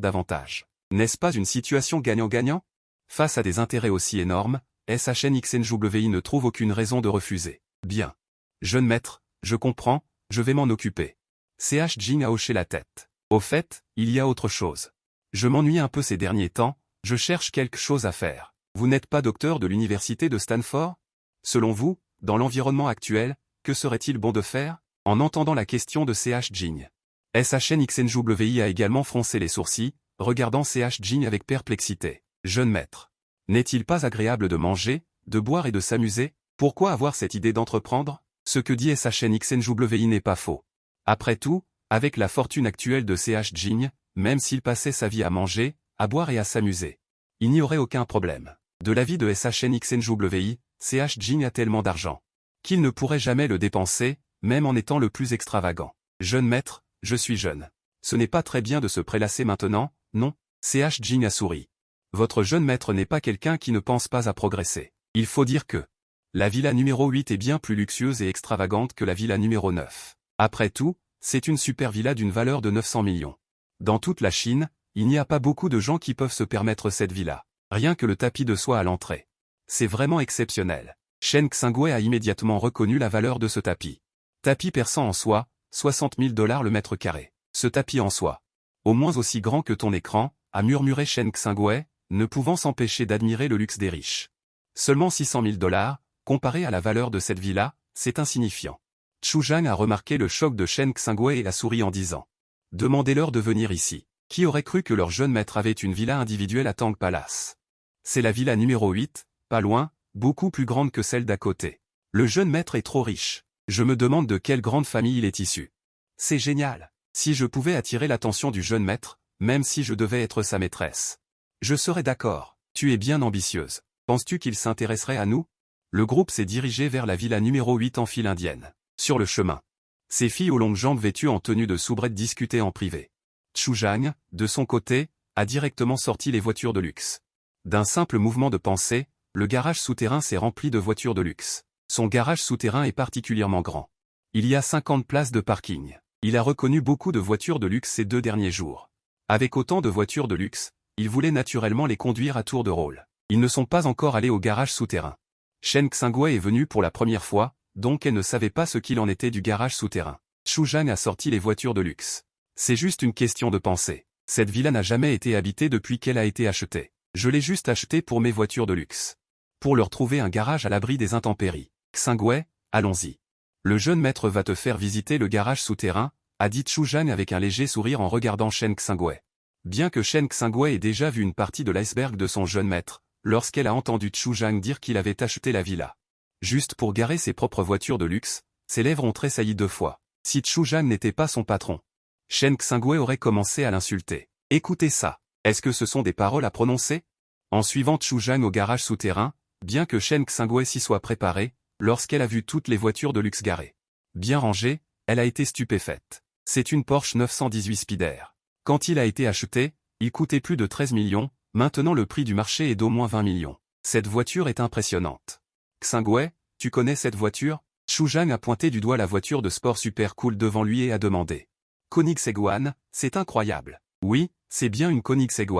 davantage. N'est-ce pas une situation gagnant-gagnant? Face à des intérêts aussi énormes, SHN XNJWI ne trouve aucune raison de refuser. Bien. Jeune maître, je comprends, je vais m'en occuper. CH Jing a hoché la tête. Au fait, il y a autre chose. Je m'ennuie un peu ces derniers temps, je cherche quelque chose à faire. Vous n'êtes pas docteur de l'université de Stanford? Selon vous, dans l'environnement actuel, que serait-il bon de faire? En entendant la question de CH Jing, SHNXNJWI a également froncé les sourcils, regardant CH Jing avec perplexité. Jeune maître. N'est-il pas agréable de manger, de boire et de s'amuser? Pourquoi avoir cette idée d'entreprendre? Ce que dit SHNXNJWI n'est pas faux. Après tout, avec la fortune actuelle de CH Jing, même s'il passait sa vie à manger, à boire et à s'amuser, il n'y aurait aucun problème. De l'avis de SHNXNJWI, CH Jing a tellement d'argent qu'il ne pourrait jamais le dépenser, même en étant le plus extravagant. Jeune maître, je suis jeune. Ce n'est pas très bien de se prélasser maintenant, non? CH Jing a souri. Votre jeune maître n'est pas quelqu'un qui ne pense pas à progresser. Il faut dire que la villa numéro 8 est bien plus luxueuse et extravagante que la villa numéro 9. Après tout, c'est une super villa d'une valeur de 900 millions. Dans toute la Chine, il n'y a pas beaucoup de gens qui peuvent se permettre cette villa. Rien que le tapis de soie à l'entrée. C'est vraiment exceptionnel. Shen Xingwei a immédiatement reconnu la valeur de ce tapis. Tapis persan en soie, 60 000 $ le mètre carré. Ce tapis en soie, au moins aussi grand que ton écran, a murmuré Shen Xingwei, ne pouvant s'empêcher d'admirer le luxe des riches. Seulement 600 000 $, comparé à la valeur de cette villa, c'est insignifiant. Chu Zhang a remarqué le choc de Shen Xingwei et a souri en disant: demandez-leur de venir ici. Qui aurait cru que leur jeune maître avait une villa individuelle à Tang Palace? C'est la villa numéro 8, pas loin, beaucoup plus grande que celle d'à côté. Le jeune maître est trop riche. Je me demande de quelle grande famille il est issu. C'est génial. Si je pouvais attirer l'attention du jeune maître, même si je devais être sa maîtresse, je serais d'accord. Tu es bien ambitieuse. Penses-tu qu'il s'intéresserait à nous? Le groupe s'est dirigé vers la villa numéro 8 en file indienne. Sur le chemin, ces filles aux longues jambes vêtues en tenue de soubrette discutaient en privé. Chu Zhang, de son côté, a directement sorti les voitures de luxe. D'un simple mouvement de pensée, le garage souterrain s'est rempli de voitures de luxe. Son garage souterrain est particulièrement grand. Il y a 50 places de parking. Il a reconnu beaucoup de voitures de luxe ces 2 derniers jours. Avec autant de voitures de luxe, il voulait naturellement les conduire à tour de rôle. Ils ne sont pas encore allés au garage souterrain. Shen Xingwei est venu pour la première fois, donc elle ne savait pas ce qu'il en était du garage souterrain. Chu Zhang a sorti les voitures de luxe. C'est juste une question de pensée. Cette villa n'a jamais été habitée depuis qu'elle a été achetée. Je l'ai juste achetée pour mes voitures de luxe. Pour leur trouver un garage à l'abri des intempéries. Xingwei, allons-y. Le jeune maître va te faire visiter le garage souterrain, a dit Chu Zhang avec un léger sourire en regardant Shen Xingwei. Bien que Shen Xingwei ait déjà vu une partie de l'iceberg de son jeune maître, lorsqu'elle a entendu Chu Zhang dire qu'il avait acheté la villa juste pour garer ses propres voitures de luxe, ses lèvres ont tressailli 2 fois. Si Chu Zhang n'était pas son patron, Shen Xingwei aurait commencé à l'insulter. Écoutez ça. Est-ce que ce sont des paroles à prononcer? En suivant Chu Zhang au garage souterrain, bien que Shen Xingwei s'y soit préparée, lorsqu'elle a vu toutes les voitures de luxe garées, bien rangées, elle a été stupéfaite. C'est une Porsche 918 Spider. Quand il a été acheté, il coûtait plus de 13 millions, maintenant le prix du marché est d'au moins 20 millions. Cette voiture est impressionnante. Xingwei, tu connais cette voiture? Chu Zhang a pointé du doigt la voiture de sport super cool devant lui et a demandé. Koenigsegg, c'est incroyable. Oui, c'est bien une Koenigsegg.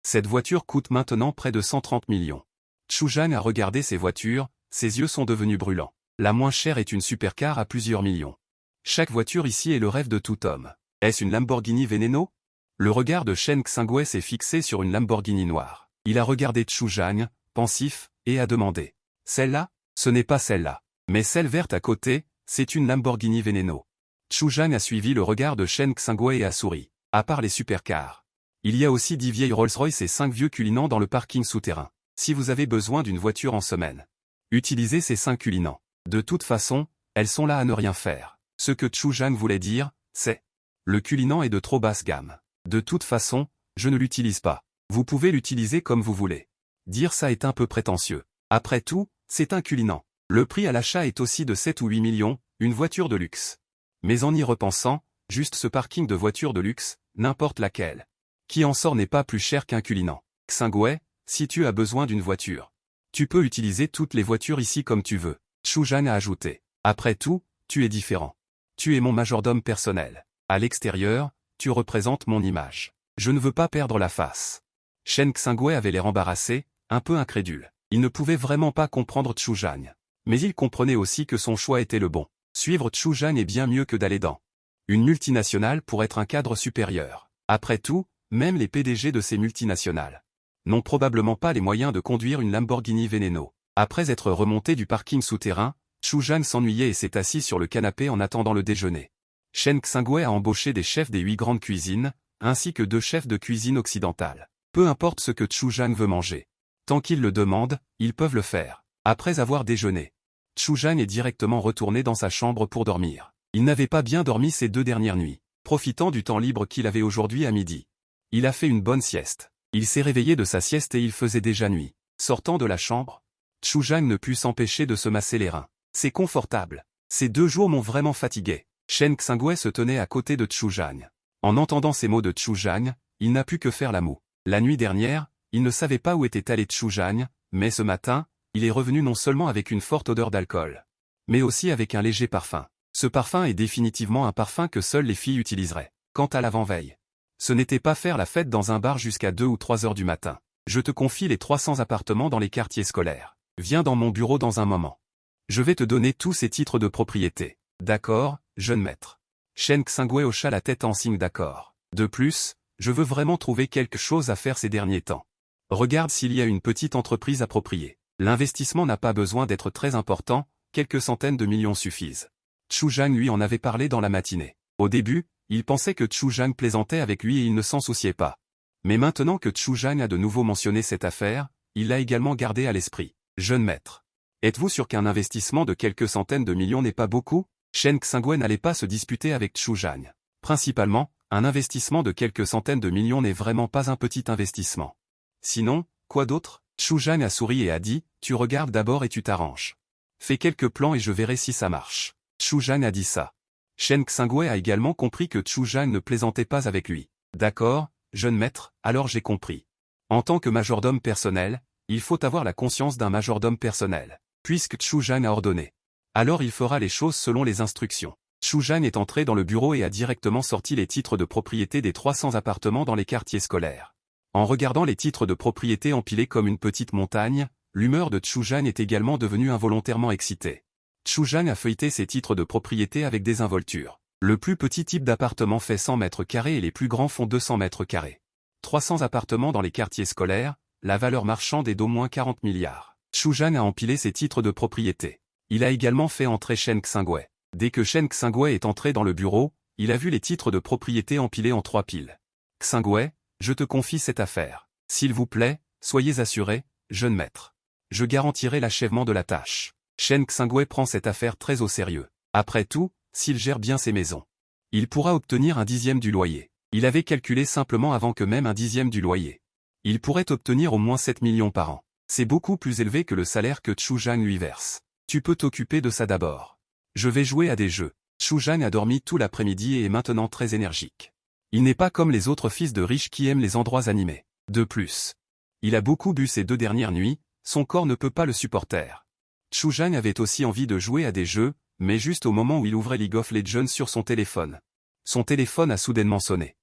Cette voiture coûte maintenant près de 130 millions. Chu Zhang a regardé ces voitures, ses yeux sont devenus brûlants. La moins chère est une supercar à plusieurs millions. Chaque voiture ici est le rêve de tout homme. Est-ce une Lamborghini Veneno? Le regard de Shen Xingwei s'est fixé sur une Lamborghini noire. Il a regardé Chu Zhang, pensif, et a demandé. Celle-là? Ce n'est pas celle-là. Mais celle verte à côté, c'est une Lamborghini Veneno. Chu Zhang a suivi le regard de Shen Xingwei et a souri. À part les supercars, il y a aussi 10 vieilles Rolls-Royce et 5 vieux culinants dans le parking souterrain. Si vous avez besoin d'une voiture en semaine, utilisez ces 5 culinants. De toute façon, elles sont là à ne rien faire. Ce que Chu Zhang voulait dire, c'est le culinant est de trop basse gamme. De toute façon, je ne l'utilise pas. Vous pouvez l'utiliser comme vous voulez. Dire ça est un peu prétentieux. Après tout, c'est un culinant. Le prix à l'achat est aussi de 7 ou 8 millions, une voiture de luxe. Mais en y repensant, juste ce parking de voitures de luxe, n'importe laquelle, qui en sort n'est pas plus cher qu'un culinant. Xingwei, si tu as besoin d'une voiture, tu peux utiliser toutes les voitures ici comme tu veux. Chu Zhang a ajouté. Après tout, tu es différent. Tu es mon majordome personnel. À l'extérieur, tu représentes mon image. Je ne veux pas perdre la face. Shen Xingwei avait l'air embarrassé, un peu incrédule. Il ne pouvait vraiment pas comprendre Chu Zhang. Mais il comprenait aussi que son choix était le bon. Suivre Chu Zhang est bien mieux que d'aller dans une multinationale pour être un cadre supérieur. Après tout, même les PDG de ces multinationales n'ont probablement pas les moyens de conduire une Lamborghini Veneno. Après être remonté du parking souterrain, Chu Zhang s'ennuyait et s'est assis sur le canapé en attendant le déjeuner. Shen Xingwei a embauché des chefs des 8 grandes cuisines, ainsi que 2 chefs de cuisine occidentale. Peu importe ce que Zhu Zhang veut manger. Tant qu'ils le demandent, ils peuvent le faire. Après avoir déjeuné, Zhu Zhang est directement retourné dans sa chambre pour dormir. Il n'avait pas bien dormi ces 2 dernières nuits, profitant du temps libre qu'il avait aujourd'hui à midi. Il a fait une bonne sieste. Il s'est réveillé de sa sieste et il faisait déjà nuit. Sortant de la chambre, Zhu Zhang ne put s'empêcher de se masser les reins. C'est confortable. Ces 2 jours m'ont vraiment fatigué. Shen Xingwei se tenait à côté de Zhu Zhang. En entendant ces mots de Zhu Zhang, il n'a pu que faire la moue. La nuit dernière, il ne savait pas où était allé Zhu Zhang, mais ce matin, il est revenu non seulement avec une forte odeur d'alcool, mais aussi avec un léger parfum. Ce parfum est définitivement un parfum que seules les filles utiliseraient. Quant à l'avant-veille, ce n'était pas faire la fête dans un bar jusqu'à 2 ou 3 heures du matin. Je te confie les 300 appartements dans les quartiers scolaires. Viens dans mon bureau dans un moment. Je vais te donner tous ces titres de propriété. D'accord, jeune maître. Shen Xingwei hocha la tête en signe d'accord. De plus, je veux vraiment trouver quelque chose à faire ces derniers temps. Regarde s'il y a une petite entreprise appropriée. L'investissement n'a pas besoin d'être très important, quelques centaines de millions suffisent. Zhu Zhang lui en avait parlé dans la matinée. Au début, il pensait que Zhu Zhang plaisantait avec lui et il ne s'en souciait pas. Mais maintenant que Zhu Zhang a de nouveau mentionné cette affaire, il l'a également gardé à l'esprit. Jeune maître. Êtes-vous sûr qu'un investissement de quelques centaines de millions n'est pas beaucoup? Shen Xingwei n'allait pas se disputer avec Zhu Zhang. Principalement, un investissement de quelques centaines de millions n'est vraiment pas un petit investissement. Sinon, quoi d'autre? Zhu Zhang a souri et a dit, tu regardes d'abord et tu t'arranges. Fais quelques plans et je verrai si ça marche. Zhu Zhang a dit ça. Shen Xingwei a également compris que Zhu Zhang ne plaisantait pas avec lui. D'accord, jeune maître, alors j'ai compris. En tant que majordome personnel, il faut avoir la conscience d'un majordome personnel. Puisque Zhu Zhang a ordonné. Alors il fera les choses selon les instructions. Zhu Zhang est entré dans le bureau et a directement sorti les titres de propriété des 300 appartements dans les quartiers scolaires. En regardant les titres de propriété empilés comme une petite montagne, l'humeur de Zhu Zhang est également devenue involontairement excitée. Zhu Zhang a feuilleté ces titres de propriété avec désinvolture. Le plus petit type d'appartement fait 100 mètres carrés et les plus grands font 200 mètres carrés. 300 appartements dans les quartiers scolaires, la valeur marchande est d'au moins 40 milliards. Zhu Zhang a empilé ses titres de propriété. Il a également fait entrer Shen Xingwei. Dès que Shen Xingwei est entré dans le bureau, il a vu les titres de propriété empilés en 3 piles. Xingwei, je te confie cette affaire. S'il vous plaît, soyez assuré, jeune maître. Je garantirai l'achèvement de la tâche. Shen Xingwei prend cette affaire très au sérieux. Après tout, s'il gère bien ses maisons, il pourra obtenir un 10e du loyer. Il avait calculé simplement avant que même un 10e du loyer. Il pourrait obtenir au moins 7 millions par an. C'est beaucoup plus élevé que le salaire que Zhu Zhang lui verse. Tu peux t'occuper de ça d'abord. Je vais jouer à des jeux. Zhu Zhang a dormi tout l'après-midi et est maintenant très énergique. Il n'est pas comme les autres fils de riches qui aiment les endroits animés. De plus, il a beaucoup bu ces 2 dernières nuits, son corps ne peut pas le supporter. Zhu Zhang avait aussi envie de jouer à des jeux, mais juste au moment où il ouvrait League of Legends sur son téléphone. Son téléphone a soudainement sonné.